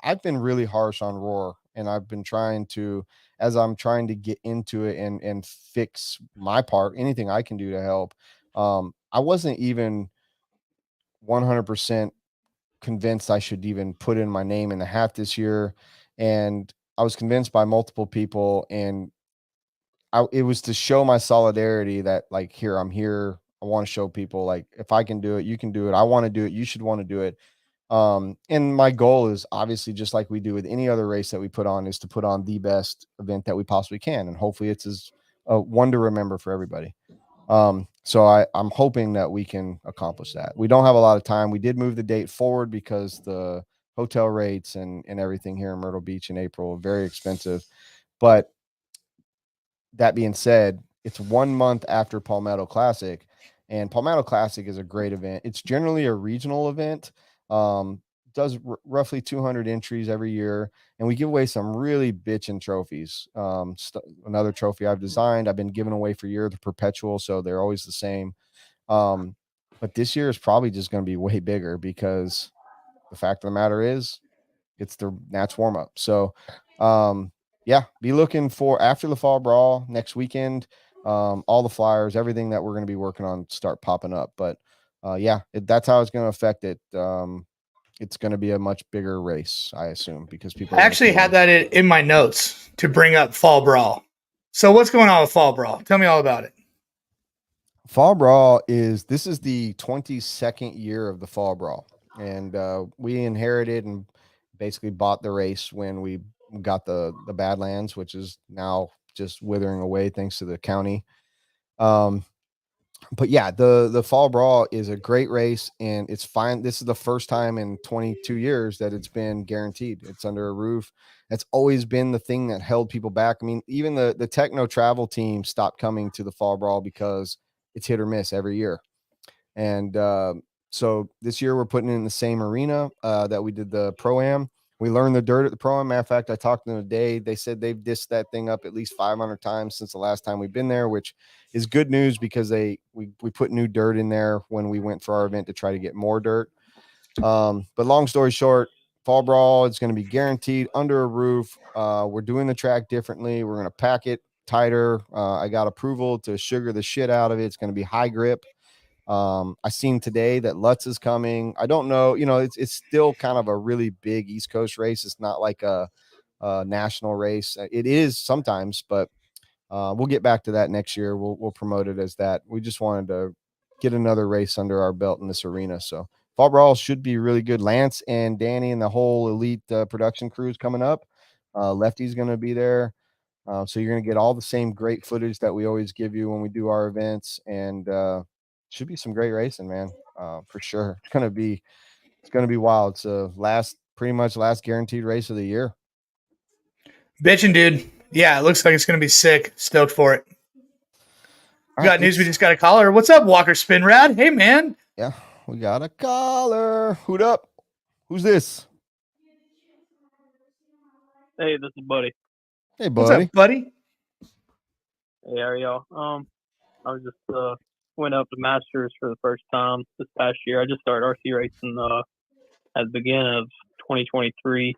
I've been really harsh on Roar, and I've been trying to, as I'm trying to get into it and fix my part, anything I can do to help. I wasn't even 100% convinced I should even put in my name in the hat this year. And I was convinced by multiple people, and it was to show my solidarity that, like, here, I'm here. I want to show people, like, if I can do it, you can do it. I want to do it. You should want to do it. And my goal is obviously, just like we do with any other race that we put on, is to put on the best event that we possibly can. And hopefully it's as one to remember for everybody. So I'm hoping that we can accomplish that. We don't have a lot of time. We did move the date forward because the hotel rates and everything here in Myrtle Beach in April are very expensive. But that being said, it's 1 month after Palmetto Classic, and Palmetto Classic is a great event. It's generally a regional event. Does roughly 200 entries every year, and we give away some really bitchin' trophies. Another trophy I've designed, I've been giving away for years, the perpetual, so they're always the same. But this year is probably just going to be way bigger, because the fact of the matter is, it's the Nats warm up. So, yeah, be looking for after the fall brawl next weekend. All the flyers, everything that we're going to be working on start popping up. But yeah, that's how it's going to affect it. It's going to be a much bigger race, I assume, because people I actually had that in my notes to bring up Fall Brawl. So what's going on with Fall Brawl? Tell me all about it. Fall Brawl is the 22nd year of the Fall Brawl, and we inherited and basically bought the race when we got the Badlands, which is now just withering away thanks to the county. But yeah, the Fall Brawl is a great race, and it's fine. This is the first time in 22 years that it's been guaranteed. It's under a roof. That's always been the thing that held people back. I mean, even the Techno travel team stopped coming to the Fall Brawl because it's hit or miss every year. And so this year we're putting it in the same arena that we did the Pro-Am. We learned the dirt at the Pro-Am. Matter of fact, I talked to them today. They said they've dissed that thing up at least 500 times since the last time we've been there, which is good news, because we put new dirt in there when we went for our event to try to get more dirt. But long story short, Fall Brawl is going to be guaranteed under a roof. We're doing the track differently. We're going to pack it tighter. I got approval to sugar the shit out of it. It's going to be high grip. I seen today that Lutz is coming. I don't know, it's still kind of a really big East Coast race. It's not like a national race. It is sometimes, but we'll get back to that next year. We'll promote it as that. We just wanted to get another race under our belt in this arena. So Fall Brawl should be really good. Lance and Danny and the whole elite production crew is coming up. Lefty's going to be there. So you're going to get all the same great footage that we always give you when we do our events, and should be some great racing, man. For sure. It's going to be wild. It's pretty much last guaranteed race of the year. Bitchin', dude. Yeah, it looks like it's going to be sick. Stoked for it. Got news. We just got a caller. What's up, Walker Spinrad? Hey, man. Yeah, we got a caller. Who'd up? Who's this? Hey, this is Buddy. Hey, buddy. What's up, buddy? Hey, how are y'all? I was just went up to Masters for the first time this past year. I just started RC racing at the beginning of 2023.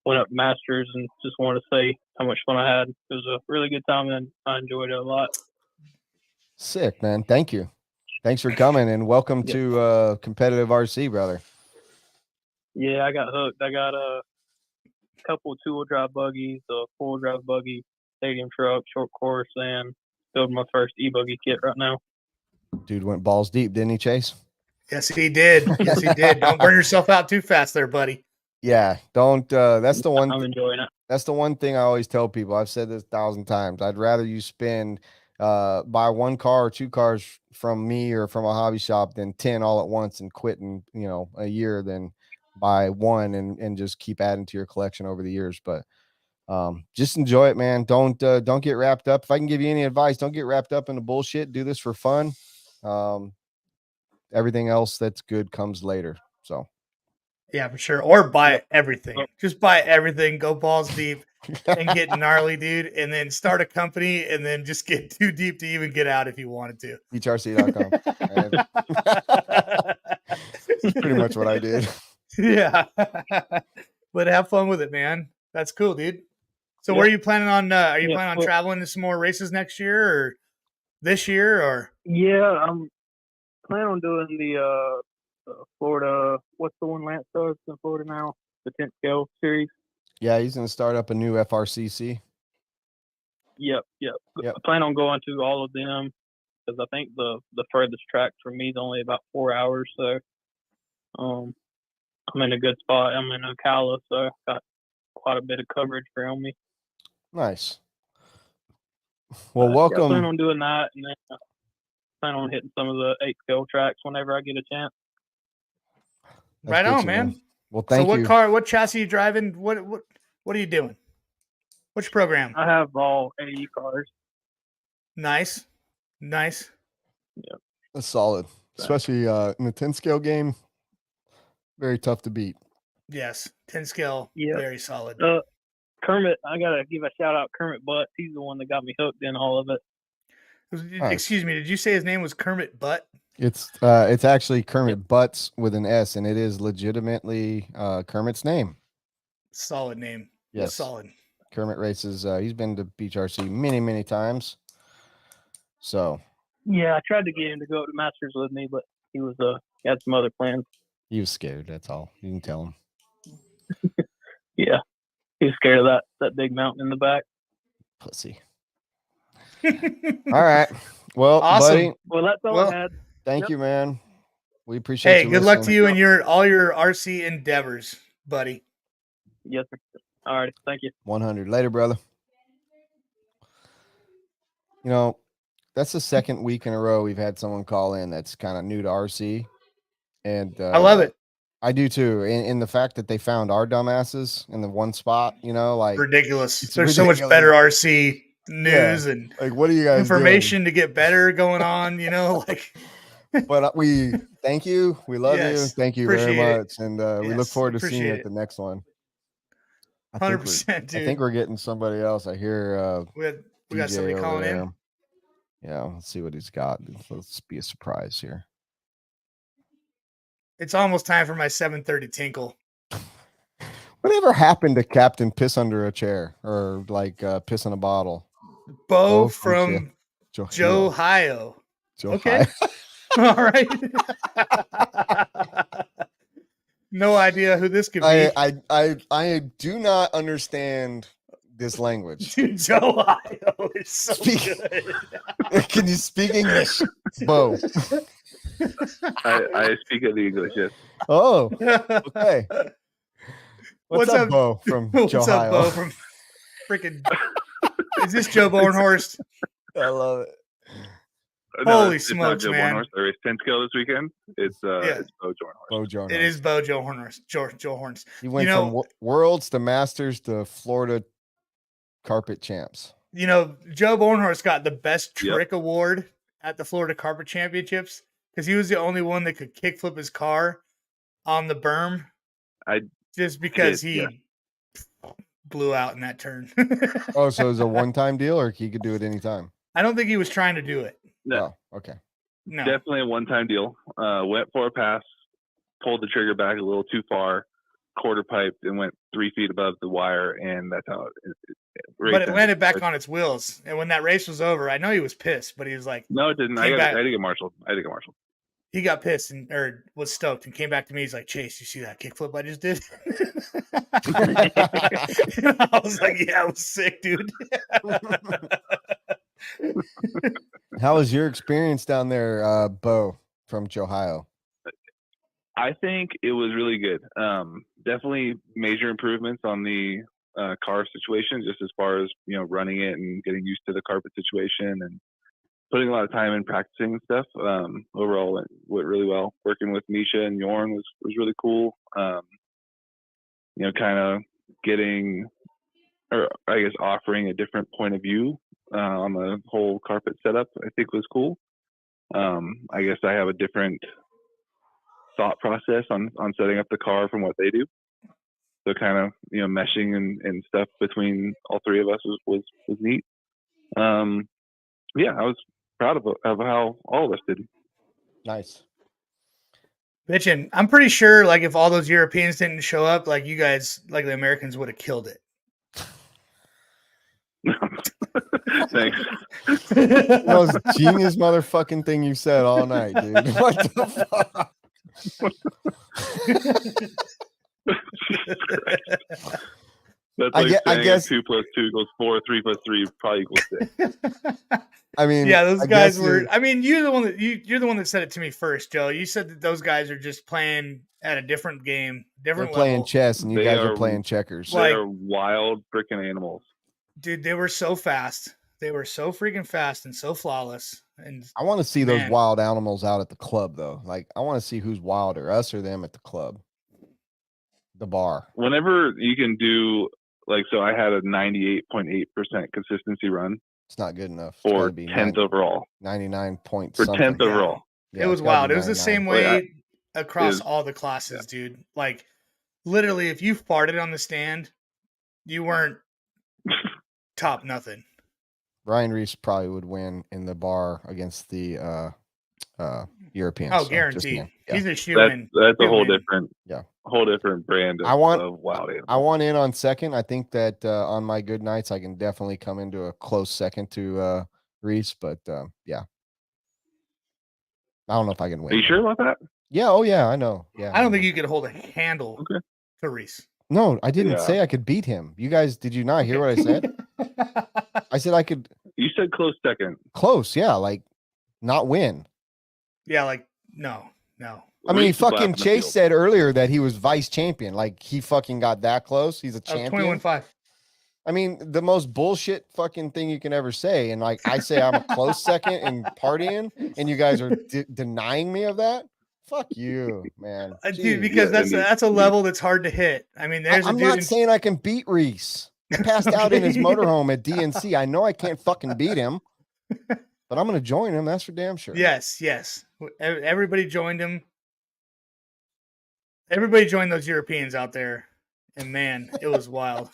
Went up to Masters and just wanted to say how much fun I had. It was a really good time and I enjoyed it a lot. Sick, man. Thank you. Thanks for coming, and welcome to competitive RC, brother. Yeah, I got hooked. I got a couple of two-wheel drive buggies, a four-wheel drive buggy, stadium truck, short course, and building my first e-buggy kit right now. Dude went balls deep, didn't he, Chase? Yes, he did. Yes, he did. Don't burn yourself out too fast there, buddy. Yeah, don't. That's the one. I'm enjoying it. That's the one thing I always tell people. I've said this 1,000 times. I'd rather you buy one car or two cars from me or from a hobby shop than 10 all at once and quit in a year than buy one and just keep adding to your collection over the years. But just enjoy it, man. Don't get wrapped up. If I can give you any advice, don't get wrapped up in the bullshit. Do this for fun. Everything else that's good comes later. So yeah, for sure. Or buy everything. Just buy everything. Go balls deep and get gnarly, dude. And then start a company and then just get too deep to even get out if you wanted to. HRC.com. That's pretty much what I did. Yeah. But have fun with it, man. That's cool, dude. So where are you planning on are you planning on traveling to some more races next year or this year or? Yeah, I'm planning on doing the Florida, what's the one Lance does in Florida now? The 10th scale series. Yeah, he's going to start up a new FRCC. Yep. Yep. I plan on going to all of them because I think the furthest track for me is only about 4 hours. So I'm in a good spot. I'm in Ocala, so I've got quite a bit of coverage around me. Nice. Well, Yeah, I welcome. plan on doing that, and then I plan on hitting some of the 8-scale tracks whenever I get a chance. That's Right good on, to man. know. Well, thank so you. what chassis are you driving? What are you doing? Which program? I have all AE cars. Nice. Yep. That's solid, especially in the 10 scale game. Very tough to beat. Yes. 10 scale. Yep. Very solid. Kermit, I gotta give a shout out Kermit Butts. He's the one that got me hooked in all of it. Nice. Excuse me, did you say his name was Kermit Butt? It's actually Kermit Butts with an S, and it is legitimately Kermit's name. Solid name. Yes. Solid. Kermit races. He's been to Beach RC many times. So Yeah, I tried to get him to go up to Masters with me, but he had some other plans. he was scared. That's all. You can tell him. Yeah, he was scared of that big mountain in the back. Pussy. All right. Well, Awesome. buddy. Well, that's all I had. Thank you, man. We appreciate Hey, you good listening. luck to you in all your RC endeavors, buddy. Yes, sir. All right. Thank you. 100. Later, brother. You know, that's the second week in a row we've had someone call in that's kind of new to RC. And I love it. I do too. In the fact that they found our dumbasses in the one spot, like ridiculous. There's ridiculous. So much better RC news and like what are you guys information doing? to get better going on, like but we thank you. We love you. Thank you very much. And we look forward to seeing you at the next one. 100%, dude. I think we're getting somebody else. I hear we got somebody calling there. in. Yeah, let's see what he's got. Let's be a surprise here. It's almost time for my 7:30 tinkle. Whatever happened to Captain Piss Under a Chair or piss in a bottle? Bo from Ohio. Okay. All right. No idea who this could be. I do not understand this language. Dude, Ohio is so good. Can you speak English, Bo? I speak the English, yes. Oh, okay. What's up, Bo from What's Ohio? up, Bo from freaking? Is this Joe Bornhorst? I love it. Holy smokes, Joe man! Bornhorst. I raced 10 scale this weekend. It's Bo Jornhorst. Bo Jornhorst. It is Bo Joe Horns. He went from Worlds to Masters to Florida Carpet Champs. Joe Bornhorst got the best trick award at the Florida Carpet Championships because he was the only one that could kickflip his car on the berm. Just because he blew out in that turn. Oh, so it was a one-time deal, or he could do it anytime? I don't think he was trying to do it. No. Oh, okay. No. Definitely a one-time deal. Went for a pass, pulled the trigger back a little too far, quarter piped, and went 3 feet above the wire, and that's how but it landed back on its wheels. And when that race was over, I know he was pissed, but he was like, "No, it didn't. I had to get marshaled. He got pissed or was stoked and came back to me. He's like, Chase, you see that kickflip I just did? I was like, yeah, it was sick, dude. How was your experience down there, Bo from Ohio? I think it was really good. Definitely major improvements on the car situation, just as far as running it and getting used to the carpet situation and putting a lot of time in practicing and stuff. Overall, it went really well. Working with Misha and Jorn was really cool. Kind of getting, or I guess offering a different point of view on the whole carpet setup, I think was cool. I guess I have a different thought process on setting up the car from what they do. So kind of, meshing and stuff between all three of us was neat. Yeah, I was proud of how all of us did. Nice. Bitchin', I'm pretty sure if all those Europeans didn't show up, you guys, the Americans would have killed it. Thanks. Most genius motherfucking thing you said all night, dude. What the fuck? That's I like gue- I saying guess- 2 + 2 = 4, 3 + 3 probably equals 6. I mean, Yeah, those I guys guess were. I mean, you're the one that you're the one that said it to me first, Joe. You said that those guys are just playing at a different game, they're different playing level. chess, and you They guys are are- playing checkers. They Like- are wild freaking animals. Dude, they were so fast. They were so freaking fast and so flawless. And I want to see those Man. wild animals out at the club, though. Like, I want to see who's wilder, us or them at the club, the bar. Whenever you can do like, so I had a 98.8% consistency run It's not good enough. It's for gotta be 10th overall. 99 point For something. 10th Yeah. overall. Yeah, it was it's gotta wild. be It was the 99. same Like, way across is- all the classes, dude. Like, literally, if you farted on the stand, you weren't top nothing. Ryan Reese probably would win in the bar against the Europeans. Oh, so just guaranteed. saying. Yeah. He's a shoe That's in. that's a whole Shoe in. different, Yeah. whole different brand of, I want- of wild animal. I want in on second. I think that on my good nights, I can definitely come into a close second to Reese, but yeah. I don't know if I can win. Are you sure about that? Yeah. Oh, yeah. I know. Yeah. I don't think you could hold a handle Okay. to Reese. No, I didn't Yeah. say I could beat him. You guys, did you not hear what I said? I said I could You said close second. close. Yeah. Like not win. Yeah, like, no. I mean, Reese is last fucking in the Chase field. said earlier that he was vice champion. Like he fucking got that close. He's a I was champion. 21-5. I mean, the most bullshit fucking thing you can ever say. And like, I say I'm a close second and partying, and you guys are denying me of that. Fuck you, man. Dude, Jeez. because Yeah, that's a level that's hard to hit. I mean, there's I'm a dude not in- saying I can beat Reese. He passed out in his Okay. motorhome at DNC. I know I can't fucking beat him, but I'm gonna join him. That's for damn sure. Yes. Everybody joined him. Everybody joined those Europeans out there, and man, it was wild.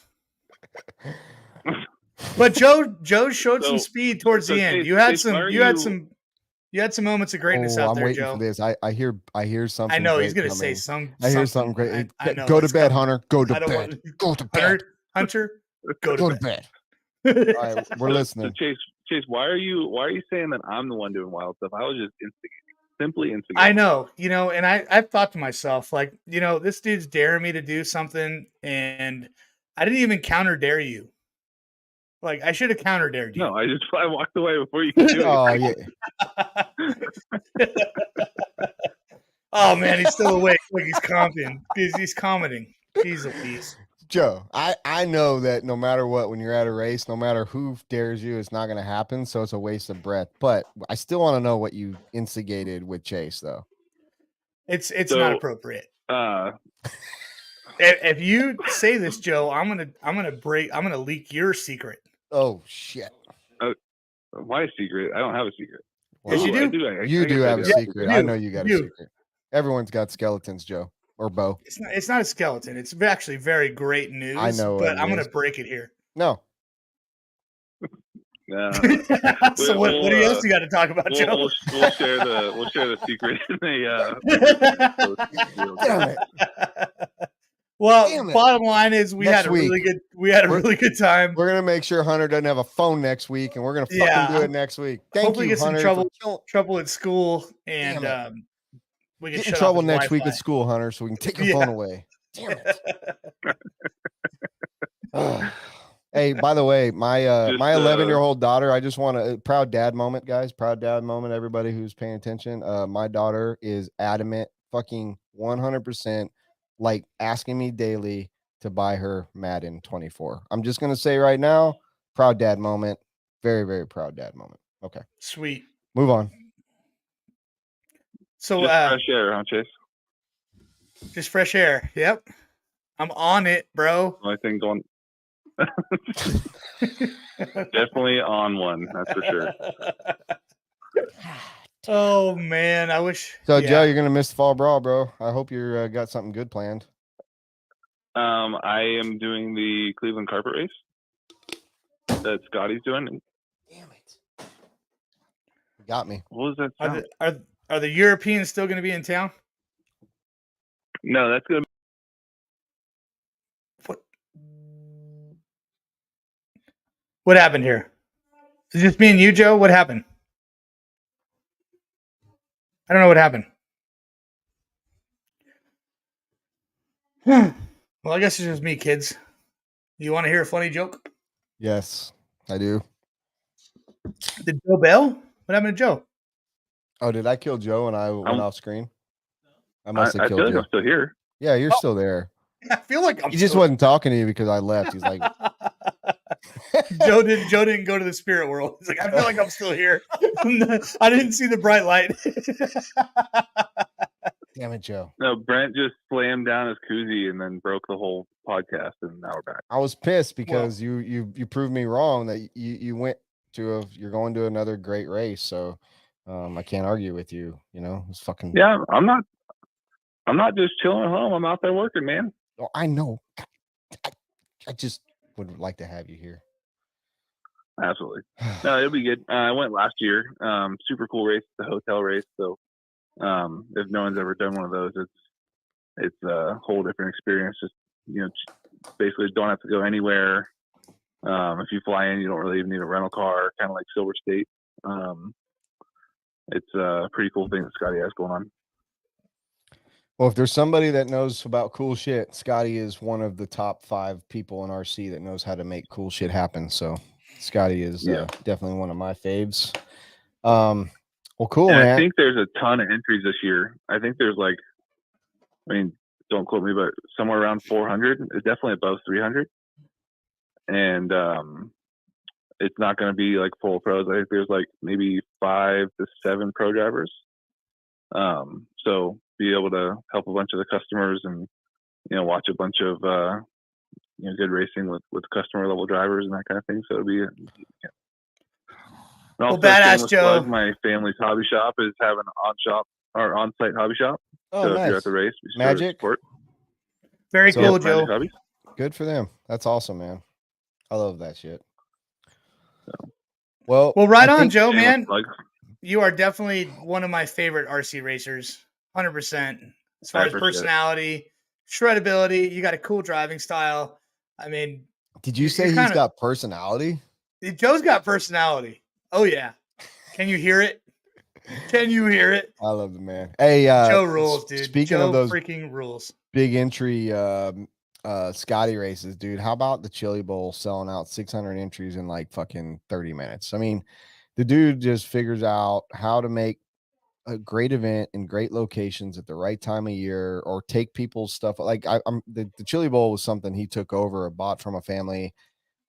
But Joe showed some So- speed towards so the end. Chase- You had Chase, some why are you had you- some you had some moments of greatness Oh, out I'm there, waiting Joe. for this. I hear something. I know great he's gonna say coming. some. I hear something. something great. I know Go to it's bed, coming. Hunter. Go I to don't bed. want- Go to bed. Hunter, go Go to to bed. bed. All right, we're So listening. Chase, why are you saying that I'm the one doing wild stuff? I was just simply instigating. I know, and I've thought to myself, like, this dude's daring me to do something, and I didn't even counter dare you. Like, I should have counter dared you. No, I walked away before you could do it. Oh yeah. Oh man, he's still awake. Like he's commenting. He's commenting. Jeez Louise. Joe, I know that no matter what, when you're at a race, no matter who dares you, it's not going to happen. So it's a waste of breath. But I still want to know what you instigated with Chase, though. It's So, not appropriate. Uh, If you say this, Joe, I'm gonna leak your secret. Oh shit! my secret. I don't have a secret. Yes, you Well, do. You do have a Yeah, secret. you I do. know you got a You. secret. Everyone's got skeletons, Joe or Bo. It's not a skeleton. It's actually very great news. I know but it I'm gonna is. break it here. No, So what else you got to talk about, Joe? We'll share the secret in damn it. Well, Damn it. bottom line is we Next had a really week. good really good time. We're gonna make sure Hunter doesn't have a phone next week, and we're gonna fucking Yeah. do it next week. Thank Hopefully you, get some Hunter. trouble at school, and Damn we can Get in shut off trouble his next week Wi-Fi. at school, Hunter, so we can take your Yeah. phone away. Damn it. Ugh. Hey, by the way, my Just, my 11-year-old daughter, I just want a proud dad moment, guys. Proud dad moment, everybody who's paying attention. My daughter is adamant, fucking 100%, like asking me daily to buy her Madden 24. I'm just gonna say right now, proud dad moment. Very, very proud dad moment. Okay, Sweet. move on. So Just fresh air, huh, Chase? just fresh air. Yep. I'm on it, bro. Only thing going. Definitely on one. That's for sure. Oh man, I wish. So, yeah. Joe, you're gonna miss the fall brawl, bro. I hope you're got something good planned. I am doing the Cleveland carpet race that Scotty's doing. Damn it. Got me. What was that sound? Are the Europeans still going to be in town? No, that's gonna. What happened here? Is it just me and you, Joe? What happened? I don't know what happened. Well, I guess it's just me, kids. You want to hear a funny joke? Yes, I do. Did Joe bail? What happened to Joe? Oh, did I kill Joe and I went I'm- off screen? I must have I killed feel like you. I'm still here. Yeah, you're Oh. still there. I feel like I'm. He just still- wasn't talking to you because I left. He's like, Joe didn't go to the spirit world. He's like, I feel like I'm still here. I didn't see the bright light. damn it, Joe. No, Brent just slammed down his koozie and then broke the whole podcast, and now we're back. I was pissed because you proved me wrong that you went to you're going to another great race. So I can't argue with you. You know, it's fucking. Yeah, I'm not just chilling at home. I'm out there working, man. Oh, I know. I just would like to have you here. Absolutely. No, it'll be good. I went last year. Super cool race, the hotel race. So if no one's ever done one of those, it's a whole different experience. Just basically don't have to go anywhere. If you fly in, you don't really even need a rental car. Kind of like Silver State. It's a pretty cool thing that Scotty has going on. Well, if there's somebody that knows about cool shit, Scotty is one of the top 5 people in RC that knows how to make cool shit happen. So Scotty is definitely one of my faves. Well, cool, And man. I think there's a ton of entries this year. I think there's don't quote me, but somewhere around 400. It's definitely above 300. And it's not going to be like full pros. I think there's like maybe 5 to 7 pro drivers. So be able to help a bunch of the customers and watch a bunch of good racing with customer level drivers and that kind of thing. So it'll be Well, badass Joe. My family's hobby shop is having an on-site hobby shop. Oh, so nice. if you're at the race, be sure to Magic. support. Very So- cool, Magic Joe. Hobbies. Good for them. That's awesome, man. I love that shit. Well, right I on, think- Joe, Shameless man. plug. You are definitely one of my favorite RC racers, 100%. As far I as appreciate it. personality, shreddability, you got a cool driving style. I mean, Did you you're say he's kinda- got personality? Joe's got personality. Oh yeah. Can you hear it? Can you hear it? I love the man. Hey, Joe rules, dude. Speaking Joe of those freaking rules. big entry Scotty races, dude, how about the Chili Bowl selling out 600 entries in like fucking 30 minutes? I mean, the dude just figures out how to make a great event in great locations at the right time of year, or take people's stuff. Like the Chili Bowl was something he took over or bought from a family.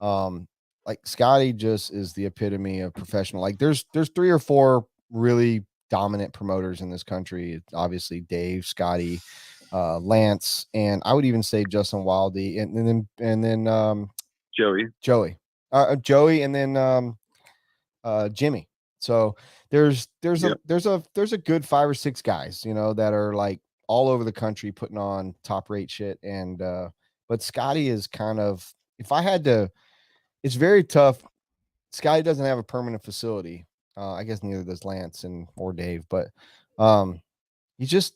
Like Scotty just is the epitome of professional. Like there's 3 or 4 really dominant promoters in this country. It's obviously Dave, Scotty, Lance, and I would even say Justin Wildy, and then Joey. Joey, and then Jimmy. So there's a good 5 or 6 guys, that are like all over the country putting on top rate shit. And but Scotty is kind of, if I had to, it's very tough. Scotty doesn't have a permanent facility. I guess neither does Lance or Dave, but he's just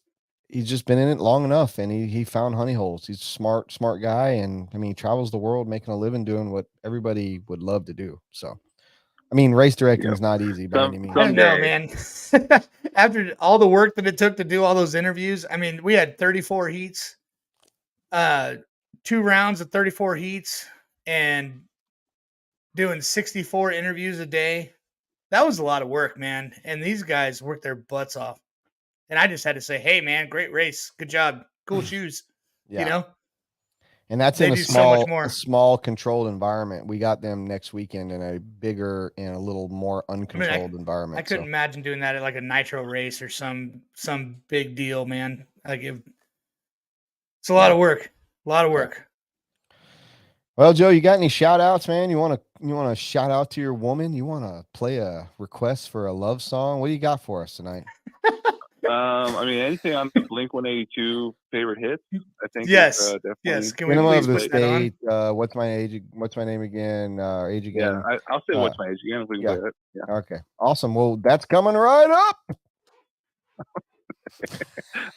been in it long enough, and he found honey holes. He's a smart guy, and I mean, he travels the world making a living doing what everybody would love to do. So I mean, race directing is not easy by any means. I don't know, man. After all the work that it took to do all those interviews, I mean, we had 34 heats, 2 rounds of 34 heats, and doing 64 interviews a day. That was a lot of work, man. And these guys worked their butts off. And I just had to say, hey, man, great race. Good job. Cool shoes. Yeah. And that's They in a do so much more. small controlled environment. We got them next weekend in a bigger and a little more uncontrolled environment. I couldn't imagine doing that at like a nitro race or some big deal, man. Like it's a lot of work. A lot of work. Well, Joe, you got any shout outs, man? You want to shout out to your woman? You want to play a request for a love song? What do you got for us tonight? I mean, anything on the Blink 182 favorite hits, I think. Yes. Definitely. Yes. Can we Minimum please of the put that on? state. What's my age? What's my name again? Age again. Yeah, I'll say what's my age again if we can play it. Yeah. Okay. Awesome. Well, that's coming right up.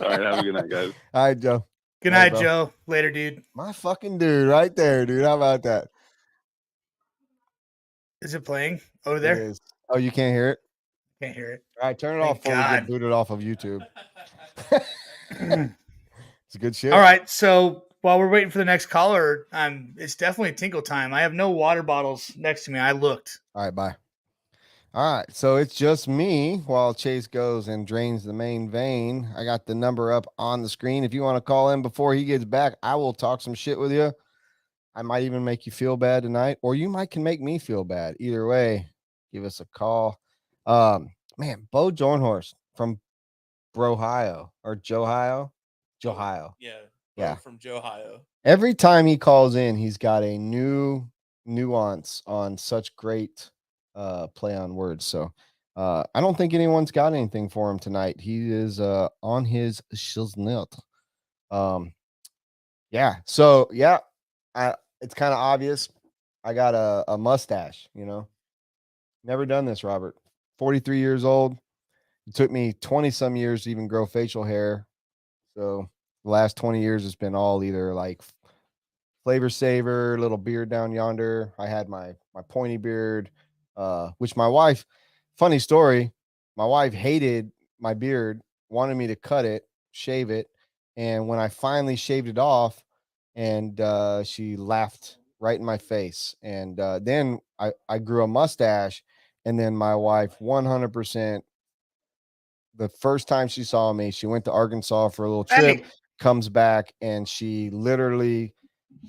All right. Have a good night, guys. All right, Joe. Good All right, night, bro. Joe. Later, dude. My fucking dude, right there, dude. How about that? Is it playing over It there? is. Oh, you can't hear it? Can't hear it. All right, turn it Thank off before we God. get booted off of YouTube. It's good shit. All right. So while we're waiting for the next caller, it's definitely tinkle time. I have no water bottles next to me. I looked. All right, bye. All right, so it's just me while Chase goes and drains the main vein. I got the number up on the screen. If you want to call in before he gets back, I will talk some shit with you. I might even make you feel bad tonight, or you might can make me feel bad. Either way, give us a call. Man, Bo Jornhorst from Brohio or Johio. Yeah. Yeah. From Johio. Every time he calls in, he's got a new nuance on such great play on words. So I don't think anyone's got anything for him tonight. He is on his shiznit. Yeah. So yeah, it's kind of obvious. I got a mustache, Never done this, Robert. 43 years old. It took me 20 some years to even grow facial hair. So the last 20 years it's been all either like flavor saver, little beard down yonder. I had my pointy beard, which my wife, funny story, my wife hated my beard, wanted me to cut it, shave it, and when I finally shaved it off, and she laughed right in my face, and then I grew a mustache, and then my wife 100%. The first time she saw me, she went to Arkansas for a little trip, Hey, comes back, and she literally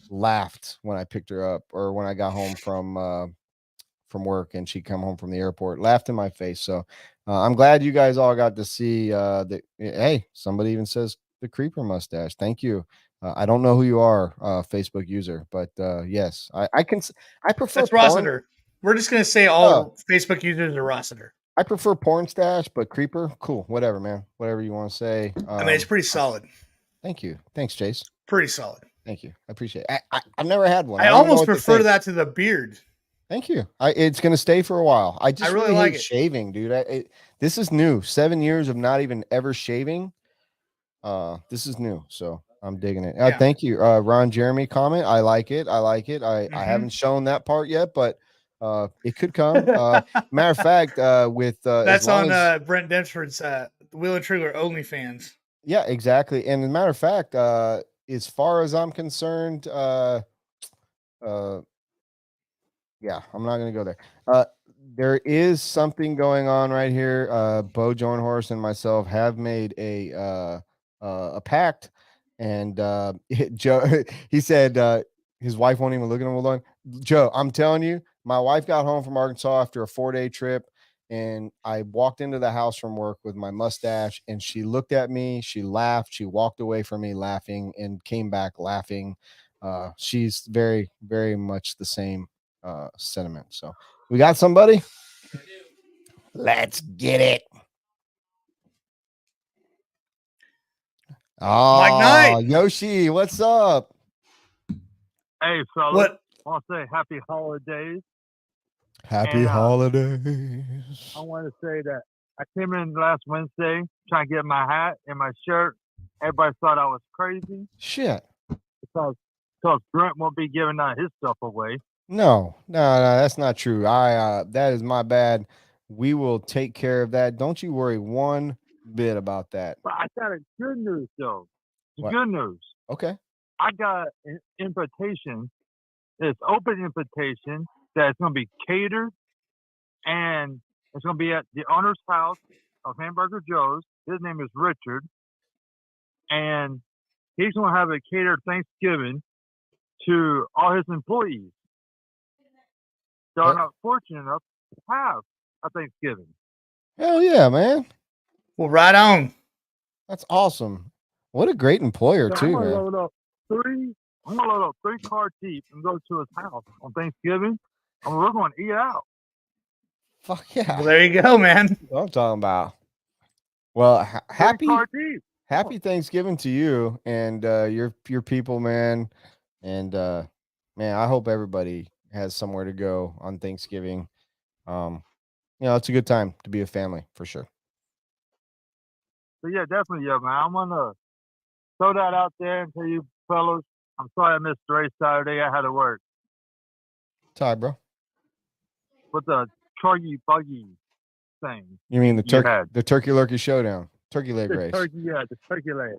laughed when I picked her up or when I got home from work and she come home from the airport, laughed in my face. So I'm glad you guys all got to see the hey, somebody even says the creeper mustache. Thank you. I don't know who you are, Facebook user, but yes, I prefer that's porn. Rossiter. We're just gonna say Oh. all Facebook users are Rossiter. I prefer porn stash, but creeper, cool, whatever, man, whatever you want to say. I mean, it's pretty solid. Thank you. Thanks, Chase. Pretty solid. Thank you. I appreciate it. I've never had one. I I don't even know almost what to prefer think. that to the beard. Thank you. It's going to stay for a while. I just really really like hate it. shaving, dude. This is new. 7 years of not even ever shaving. This is new, so I'm digging it. Yeah. Thank you, Ron Jeremy. Comment. I like it. I Mhm. haven't shown that part yet, but it could come. Matter of fact, with as That's long on as Brent Dempster's Wheel and Trigger OnlyFans. yeah, exactly. And as a matter of fact, as far as I'm concerned, uh, yeah, I'm not going to go there. There is something going on right here. Bo Jornhorst and myself have made a pact, and Joe he said his wife won't even look at him alone. Joe, I'm telling you, my wife got home from Arkansas after a 4-day trip, and I walked into the house from work with my mustache, and she looked at me, she laughed, she walked away from me laughing, and came back laughing. She's very, very much the same sentiment. So we got somebody. Let's get it. Mike Knight. Oh, Yoshi, what's up? Hey, fellas. What? I want to say happy holidays. Happy And, holidays. I want to say that I came in last Wednesday trying to get my hat and my shirt. Everybody thought I was crazy Shit. because Brent won't be giving out his stuff away. No, that's not true. That is my bad. We will take care of that. Don't you worry one bit about that. But I got a good news though. What? Good news. Okay. I got an invitation. It's open invitation that it's going to be catered, and it's going to be at the owner's house of Hamburger Joe's. His name is Richard, and he's going to have a catered Thanksgiving to all his employees. So I'm not fortunate enough to have a Thanksgiving. Hell yeah, man. Well, right on. That's awesome. What a great employer, So too, I'm gonna man. load up three car deep and go to his house on Thanksgiving, and we're going to eat out. Fuck yeah. Well, there you go, man. That's what I'm talking about. Well, happy 3 car deep. happy Thanksgiving to you and your people, man. And man, I hope everybody has somewhere to go on Thanksgiving. It's a good time to be a family for sure. So yeah, definitely, yeah, man. I'm gonna throw that out there and tell you fellas, I'm sorry I missed the race Saturday. I had to work. It's all right, bro. With the turkey buggy thing. You mean the you had. turkey lurkey showdown, turkey leg The race? turkey, yeah, the turkey leg.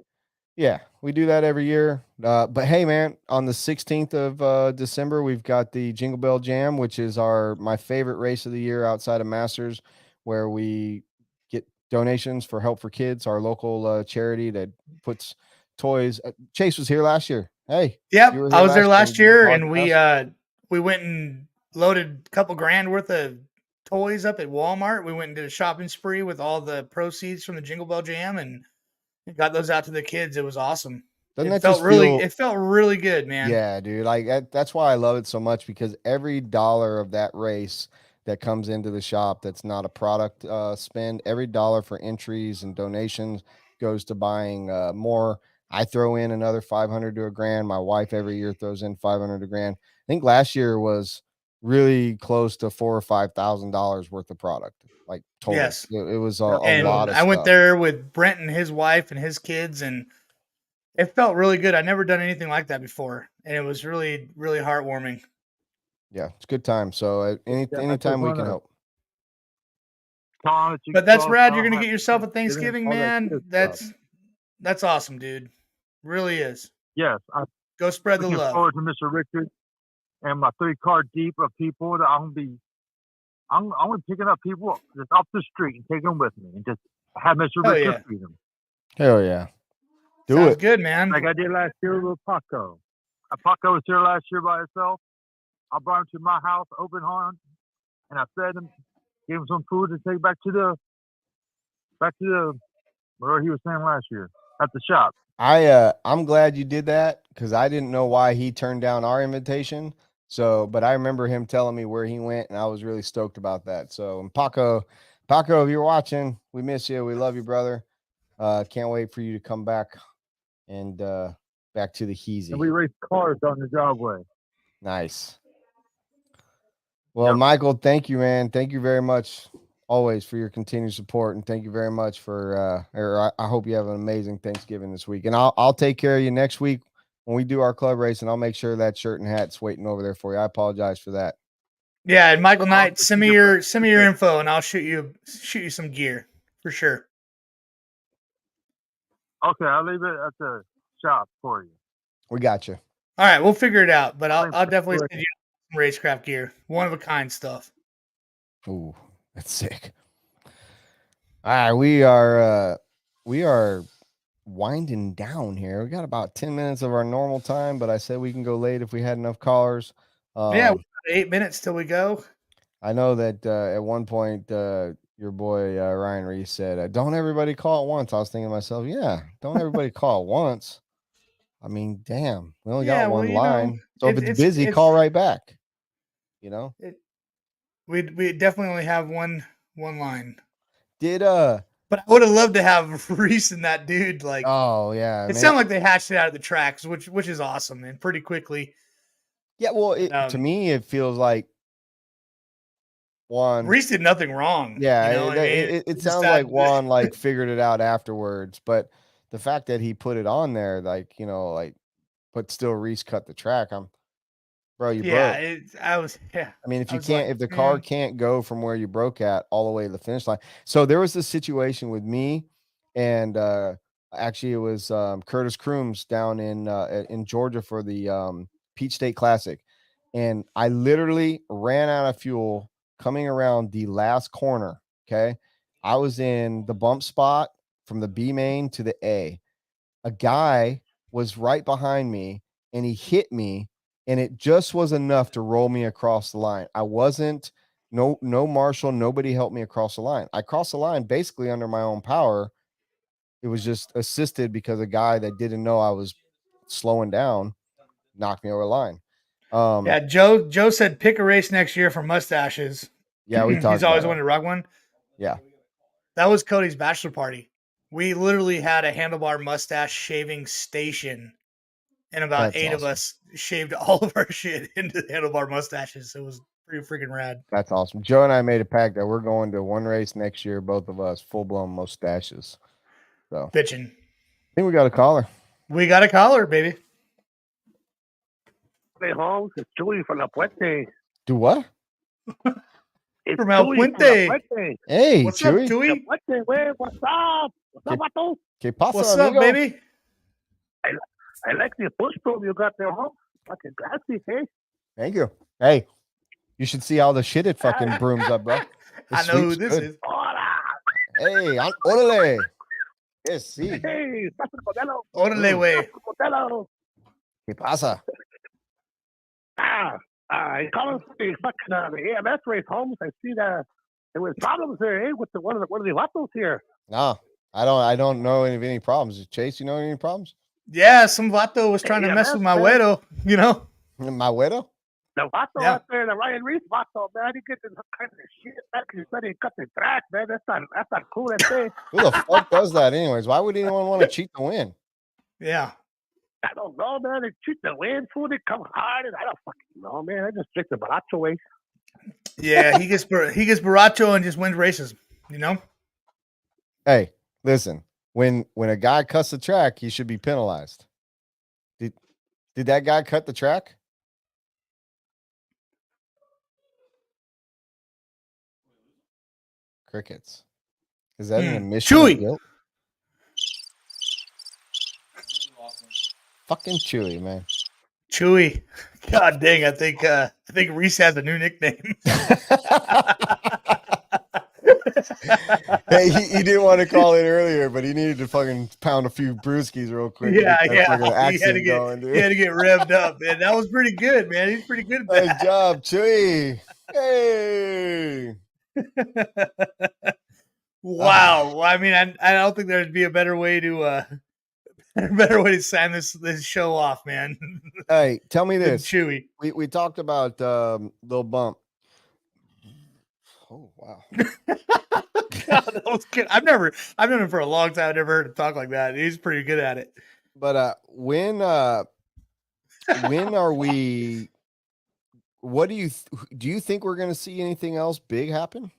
Yeah, we do that every year. But hey, man, on the 16th of December, we've got the Jingle Bell Jam, which is my favorite race of the year outside of Masters, where we get donations for Help for Kids, our local charity that puts toys. Chase was here last year. Hey, you Yep, were I here was there last year. last We did the year, and podcast. we went and loaded a couple grand worth of toys up at Walmart. We went and did a shopping spree with all the proceeds from the Jingle Bell Jam, and got those out to the kids. It was awesome. Doesn't that just feel? It felt really good, man. Yeah, dude. Like that's why I love it so much, because every dollar of that race that comes into the shop that's not a product spend, every dollar for entries and donations goes to buying more. I throw in another 500 to a grand. My wife every year throws in 500 to a grand. I think last year was really close to $4,000 or $5,000 worth of product, like total. Yes. It was a lot And of I went stuff. there with Brent and his wife and his kids, and it felt really good. I'd never done anything like that before, and it was really, really heartwarming. Yeah, it's a good time. So anytime we can help. But that's rad. You're gonna get yourself a Thanksgiving, man. That's awesome, dude. Really is. Yes, I'm Go spread the looking love. forward to Mr. Richard and my 3-car deep of people that I'm gonna be picking up people just off the street and take them with me and just have Mr. Hell Richard yeah. feed them. Hell yeah. Do Sounds it. good, man. Like I did last year with Paco. Paco was here last year by himself. I brought him to my house, open arms, and I fed him, gave him some food to take back to the where he was staying last year at the shop. I'm glad you did that, because I didn't know why he turned down our invitation. So, but I remember him telling me where he went, and I was really stoked about that. So, and Paco, if you're watching, we miss you. We love you, brother. Can't wait for you to come back and back to the Heezy. And we raced cars on the driveway. Nice. Well, Michael, thank you, man. Thank you very much always for your continued support, and thank you very much for I hope you have an amazing Thanksgiving this week. And I'll take care of you next week when we do our club race, and I'll make sure that shirt and hat's waiting over there for you. I apologize for that. Yeah, and Michael Knight, send me your info, and I'll shoot you some gear for sure. Okay, I'll leave it at the shop for you. We got you. All right, we'll figure it out, but I'll definitely send you some racecraft gear, one of a kind stuff. Ooh, that's sick. All right, we are winding down here. We got about 10 minutes of our normal time, but I said we can go late if we had enough callers. Yeah, we got 8 minutes till we go. I know that at one point your boy Ryan Reese said, "Don't everybody call at once." I was thinking to myself, "Yeah, don't everybody call at once." I mean, damn, we only got one line, so if it's busy, call right back. You know, we definitely only have one line. But I would have loved to have Reese and that dude. Like, oh yeah, it sounded like they hatched it out of the tracks, which is awesome and pretty quickly. Yeah, well, to me, it feels like Juan Reese did nothing wrong. Yeah, you know it sounds like Juan like figured it out afterwards, but the fact that he put it on there, like, you know, like, but still Reese cut the track. Bro, you broke. I mean, if the car can't go from where you broke at all the way to the finish line. So there was this situation with me, and actually it was Curtis Crooms down in Georgia for the Peach State Classic, and I literally ran out of fuel coming around the last corner. Okay, I was in the bump spot from the B main to the A. A guy was right behind me, and he hit me. And it just was enough to roll me across the line. I wasn't no marshal, nobody helped me across the line. I crossed the line basically under my own power. It was just assisted because a guy that didn't know I was slowing down knocked me over the line. Yeah, Joe said pick a race next year for mustaches. Yeah, we talked. He's always wanted to rock one. Yeah, that was Cody's bachelor party. We literally had a handlebar mustache shaving station. And about 8 of us shaved all of our shit into the handlebar mustaches. It was pretty freaking rad. That's awesome. Joe and I made a pact that we're going to one race next year, both of us, full-blown mustaches. So bitching. I think we got a caller. We got a caller, baby. Hey, Holmes, it's Chewy from La Puente. Do what? It's from El Puente. Hey, what's Chewy. up, Chewy? What's up? What's up, Vato? ¿Qué pasa, What's amigo? up, baby? I like the push broom you got there, huh? Fucking classy, hey? Thank you. Hey, you should see all the shit it fucking brooms up, bro. I know who this is. Hey, órale. Yes, sí. Hey, Pastor Modelo. Órale, güey. Pastor Modelo. ¿Qué pasa? I called the fucking the AMS race, Holmes. I see that there was problems there, eh, with one of the vatos here. No, I don't know any problems. Chase, you know any problems? Yeah, some vato was trying to mess with my güero, you know? My widow? The vato Yeah. out there, the Ryan Reese vato, man, he gets in some kind of shit back. He said he cut the track, man. That's not cool. That's it. Who the fuck does that anyways? Why would anyone want to cheat to win? Yeah. I don't know, man. They treat the wind food. They come hard, and I don't fucking know, man. I just drink the baracho way. Yeah, he gets Baracho and just wins races, you know? Hey, listen. When a guy cuts the track, he should be penalized. Did that guy cut the track? Crickets. Is that an admission of Chewy. guilt? Fucking Chewy, man. Chewy. God dang, I think Reese has a new nickname. Hey, he didn't want to call in earlier, but he needed to fucking pound a few brewskis real quick. to Yeah, get that yeah. fucking He had accent to get going, dude. he had to get revved up, man. That was pretty good, man. He's pretty good at that. Nice job, Chewy. Hey. Wow. Well, I mean, I don't think there'd be a better way to sign this show off, man. Hey, tell me than this. Chewy. We talked about Lil Bump. Oh wow. God, that was good. I've known him for a long time. I've never heard him talk like that. He's pretty good at it. But when are we? What do you think we're going to see anything else big happen?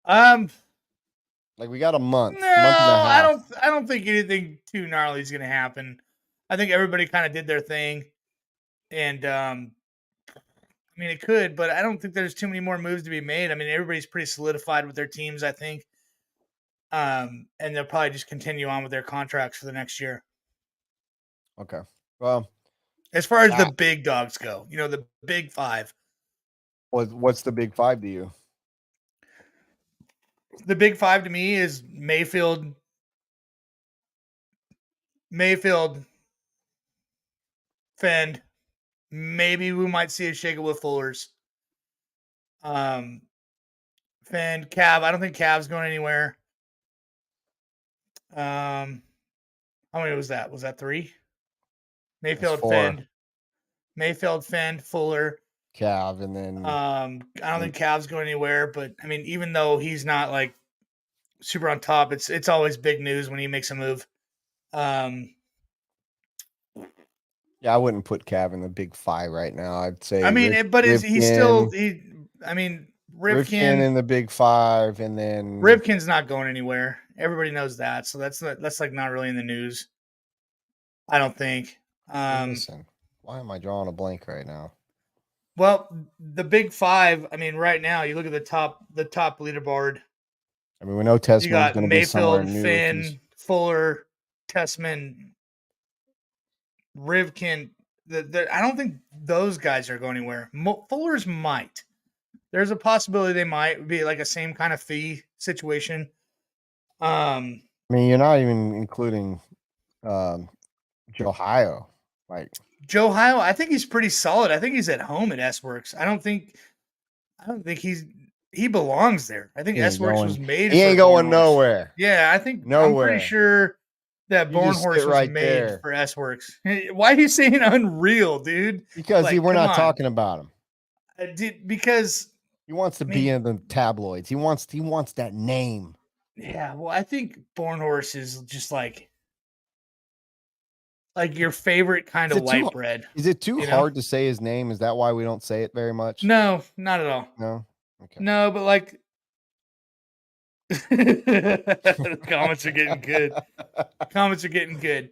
Like we got a month. No, month and a half. I don't think anything too gnarly is going to happen. I think everybody kind of did their thing, and I mean it could, but I don't think there's too many more moves to be made. I mean everybody's pretty solidified with their teams, I think, and they'll probably just continue on with their contracts for the next year. Okay. Well, as far as the big dogs go, you know, the big five. What's the big five to you? The big five to me is Mayfield, Fend. Maybe we might see a shake it with Fullers. Fend, Cav. I don't think Cav's going anywhere. How many was that? Was that 3? Mayfield, Fend, Fuller, Cav, and then I don't think Cav's going anywhere. But I mean, even though he's not like super on top, it's always big news when he makes a move. Yeah, I wouldn't put Cav in the big five right now. I'd say. I mean, he's still. I mean, Rivkin in the big five, and then Rivkin's not going anywhere. Everybody knows that, so that's like not really in the news. I don't think. Listen, why am I drawing a blank right now? Well, the big five. I mean, right now you look at the top leaderboard. I mean, we know Tessman's going to be somewhere Mayfield, new. Finn, Fuller, Tessman, Rivkin. I don't think those guys are going anywhere. Fuller's might. There's a possibility they might be like a same kind of fee situation. I mean, you're not even including Johio. Like Johio, I think he's pretty solid. I think he's at home at S-Works. I don't think he belongs there. I think S-Works was made. He ain't going nowhere. Yeah, I think nowhere. I'm pretty sure that Bornhorst was made there for S-Works. Why are you saying unreal, dude? Because we're not talking about him. Because he wants to be in the tabloids. He wants that name. Yeah, well, I think Bornhorst is just like your favorite kind of white bread. Is it too hard to say his name? Is that why we don't say it very much? No, not at all. No. Okay. No, but like the comments are getting good.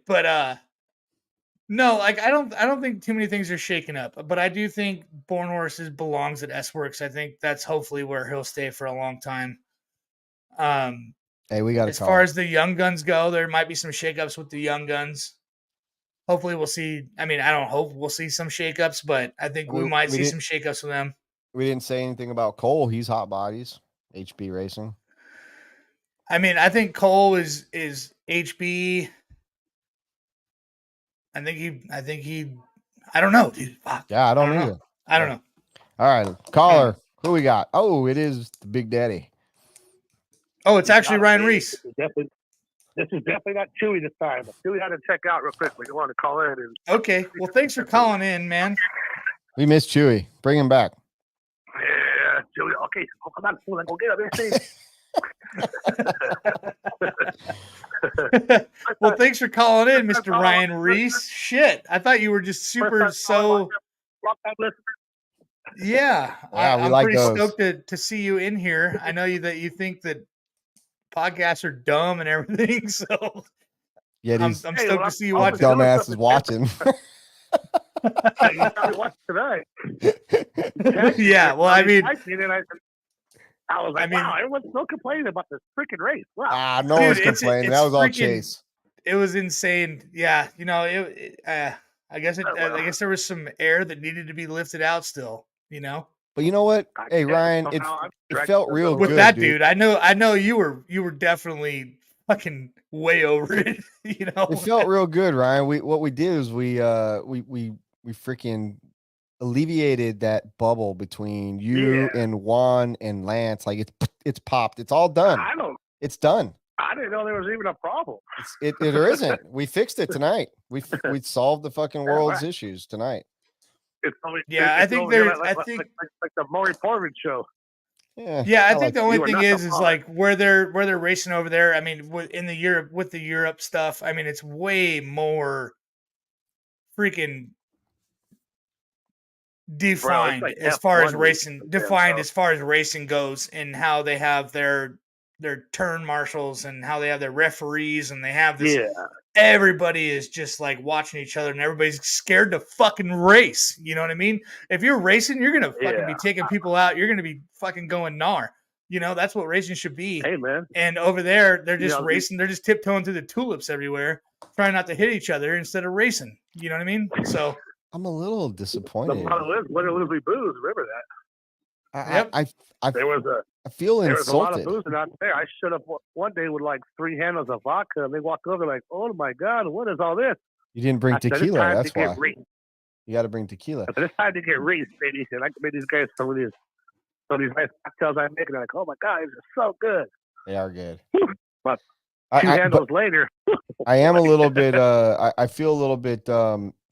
But no, like I don't think too many things are shaking up. But I do think Bornhorst belongs at S-Works. I think that's hopefully where he'll stay for a long time. Hey, we got as far as the young guns go, there might be some shakeups with the young guns. hopefully we'll see. I mean, I don't hope we'll see some shakeups, but I think we might see some shakeups with them. We didn't say anything about Cole. He's hot bodies. HB Racing. I mean, I think Cole is HB. I think he. I don't know, dude. Fuck. Yeah, I don't know. either. I don't know. All right, caller. Who we got? Oh, it is the Big Daddy. Oh, it's actually Ryan Reese. This is definitely not Chewy this time. But Chewy had to check out real quick. We want to call in. And Okay. Well, thanks for calling in, man. We miss Chewy. Bring him back. yeah, Chewy. Okay, come on, fool. Go get him. Well, thanks for calling in, Mr. Ryan Reese. Shit, I thought you were just super so. Yeah, I'm like pretty those. stoked to see you in here. I know that you think that podcasts are dumb and everything, so yeah, I'm stoked to see you watch. Dumbass is watching. You probably watched tonight. Yeah, well, I mean, I was like, wow, everyone's still complaining about this freaking race. Wow. No one's complaining. That was all Chase. It was insane. Yeah, you know, I guess there was some air that needed to be lifted out still. You know. But you know what? Hey, Ryan, it felt real good with that dude. I know you were definitely fucking way over it. You know, it felt real good, Ryan. What we did is we freaking alleviated that bubble between you and Juan and Lance. Like it's popped. It's all done. It's done. I didn't know there was even a problem. There isn't. We fixed it tonight. We solved the fucking world's issues tonight. It's only, I think there's. I think like the Maury Portman show. Yeah, I think the only thing is like where they're racing over there. I mean, in the Europe stuff. I mean, it's way more freaking defined as far as racing. Defined as far as racing goes, and how they have their turn marshals and how they have their referees, and they have this. Yeah. Everybody is just like watching each other, and everybody's scared to fucking race. You know what I mean? If you're racing, you're gonna fucking be taking people out. You're gonna be fucking going gnar. You know, that's what racing should be. Hey, man. And over there, they're just racing. They're just tiptoeing through the tulips everywhere, trying not to hit each other instead of racing. You know what I mean? So I'm a little disappointed. The problem is, when we booze, remember that. I feel there insulted. was a lot of boozing out there. I showed up one day with like 3 handles of vodka, and they walked over like, "Oh my god, what is all this?" You didn't bring tequila. That's why. You got to bring tequila. But it's time to get raised, baby. And I made these guys some of these nice cocktails I make, and they're like, "Oh my god, these are so good." They are good. But 2 handles later, I am a little bit. I feel a little bit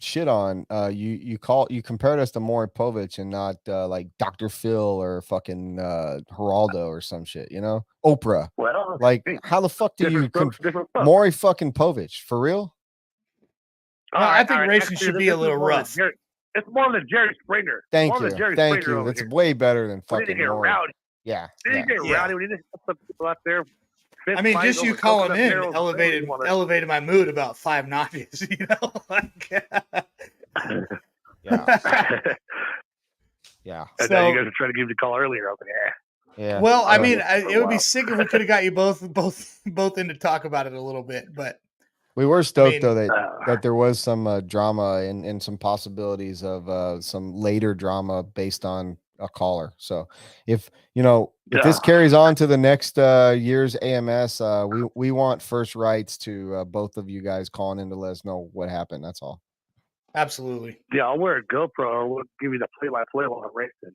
shit on. You compared us to Maury Povich and not like Dr. Phil or fucking Geraldo or some shit. You know, Oprah. Well, like how the fuck do you Maury fucking Povich for real? I think racing should be a little rough. It's more than Jerry Springer. Thank you. That's way better than fucking. We need to get rowdy. Yeah. We need to get rowdy. We need to put some people out there. I mean, just you calling in elevated my mood about 5 notches. You know, yeah. And then you guys are trying to give me a call earlier. Okay. Yeah. Well, I mean, it would be sick if we could have got you both in to talk about it a little bit, but we were stoked though that there was some drama and some possibilities of some later drama based on a caller. So if this carries on to the next year's AMS, we want first rights to both of you guys calling in to let us know what happened. That's all. Absolutely. Yeah, I'll wear a GoPro or we'll give you the play-by-play while I'm racing.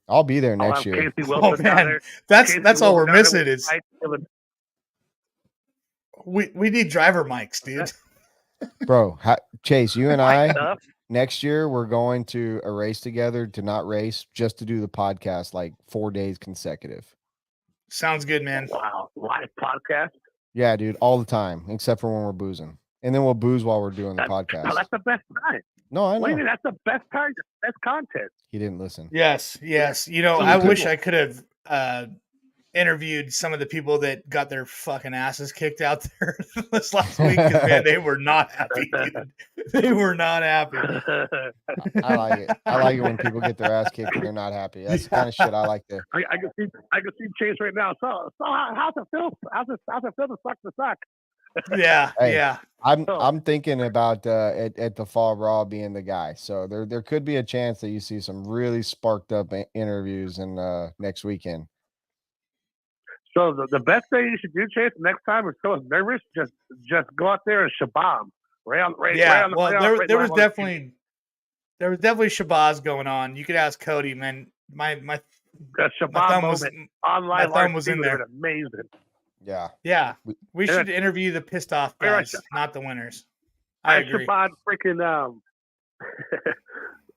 I'll be there next year. Oh man, that's all we're missing is we need driver mics, dude. Bro, Chase, you and I next year we're going to a race together to not race, just to do the podcast like 4 days consecutive. Sounds good, man. Wow, live podcast. Yeah, dude, all the time except for when we're boozing, and then we'll booze while we're doing the podcast. No, that's the best time. No, I know. Wait, that's the best time, the best content. He didn't listen. Yes. You know, I wish I could have interviewed some of the people that got their fucking asses kicked out there this last week. Man, they were not happy. Dude. They were not happy. I like it. I like it when people get their ass kicked and they're not happy. That's the kind of shit I like to. I can see Chase right now. So how's it feel? How's it feel to suck the suck? Yeah, hey, yeah. I'm thinking about at the Fall Raw being the guy. So there could be a chance that you see some really sparked up interviews in next weekend. So the best thing you should do, Chase, next time if someone's nervous, just go out there and shabam. There was definitely Shabazz going on. You could ask Cody, man. My Shabazz thumb on live my thumb was RC in would have there. been amazing. Yeah. Yeah. We should interview the pissed off guys, not the winners. I agree. Shabazz freaking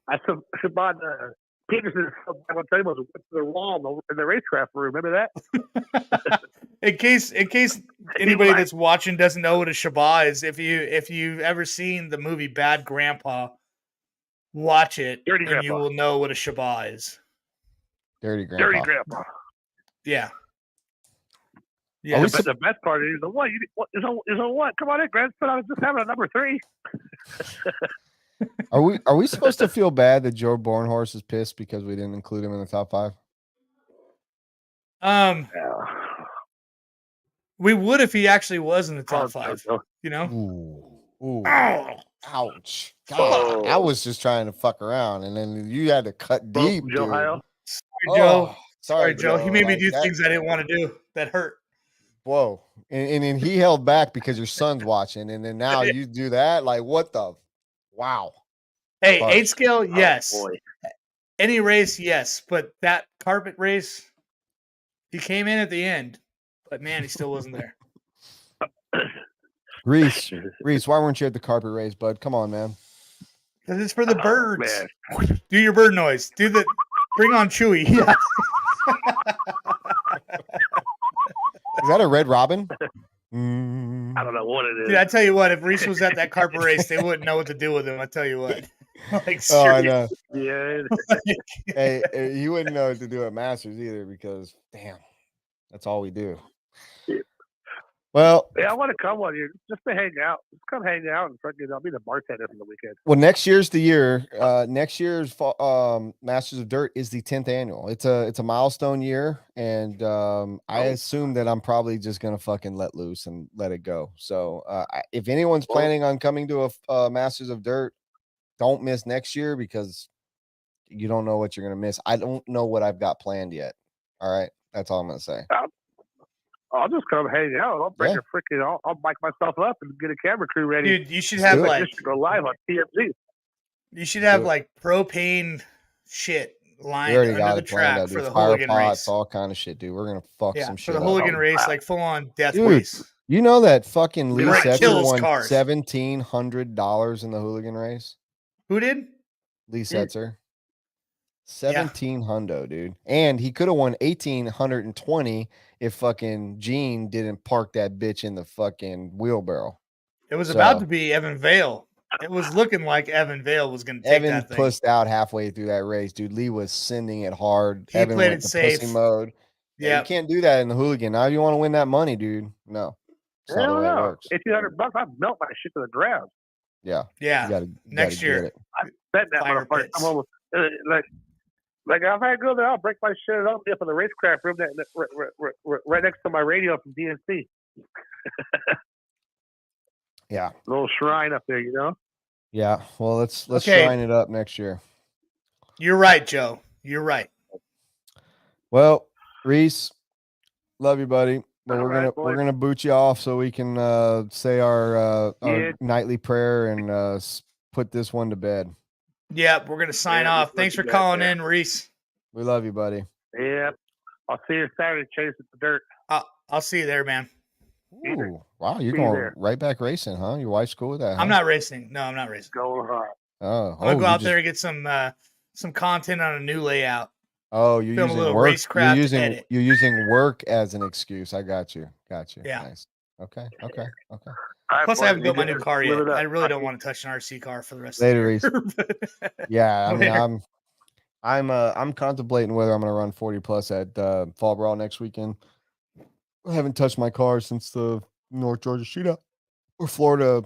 I Shabazz Peterson. I'll tell you was went to the wall in the racecraft room. Remember that? in case anybody that's watching doesn't know what a Shabazz is, if you've ever seen the movie Bad Grandpa, watch it Dirty and Grandpa. you will know what a Shabazz is. Dirty Grandpa. Dirty Grandpa. Yeah. Yeah, but the best part is what? Is on what? Come on in, grandson. I was just having a number 3. Are we supposed to feel bad that Joe Bornhorst is pissed because we didn't include him in the top 5? We would if he actually was in the top 5. You know? Ooh. Ouch. God, I was just trying to fuck around, and then you had to cut deep, dude. Sorry, Joe. He made me do things I didn't want to do that hurt. Whoa. And then he held back because your son's watching, and then now you do that? Like, what the? Wow. Hey, 8 scale, yes. Any race, yes. But that carpet race, he came in at the end, but man, he still wasn't there. Reese, why weren't you at the carpet race, bud? Come on, man. Because it's for the birds. Do your bird noise. Bring on Chewy. Yeah. Is that a red robin? I don't know what it is. Dude, I tell you what, if Reese was at that carpet race, they wouldn't know what to do with him. I tell you what. Like, oh, I know. Yeah. Hey, he wouldn't know what to do at Masters either because, damn, that's all we do. Well, yeah, I want to come with you just to hang out. Just come hang out and fucking I'll be the bartender for the weekend. Well, next year's the year. Next year's Masters of Dirt is the 10th annual. It's a milestone year, and I assume that I'm probably just gonna fucking let loose and let it go. So if anyone's planning on coming to a Masters of Dirt, don't miss next year because you don't know what you're gonna miss. I don't know what I've got planned yet. All right, that's all I'm gonna say. I'll just come hang out. I'll bring a freaking. I'll mic myself up and get a camera crew ready. Dude, you should have go live on TMZ. You should have like propane shit lined under the track for the fire hooligan pots, race. all kind of shit, dude. We're gonna fuck some shit for the hooligan up. race, like full on death Dude, race. you know that fucking Lee Brent Setzer kills won cars. $1,700 in the hooligan race. Who did? Lee Setzer. 1,700, dude. And he could have won 1,820 if fucking Gene didn't park that bitch in the fucking wheelbarrow. It was about to be Evan Vale. It was looking like Evan Vale was going to take that thing. Evan pussed out halfway through that race, dude. Lee was sending it hard. He Evan played went it to safe. pussy mode. Yeah, you can't do that in the hooligan. Now you want to win that money, dude. No. It's not the way it works. $1,800, I'd melt my shit to the ground. Yeah. Yeah. Next year. I bet that motherfucker. I'm almost like if I go there, I'll break my shit up in the racecraft room right next to my radio from DNC. Yeah. Little shrine up there, you know? Yeah. Well, let's shrine it up next year. You're right, Joe. You're right. Well, Reese, love you, buddy. But we're gonna boot you off so we can say our nightly prayer and put this one to bed. Yeah, we're going to sign off. Thanks for calling in, Reese. We love you, buddy. Yeah. I'll see you Saturday, Chase, at the dirt. I'll see you there, man. Ooh, wow, you're going right back racing, huh? Your wife's cool with that, huh? I'm not racing. No, I'm not racing. Go hard. Oh, I'm going to go out there and get some content on a new layout. Oh, you're Film using work. You're using work as an excuse. I got you. Yeah. Nice. Okay. Plus, I haven't built my new car yet. I really don't want to touch an RC car for the rest Later, of the year. Reese. Yeah, I mean, I'm contemplating whether I'm going to run 40 plus at Fall Brawl next weekend. I haven't touched my car since the North Georgia shootout or Florida,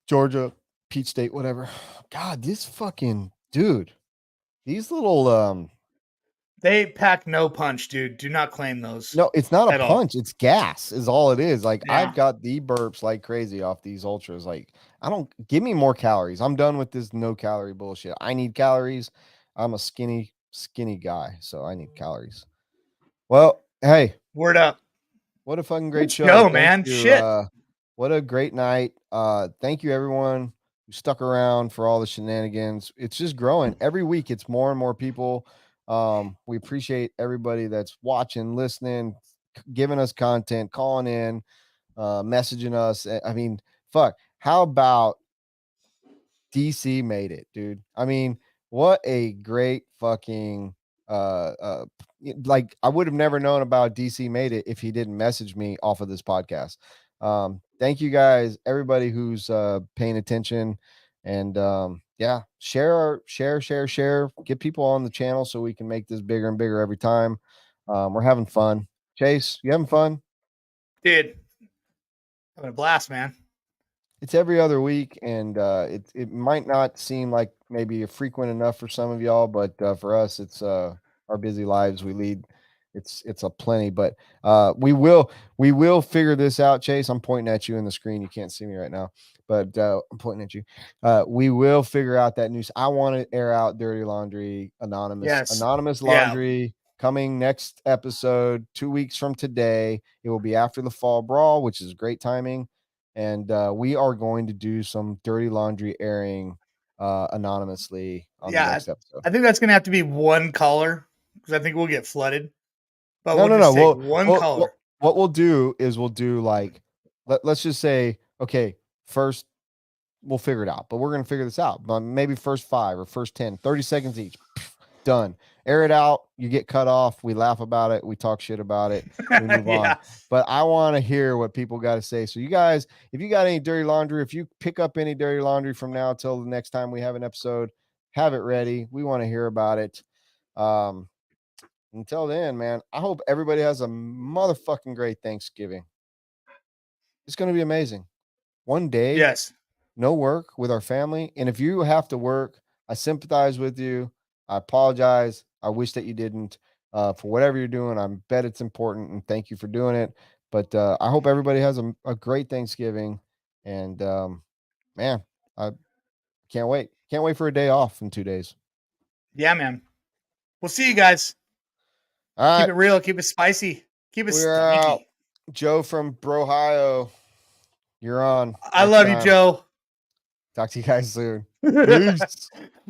Georgia, Peach State, whatever. God, this fucking dude. These little They pack no punch, dude. Do not claim those. No, it's not a at all. punch. It's gas is all it is. Like Yeah. I've got the burps like crazy off these ultras. Like I don't give me more calories. I'm done with this no calorie bullshit. I need calories. I'm a skinny guy, so I need calories. Well, hey, Word up. what a fucking great Let's show. go, Thank man. you. Shit. What a great night. Thank you everyone who stuck around for all the shenanigans. It's just growing. Every week it's more and more people. We appreciate everybody that's watching, listening, giving us content, calling in, messaging us. I mean, fuck. How about DC made it, dude? I mean, what a great fucking like I would have never known about DC made it if he didn't message me off of this podcast. Thank you guys, everybody who's paying attention, and yeah, share, get people on the channel so we can make this bigger and bigger every time. We're having fun. Chase, you having fun? Dude. Having a blast, man. It's every other week, and it might not seem like maybe frequent enough for some of y'all, but for us, it's our busy lives we lead. It's a plenty, but we will figure this out. Chase, I'm pointing at you in the screen. You can't see me right now, but I'm pointing at you. We will figure out that news. I want to air out Dirty Laundry Anonymous. Yes. Anonymous Yeah. Laundry coming next episode 2 weeks from today. It will be after the Fall Brawl, which is great timing. And we are going to do some dirty laundry airing anonymously on the next episode. I think that's gonna have to be one caller because I think we'll get flooded. But No. take one caller. What we'll do is we'll do like let's just say, okay, first we'll figure it out, but we're gonna figure this out. But maybe first 5 or first 10, 30 seconds each. Done. Air it out. You get cut off. We laugh about it. We talk shit about it. We move on. But I want to hear what people got to say. So you guys, if you got any dirty laundry, if you pick up any dirty laundry from now till the next time we have an episode, have it ready. We want to hear about it. Until then, man, I hope everybody has a motherfucking great Thanksgiving. It's going to be amazing. One day, yes, no work with our family. And if you have to work, I sympathize with you. I apologize. I wish that you didn't. For whatever you're doing, I bet it's important, and thank you for doing it. But I hope everybody has a great Thanksgiving. And man, I can't wait. Can't wait for a day off in 2 days. Yeah, man. We'll see you guys. All right. Keep it real. Keep it spicy. Keep it stanky. Joe from Brohio, you're on. I love you, Joe. Talk to you guys soon. Peace.